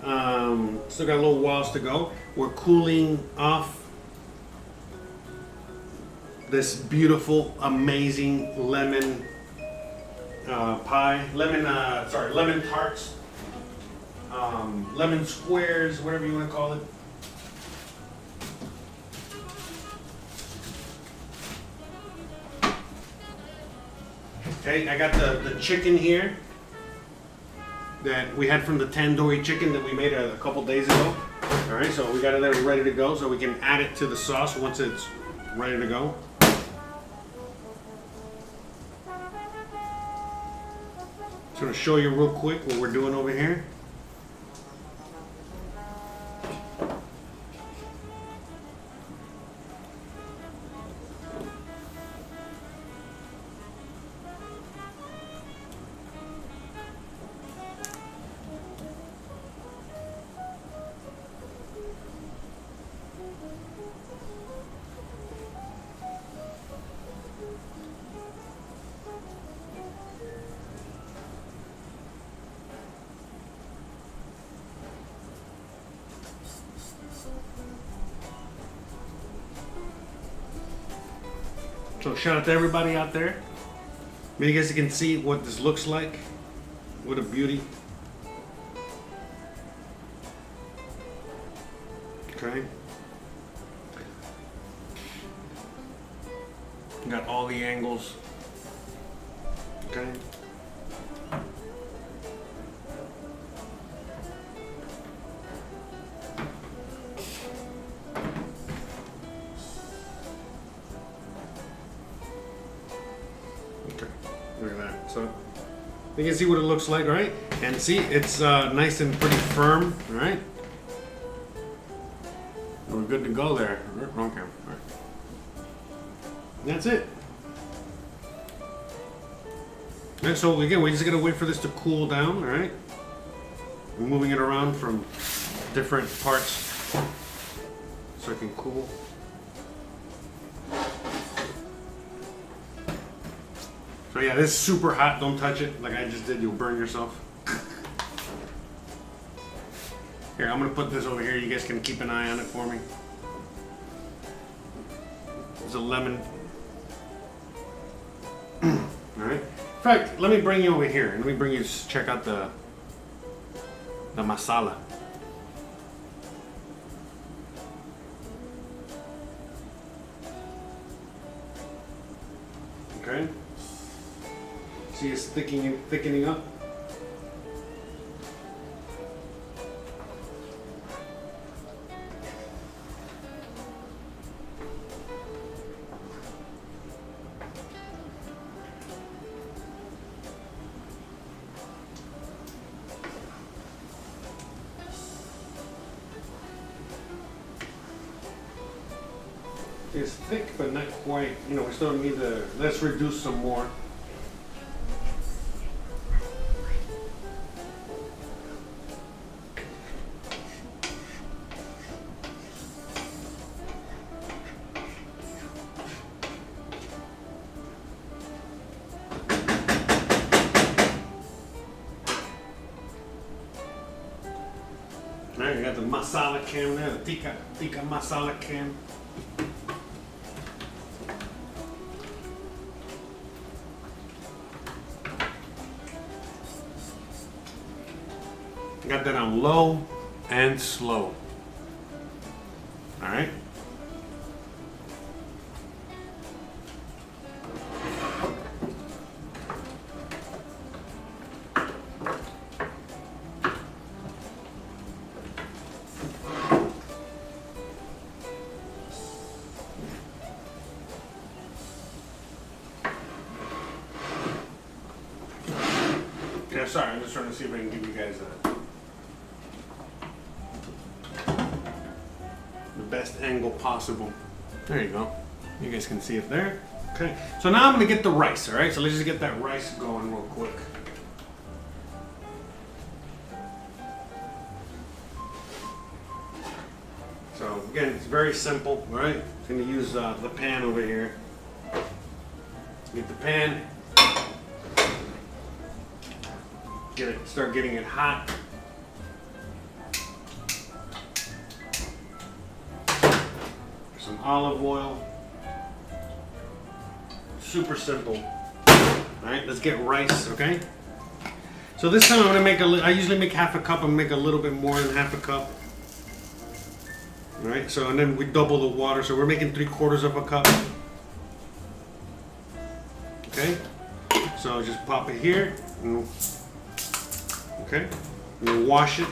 Still got a little whiles to go. We're cooling off this beautiful, amazing lemon lemon tarts, lemon squares, whatever you want to call it. Okay, I got the chicken here that we had from the tandoori chicken that we made a couple days ago. All right, so we got it there ready to go, so we can add it to the sauce once it's ready to go. Just gonna show you real quick what we're doing over here. So shout out to everybody out there. Maybe you guys can see what this looks like. What a beauty. Okay. Got all the angles. Okay. Look at that. So you can see what it looks like, right? And see, it's nice and pretty firm, right? We're good to go there. Wrong camera. All right. That's it. And so again, we just gotta wait for this to cool down, all right? We're moving it around from different parts so it can cool. So yeah, this is super hot. Don't touch it like I just did. You'll burn yourself. Here, I'm gonna put this over here. You guys can keep an eye on it for me. There's a lemon. All right. In fact, let me bring you over here. Let me bring you to check out the masala. Okay. See, it's thickening up. It's thick, but not quite. You know, we still need to, let's reduce some more. All right, you got the masala can there, the tikka masala can. Got that on low and slow. All right. Yeah, sorry, I'm just trying to see if I can give you guys the best angle possible. There you go. You guys can see it there. Okay, so now I'm gonna get the rice, all right? So let's just get that rice going real quick. So again, it's very simple, all right? I'm gonna use the pan over here. Get the pan. Start getting it hot. Some olive oil. Super simple. All right, let's get rice, okay? So this time I'm gonna make I usually make half a cup. I'm gonna make a little bit more than half a cup. All right, so and then we double the water. So we're making 3/4 of a cup. Okay, so just pop it here. Okay, and we'll wash it.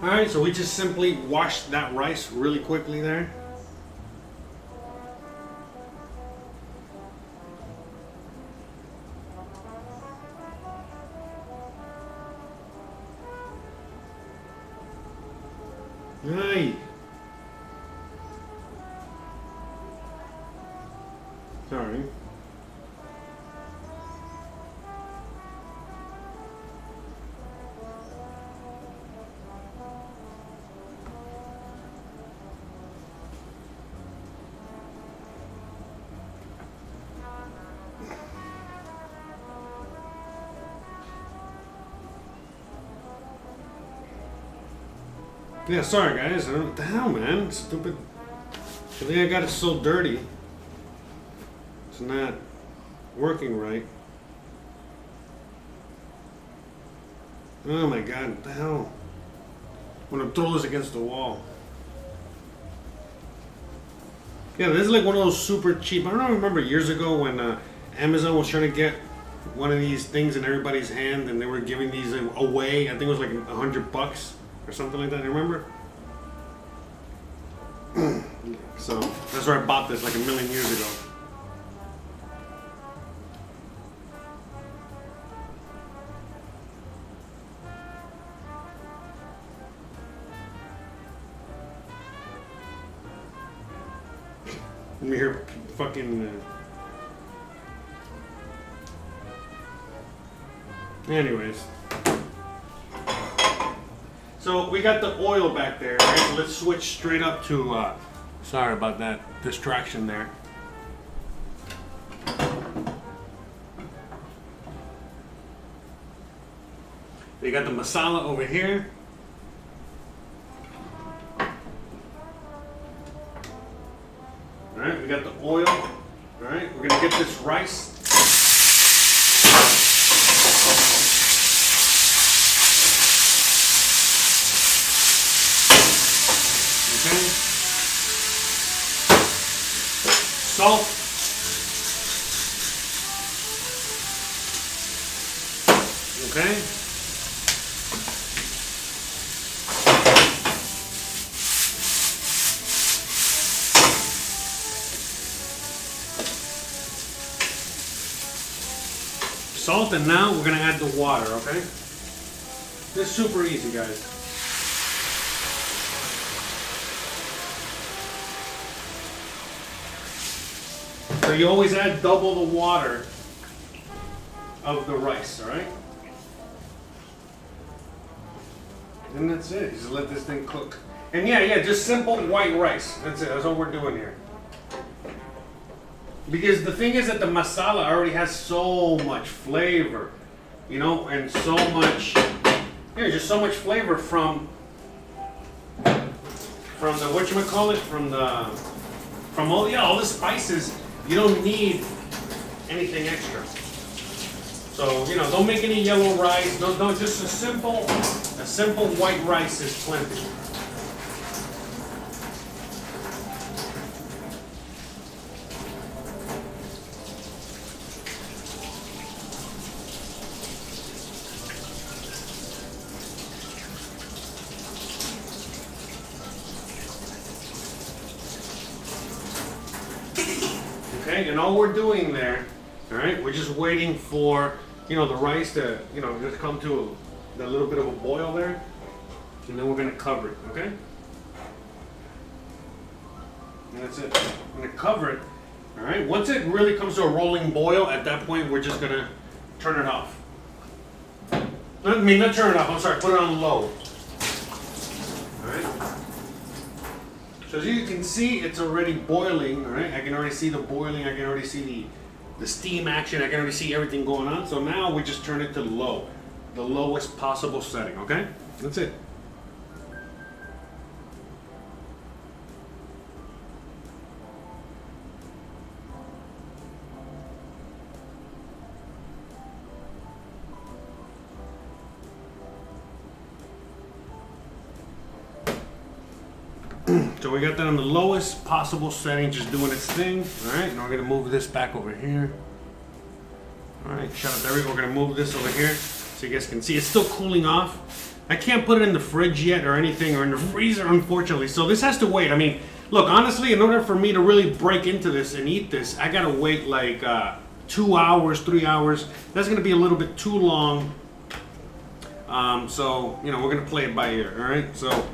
All right, so we just simply washed that rice really quickly there. Hey. Sorry. Yeah, sorry guys. I don't, what the hell, man? Stupid. I think I got it so dirty. It's not working right. Oh my god, what the hell? I'm gonna throw this against the wall. Yeah, this is like one of those super cheap. I don't remember years ago when Amazon was trying to get one of these things in everybody's hand and they were giving these away. I think it was like $100 or something like that. You remember? So that's where I bought this like a million years ago. Let me hear fucking. Anyways. So we got the oil back there, right? So let's switch straight up to, sorry about that distraction there. We got the masala over here. All right, we got the oil. All right, we're gonna get this rice. salt. Okay. Salt, and now we're gonna add the water, okay? This is super easy, guys. So you always add double the water of the rice, alright? And that's it. Just let this thing cook. And yeah, just simple white rice. That's it. That's all we're doing here. Because the thing is that the masala already has so much flavor, you know, and so much, just so much flavor from the whatchamacallit, from all the spices. You don't need anything extra. So, don't make any yellow rice. No, just a simple white rice is plenty. Okay, and all we're doing there, all right, we're just waiting for, the rice to, just come to a little bit of a boil there, and then we're gonna cover it, okay? And that's it. I'm gonna cover it, all right? Once it really comes to a rolling boil, at that point, we're just gonna turn it off. Not turn it off, I'm sorry, put it on low. All right? So as you can see, it's already boiling, all right? I can already see the boiling, I can already see the steam action, I can already see everything going on. So now we just turn it to low, the lowest possible setting, okay? That's it. So we got that on the lowest possible setting, just doing its thing. All right, now we're gonna move this back over here. All right, shout out to everyone. We're gonna move this over here so you guys can see it's still cooling off. I can't put it in the fridge yet or anything, or in the freezer, unfortunately. So this has to wait. I mean, look, honestly, in order for me to really break into this and eat this, I gotta wait like 2 hours, 3 hours. That's gonna be a little bit too long. So we're gonna play it by ear. All right, so.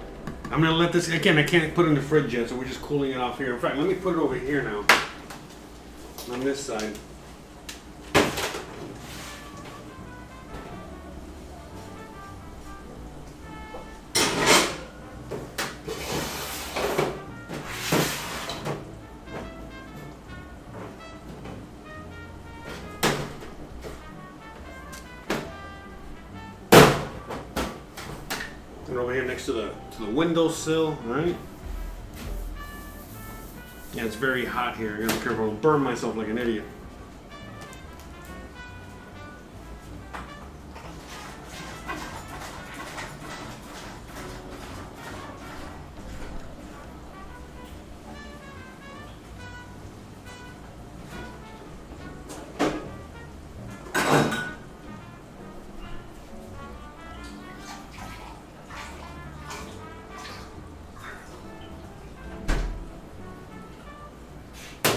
I'm gonna let this, again, I can't put it in the fridge yet, so we're just cooling it off here. In fact, let me put it over here now, on this side. And over here next to the windowsill, right? Yeah, it's very hot here. I gotta be careful. I'll burn myself like an idiot.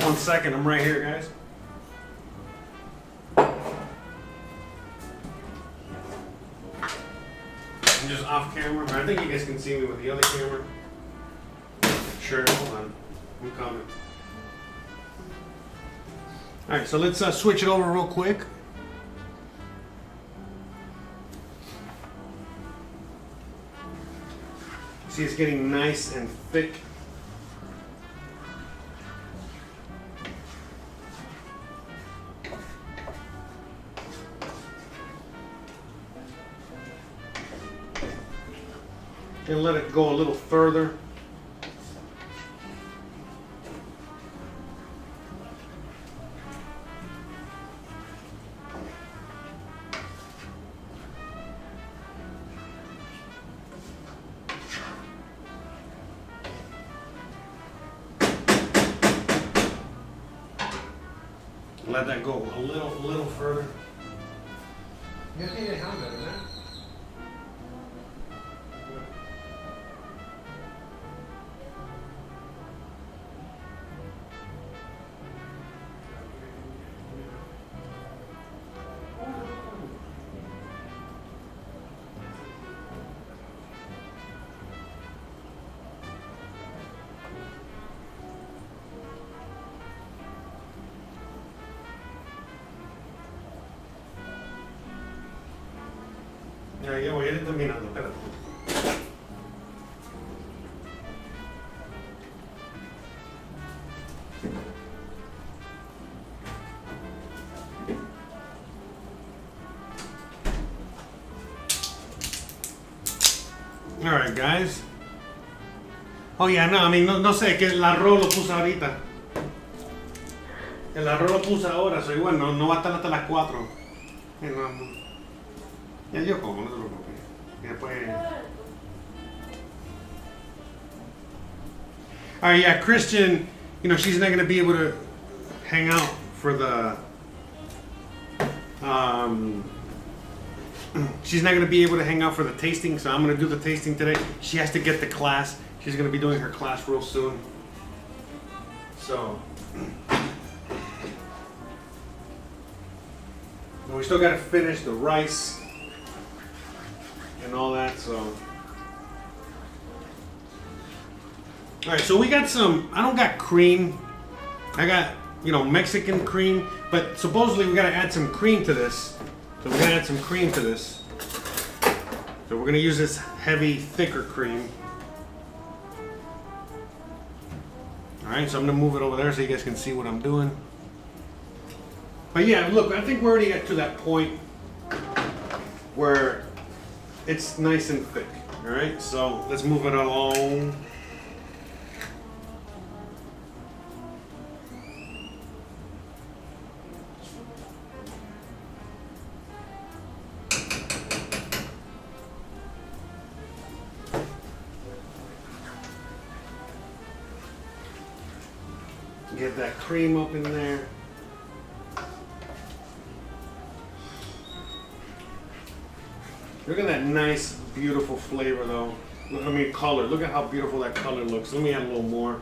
One second, I'm right here, guys. I'm just off camera, but I think you guys can see me with the other camera. Sure, hold on. I'm coming. Alright, so let's switch it over real quick. See, it's getting nice and thick. And let it go a little further. Let that go a little further. Ya tiene hambre, ¿verdad? Ya voy a ir terminando, espérate. Alright, guys. Oh, yeah, no, no sé, que el arroz lo puse ahorita. El arroz lo puse ahora, soy bueno, no va a estar hasta las 4. Ya yo como, no te preocupes. Y después... Alright, yeah, Christian, she's not going to be able to hang out for the... she's not going to be able to hang out for the tasting, so I'm going to do the tasting today. She has to get to class. She's going to be doing her class real soon. So... And we still got to finish the rice and all that, so. All right, so we got some, I don't got cream. I got, Mexican cream, but supposedly we got to add some cream to this. So we're going to add some cream to this. So we're going to use this heavy, thicker cream. All right, so I'm going to move it over there so you guys can see what I'm doing. But yeah, look, I think we already got to that point where it's nice and thick. All right, so let's move it along. Get that cream up in there. Look at that nice, beautiful flavor though. Color. Look at how beautiful that color looks. Let me add a little more.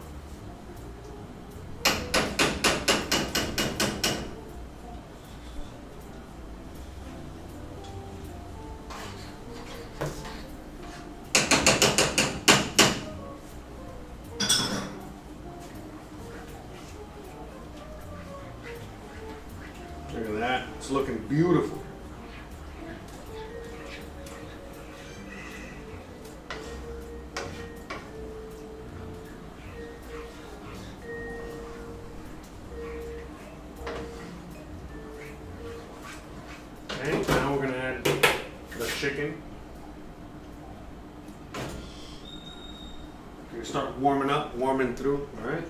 Look at that. It's looking beautiful. Okay, now we're going to add the chicken. You're going to start warming through, all right?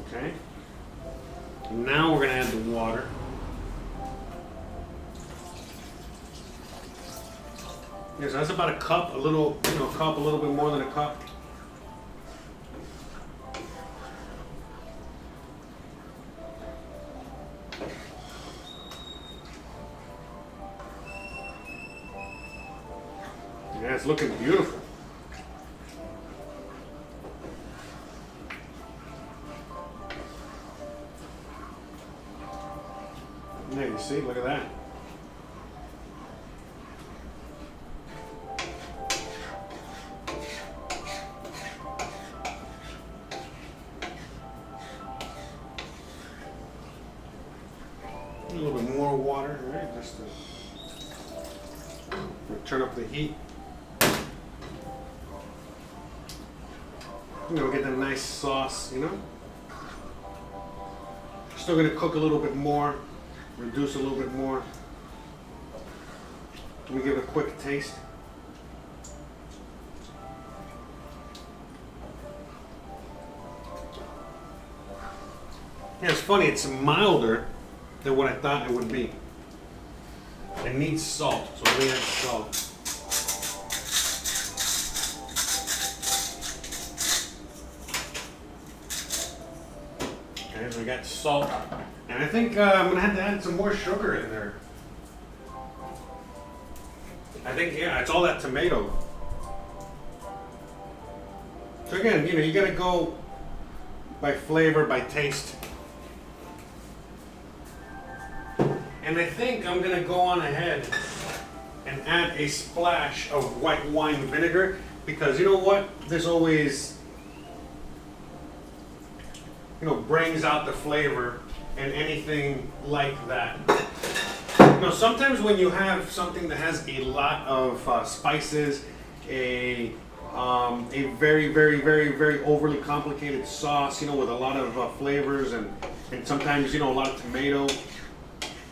Okay. Now we're going to add the water. Yeah, so that's about a cup, a little bit more than a cup. Yeah, it's looking beautiful. Yeah, you see, look at that. A little bit more water, right? Just to turn up the heat. Get that nice sauce, Still gonna cook a little bit more. Reduce a little bit more. Let me give it a quick taste. Yeah, it's funny. It's milder than what I thought it would be. It needs salt, so we add salt. Okay, so we got salt, and I think I'm gonna have to add some more sugar in there. I think, yeah, it's all that tomato. So again, you gotta go by flavor, by taste. And I think I'm gonna go on ahead and add a splash of white wine vinegar, because you know what? This always, brings out the flavor and anything like that. Sometimes when you have something that has a lot of spices, a very, very, very, very overly complicated sauce, with a lot of flavors and sometimes, a lot of tomato,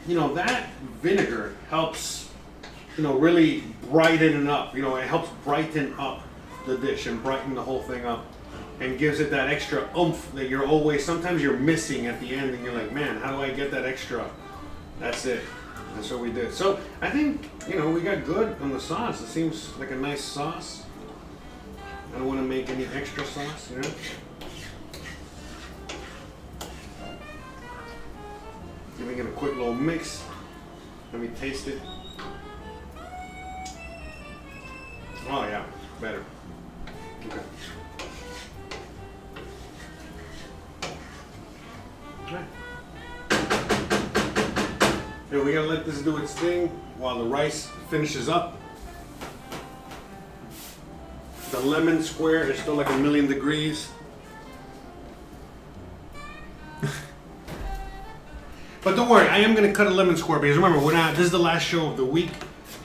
that vinegar helps, really brighten it up. It helps brighten up the dish and brighten the whole thing up and gives it that extra oomph that sometimes you're missing at the end, and you're like, man, how do I get that extra? That's it. That's what we did. So I think, we got good on the sauce. It seems like a nice sauce. I don't want to make any extra sauce, Giving it a quick little mix. Let me taste it. Oh yeah, better. Okay. Okay. Okay, we're gonna let this do its thing while the rice finishes up. The lemon square is still like 1,000,000 degrees. But don't worry, I am going to cut a lemon square because remember, this is the last show of the week.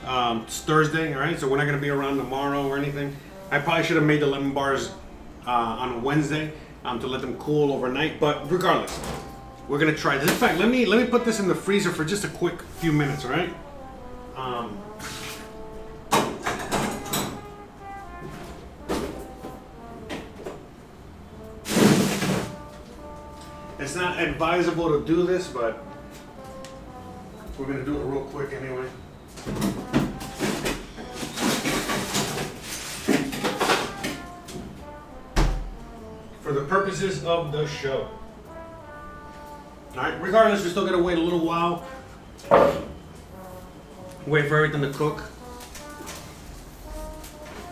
It's Thursday, all right? So we're not going to be around tomorrow or anything. I probably should have made the lemon bars on Wednesday to let them cool overnight. But regardless, we're going to try this. In fact, let me put this in the freezer for just a quick few minutes, all right? It's not advisable to do this, but we're going to do it real quick anyway. For the purposes of the show. Alright, regardless, we're still going to wait a little while. Wait for everything to cook.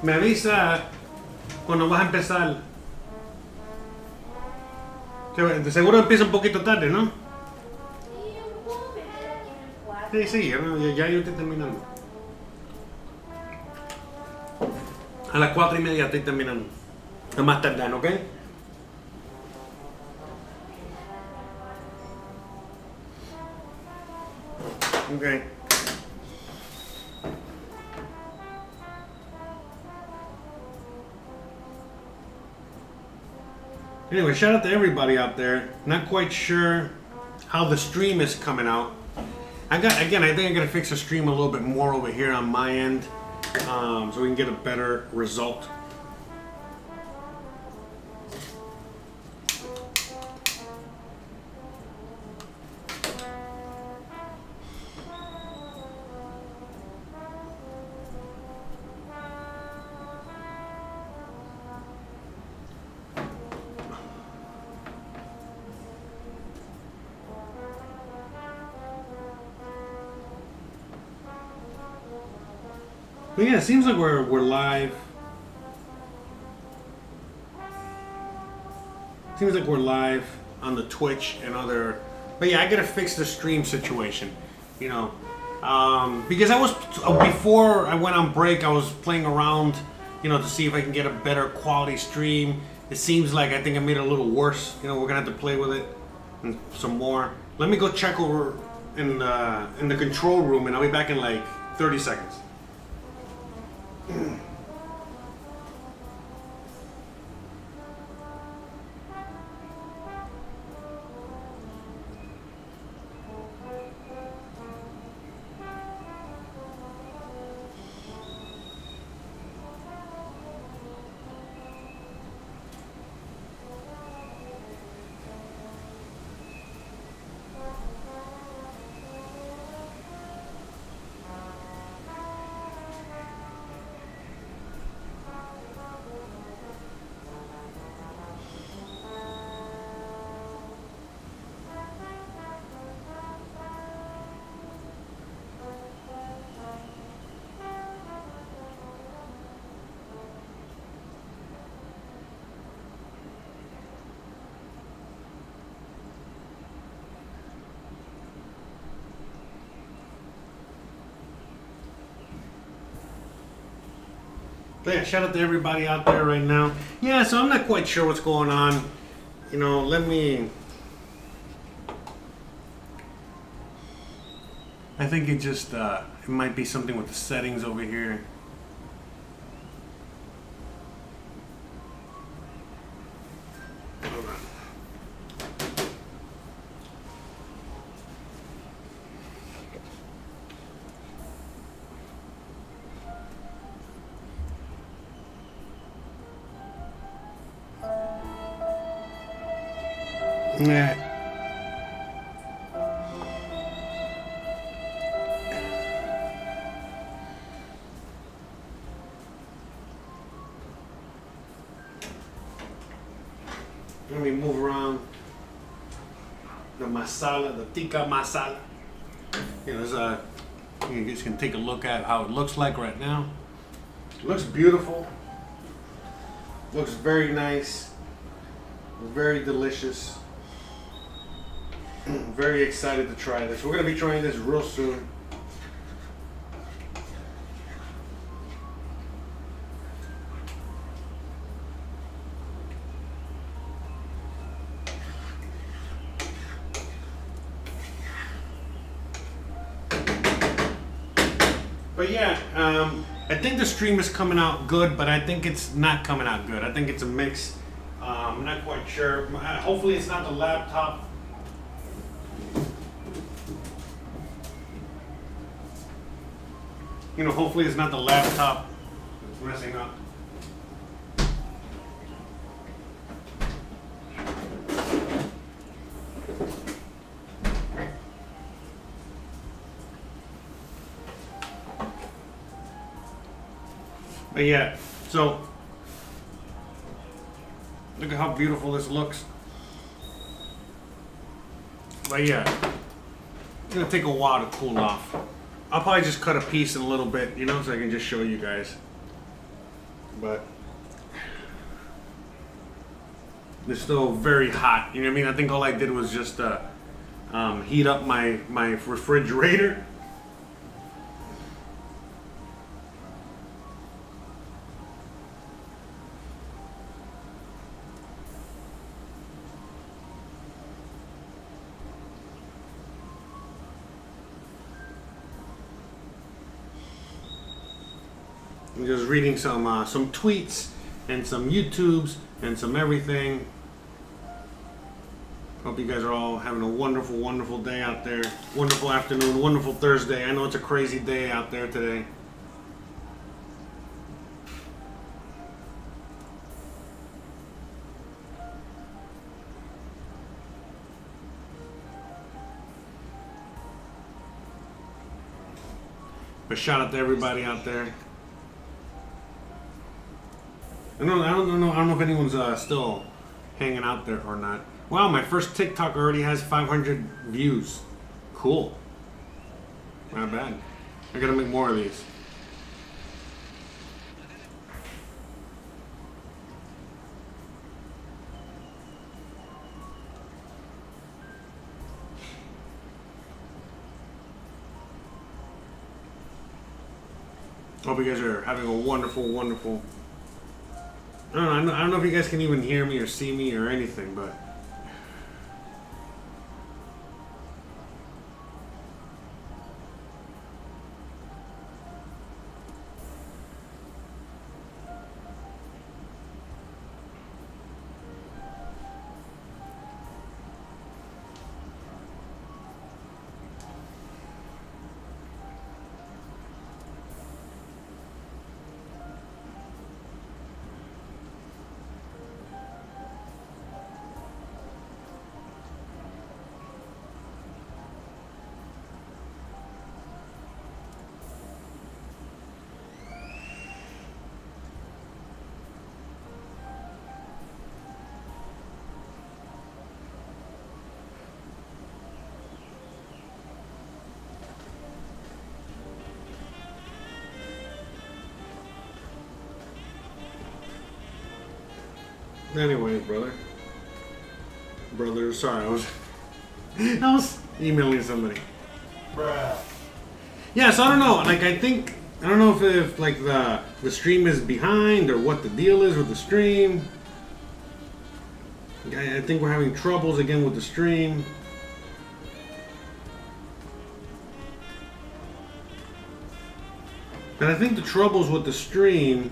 Me avisa cuando vas a empezar. De seguro empieza un poquito tarde, ¿no? Sí, ya yo estoy terminando. A las 4:30 estoy terminando. A más tardar, ¿ok? Ok. Anyway, shout out to everybody out there. Not quite sure how the stream is coming out. I think I gotta fix the stream a little bit more over here on my end, so we can get a better result. But yeah, it seems like we're live. Seems like we're live on the Twitch and other. But yeah, I gotta fix the stream situation, because I was before I went on break, I was playing around, to see if I can get a better quality stream. It seems like I think I made it a little worse. We're gonna have to play with it and some more. Let me go check over in the control room, and I'll be back in like 30 seconds. But yeah, shout out to everybody out there right now. Yeah, so I'm not quite sure what's going on. You know, I think it just, it might be something with the settings over here. Hold on. Yeah. Let me move around the masala, the tikka masala. You know, you guys can take a look at how it looks like right now. It looks beautiful. Looks very nice. Very delicious. Very excited to try this. We're going to be trying this real soon. But yeah, I think the stream is coming out good, but I think it's not coming out good. I think it's a mix. I'm not quite sure. Hopefully it's not the laptop. You know, hopefully it's not the laptop that's messing up. But yeah, so look at how beautiful this looks. But yeah, it's gonna take a while to cool off. I'll probably just cut a piece in a little bit, you know, so I can just show you guys. But it's still very hot. You know what I mean? I think all I did was just heat up my refrigerator. I'm just reading some tweets and some YouTubes and some everything. Hope you guys are all having a wonderful, wonderful day out there. Wonderful afternoon, wonderful Thursday. I know it's a crazy day out there today. But shout out to everybody out there. I don't know if anyone's still hanging out there or not. Wow, my first TikTok already has 500 views. Cool. Not bad. I gotta make more of these. Hope you guys are having a wonderful, wonderful... I don't know if you guys can even hear me or see me or anything, but... Anyways, brother, sorry, I was emailing somebody. Bruh. Yeah, so I don't know. Like, I think I don't know if like the stream is behind or what the deal is with the stream. I think we're having troubles again with the stream. And I think the troubles with the stream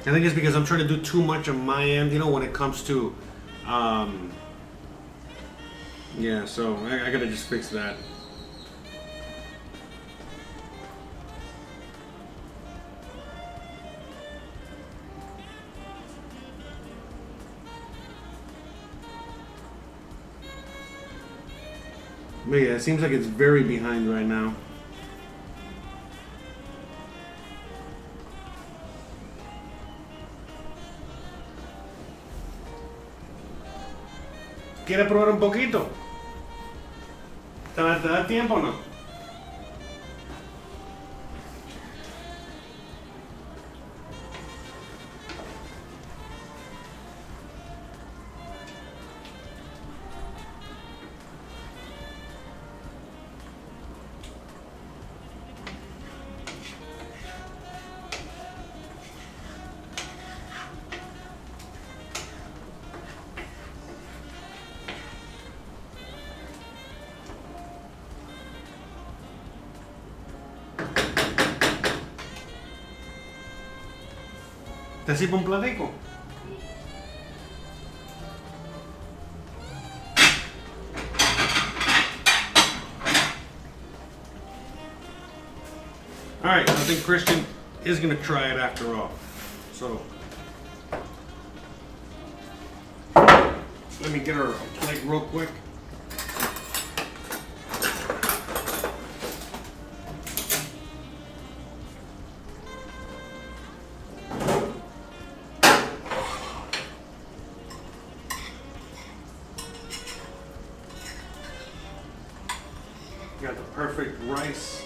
I think it's because I'm trying to do too much on my end, you know, when it comes to yeah, so I gotta just fix that. But yeah, it seems like it's very behind right now. ¿Quiere probar un poquito? ¿Te da tiempo o no? ¿Te sirve un platico? Alright, I think Christian is going to try it after all. So, let me get her a plate real quick. Got the perfect rice.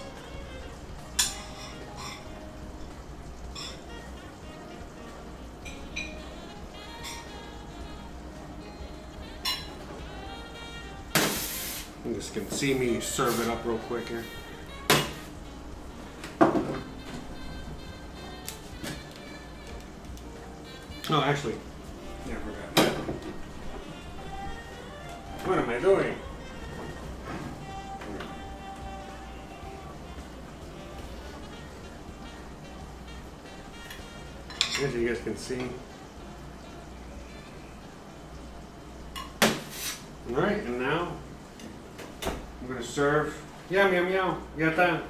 You just can see me serve it up real quick here. Oh, actually, yeah, I forgot. What am I doing? As you guys can see. Alright, and now I'm going to serve. Yeah, meow meow. Ya está.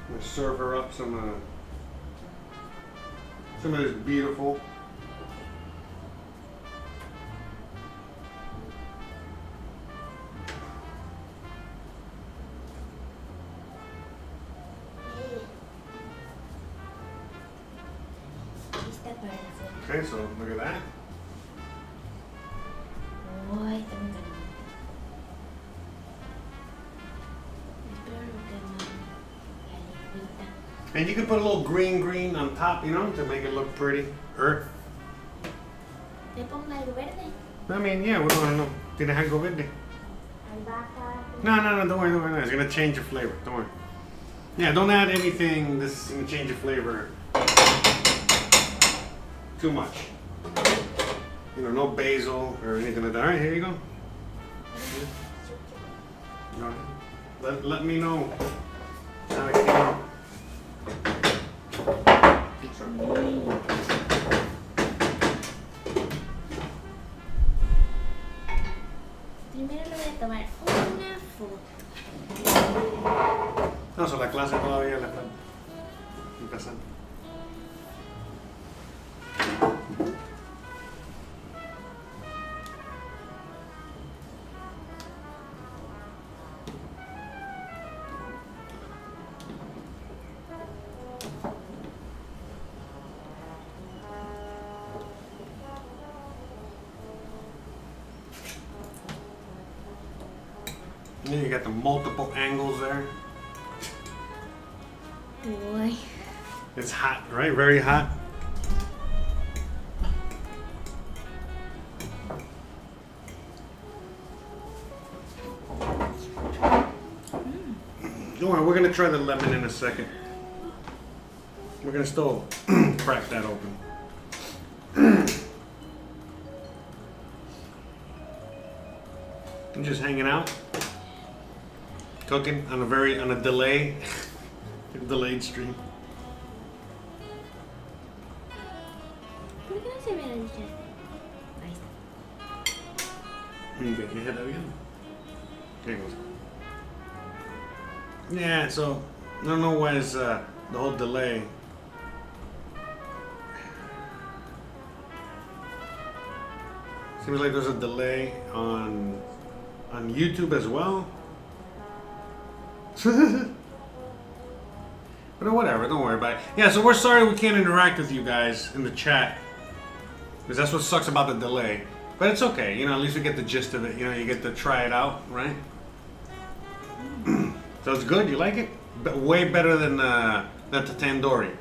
I'm going to serve her up some of this beautiful. Okay, so look at that. Uy, está muy caliente. Espero lo que más calientita. And you can put a little green on top, you know, to make it look pretty. Or, ¿Le pongo algo verde? I mean, yeah, we don't know. Tienes algo verde? Albahaca. No, don't worry. It's gonna change the flavor. Don't worry. Yeah, don't add anything. This is gonna change the flavor too much. You know, no basil or anything like that. All right, here you go. All right. Let me know how it came out. Primero le voy a tomar una foto. No, so la clase todavía le falta. Empezando. You got the multiple angles there. Uy. It's hot, right? Very hot. worry, we're gonna try the lemon in a second. We're gonna still crack that open. I'm just hanging out, cooking on a delay, delayed stream. ¿Por qué no se ve la leche? Ahí está. Okay, you hit that again? There it goes. Yeah, so I don't know why it's the whole delay. Seems like there's a delay on YouTube as well. But whatever, don't worry about it. Yeah, so we're sorry we can't interact with you guys in the chat. Because that's what sucks about the delay. But it's okay, you know, at least we get the gist of it. You know, you get to try it out, right? So it's good, you like it? But way better than the tandoori.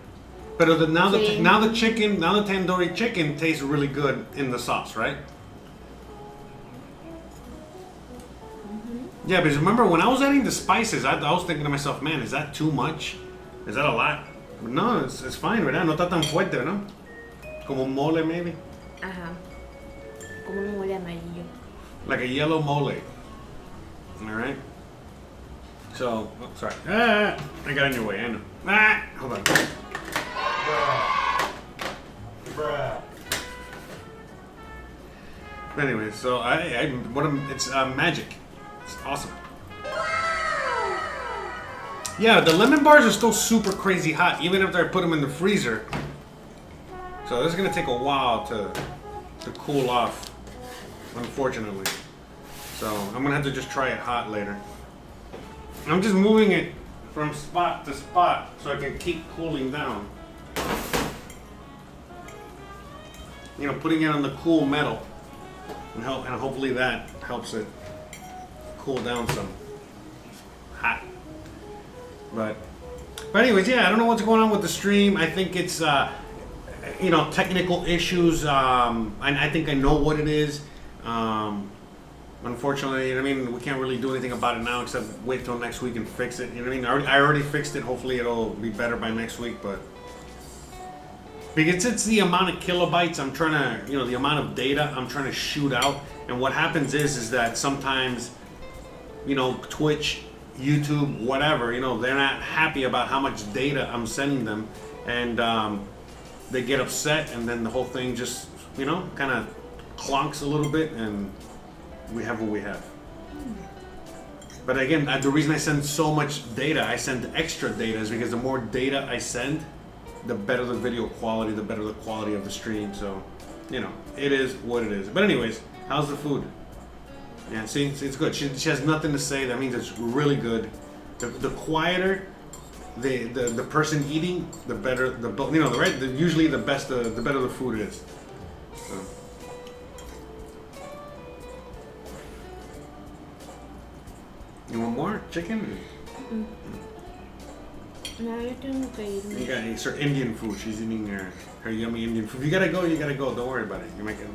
But now the tandoori chicken tastes really good in the sauce, right? Yeah, because remember when I was adding the spices, I was thinking to myself, man, is that too much? Is that a lot? But no, it's fine, ¿verdad? No está tan fuerte, ¿no? Como mole, maybe? Ajá. Como un mole amarillo. Like a yellow mole. Alright? So, oh, sorry. I got in your way, I know. Hold on. Bruh. Anyway, so it's magic. It's awesome. Yeah, the lemon bars are still super crazy hot, even after I put them in the freezer. So this is gonna take a while to cool off, unfortunately. So I'm gonna have to just try it hot later. I'm just moving it from spot to spot so I can keep cooling down. You know, putting it on the cool metal, and hopefully that helps it cool down some. Hot. But anyways, yeah, I don't know what's going on with the stream. I think it's you know, technical issues. I think I know what it is. Unfortunately, you know what I mean, we can't really do anything about it now except wait till next week and fix it. You know what I mean? I already fixed it. Hopefully it'll be better by next week, but because it's the amount of kilobytes I'm trying to, you know, the amount of data I'm trying to shoot out. And what happens is that sometimes, you know, Twitch, YouTube, whatever, you know, they're not happy about how much data I'm sending them, and they get upset, and then the whole thing just, you know, kind of clonks a little bit, and we have what we have. But again, the reason I send so much data, I send extra data, is because the more data I send, the better the video quality, the better the quality of the stream. So, you know, it is what it is. But anyways, how's the food? Yeah, see, it's good. She has nothing to say. That means it's really good. The quieter the person eating, the better you know, right? Usually the better the food is. So. You want more chicken? No, yo tengo que irme. You got it's her Indian food. She's eating her yummy Indian food. You gotta go. Don't worry about it. You might get.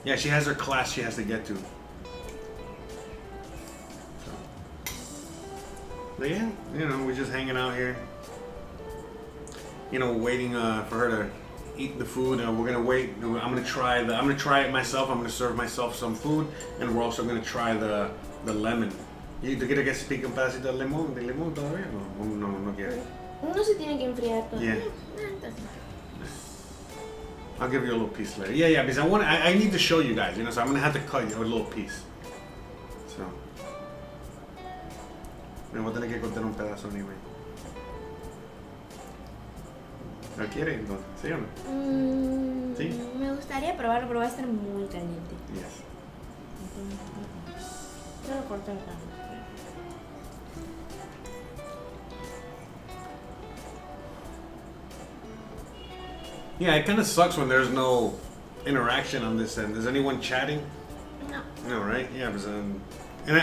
Yeah, she has her class she has to get to. But yeah, you know, we're just hanging out here. You know, waiting for her to eat the food. We're gonna wait. I'm gonna try it myself. I'm gonna serve myself some food, and we're also gonna try the lemon. ¿Y tú quieres que se pique un pedacito de limón todavía? No quieres. No se tiene que enfriar todo. Yeah. Entonces. I'll give you a little piece later. Yeah, because I need to show you guys, you know, so I'm gonna have to cut you a little piece. So. Me voy a tener que cortar un pedazo anyway. ¿Lo quiere entonces? ¿Sí o no? ¿Sí? Me gustaría probarlo, pero va a estar muy caliente. Yes. Quiero cortar tanto. Yeah, it kind of sucks when there's no interaction on this end. Is anyone chatting? No. No, right? Yeah,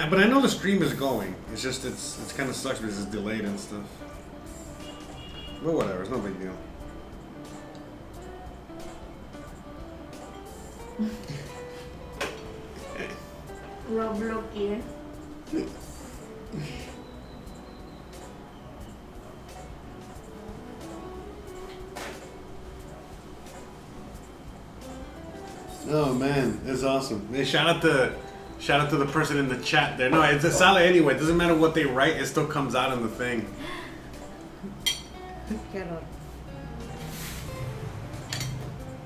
but I know the stream is going. It's just it's kind of sucks because it's delayed and stuff. But whatever, it's no big deal. Roblox here. Oh man, that's awesome. Hey, shout out to the person in the chat there. No, it's a salad anyway. It doesn't matter what they write, it still comes out in the thing. Qué horror.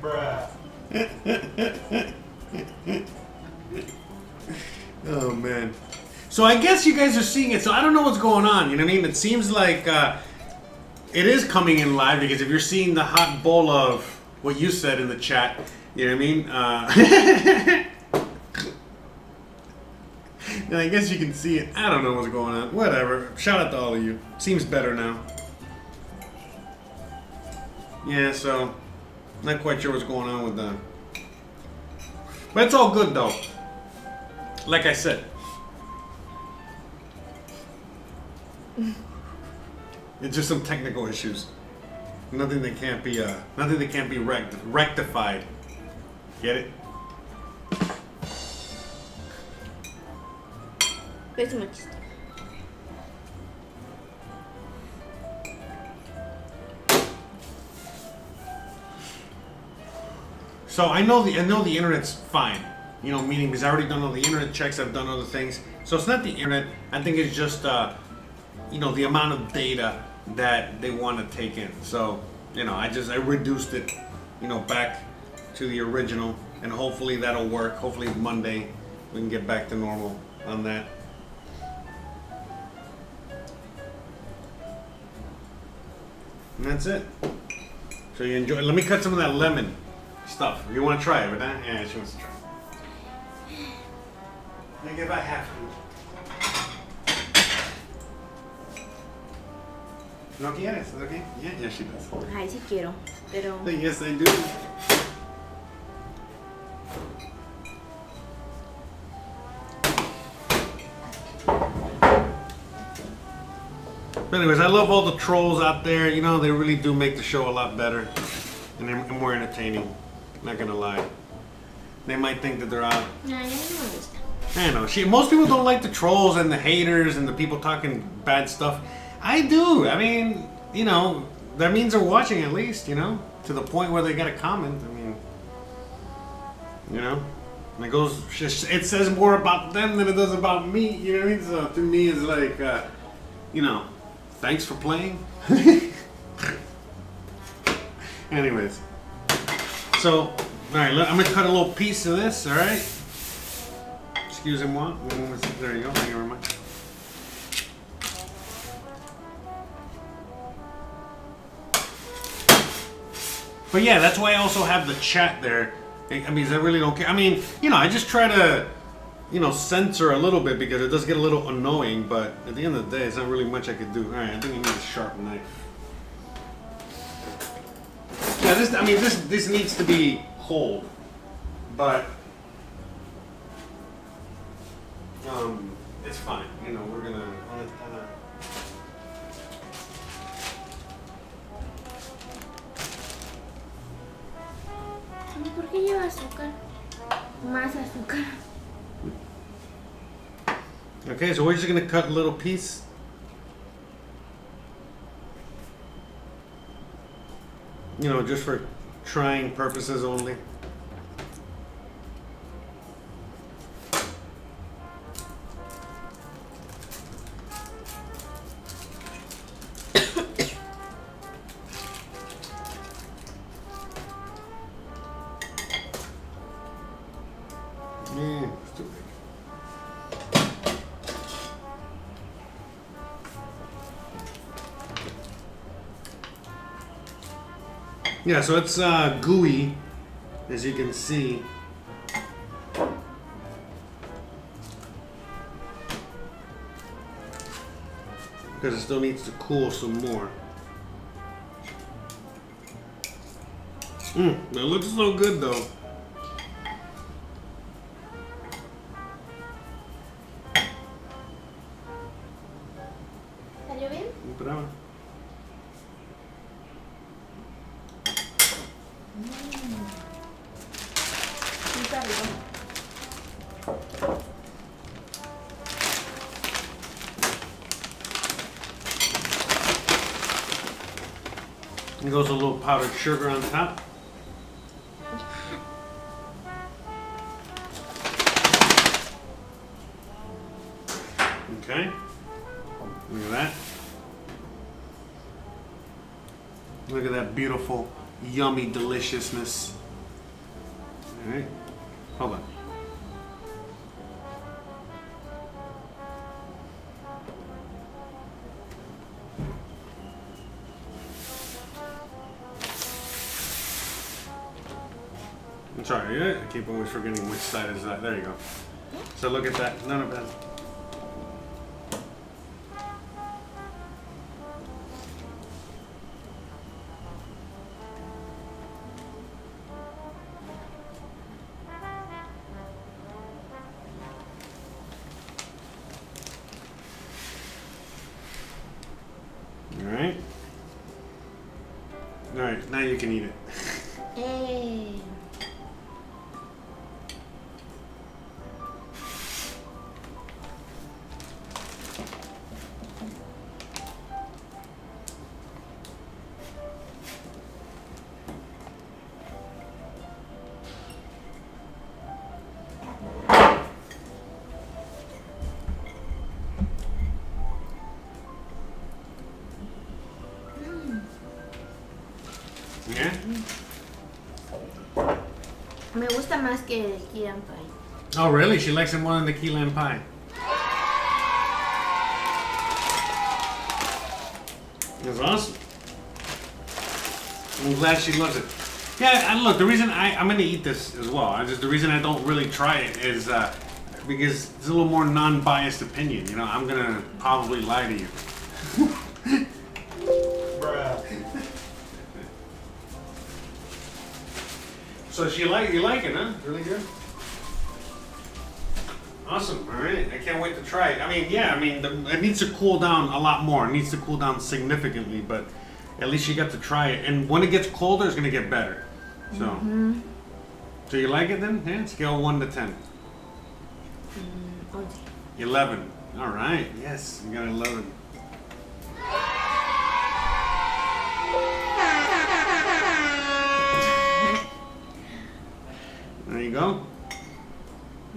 Bruh. Oh man. So I guess you guys are seeing it. So I don't know what's going on. You know what I mean? It seems like it is coming in live because if you're seeing the hot bowl of what you said in the chat, you know what I mean? And I guess you can see it. I don't know what's going on. Whatever. Shout out to all of you. Seems better now. Yeah, so not quite sure what's going on with that. But it's all good though. Like I said. It's just some technical issues. Nothing that can't be rectified. Get it? Pésimo chiste. So I know the internet's fine. You know, meaning because I already done all the internet checks, I've done other things. So it's not the internet. I think it's just you know, the amount of data that they want to take in. So, you know, I reduced it, you know, back to the original, and hopefully that'll work. Hopefully Monday we can get back to normal on that. And that's it. So you enjoy. Let me cut some of that lemon stuff. You want to try it, right? Yeah, she wants to try. Maybe if I have to. ¿No quieres? ¿Es okay? Yeah, she does. Ay, sí quiero, pero... Yes, I do. But anyways, I love all the trolls out there. You know, they really do make the show a lot better. And they're more entertaining. Not gonna lie. They might think that they're out. No, ya no me gusta. I know. Most people don't like the trolls and the haters and the people talking bad stuff. I do. I mean, you know, that means they're watching at least, you know, to the point where they got a comment. I mean, you know, and it says more about them than it does about me. You know what I mean? So to me, it's like, you know, thanks for playing. Anyways, so all right, I'm gonna cut a little piece of this. All right. Excusez-moi. There you go. Thank you very much. But yeah, that's why I also have the chat there. I mean, I really don't care. I mean, you know, I just try to, you know, censor a little bit because it does get a little annoying. But at the end of the day, it's not really much I could do. All right, I think I need a sharp knife. Yeah, this needs to be whole, but it's fine. You know, we're gonna. ¿Por qué lleva azúcar? Más azúcar. Okay, so we're just gonna cut a little piece. You know, just for trying purposes only. It's too big. Yeah, so it's gooey, as you can see. Because it still needs to cool some more. That looks so good though. ¿Salió bien? Bravo. Está rico. And goes a little powdered sugar on top. Okay. Look at that. Look at that beautiful, yummy deliciousness. All right. Hold on. I'm sorry, I keep always forgetting which side is that. There you go. So look at that. None of that. Alright. Alright, now you can eat it. Hey. Yeah? Me gusta más que el key and pie. Oh, really? She likes it more than the key lime pie. That's awesome. I'm glad she loves it. Yeah, and look, the reason I'm going to eat this as well, the reason I don't really try it is because it's a little more non-biased opinion. You know, I'm going to probably lie to you. Bruh. So you like it, huh? Really good. Awesome. All right. I can't wait to try it. I mean, yeah. I mean, it needs to cool down a lot more. It needs to cool down significantly, but at least you got to try it. And when it gets colder, it's gonna get better. So, so you like it then? Yeah. Scale 1 to 10. 11. All right. Yes, you got 11. There you go.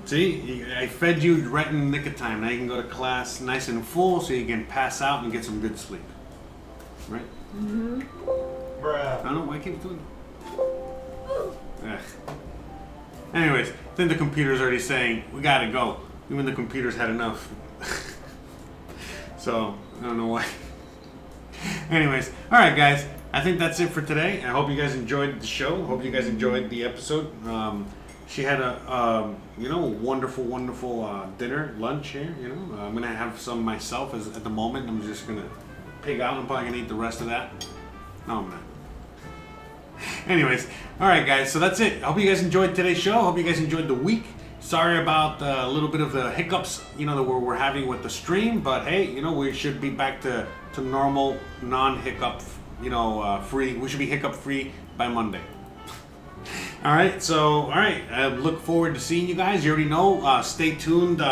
See, I fed you right in the nick of time. Now you can go to class nice and full so you can pass out and get some good sleep. Right? Bruh. I don't know why I keep doing it. Ugh. Anyways, I think the computer's already saying, we gotta go. Even the computer's had enough. So, I don't know why. Anyways, alright guys. I think that's it for today. I hope you guys enjoyed the show. Hope you guys enjoyed the episode. She had a wonderful dinner, lunch here. You know, I'm gonna have some myself at the moment. I'm just gonna pig out. I'm probably gonna eat the rest of that. No, I'm not. Anyways, all right, guys. So that's it. I hope you guys enjoyed today's show. Hope you guys enjoyed the week. Sorry about a little bit of the hiccups, you know, that we're having with the stream. But hey, you know, we should be back to normal, non-hiccup, free. We should be hiccup free by Monday. All right, I look forward to seeing you guys. You already know, stay tuned,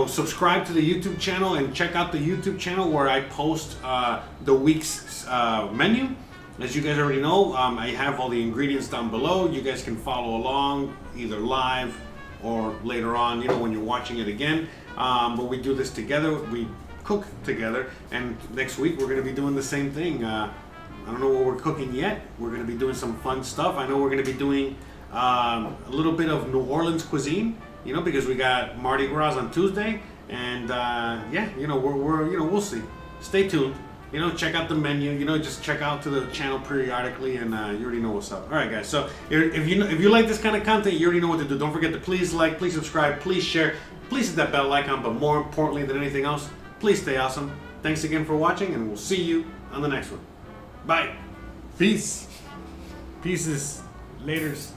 subscribe to the YouTube channel and check out the YouTube channel where I post the week's menu. As you guys already know, I have all the ingredients down below. You guys can follow along either live or later on, when you're watching it again. But we do this together, we cook together, and next week we're gonna be doing the same thing. I don't know what we're cooking yet. We're going to be doing some fun stuff. I know we're going to be doing a little bit of New Orleans cuisine, because we got Mardi Gras on Tuesday, and we'll see. Stay tuned. Check out the menu. Just check out to the channel periodically, and you already know what's up. All right, guys. So if you like this kind of content, you already know what to do. Don't forget to please like, please subscribe, please share, please hit that bell icon. But more importantly than anything else, please stay awesome. Thanks again for watching, and we'll see you on the next one. Bye. Peace. Pieces. Laters.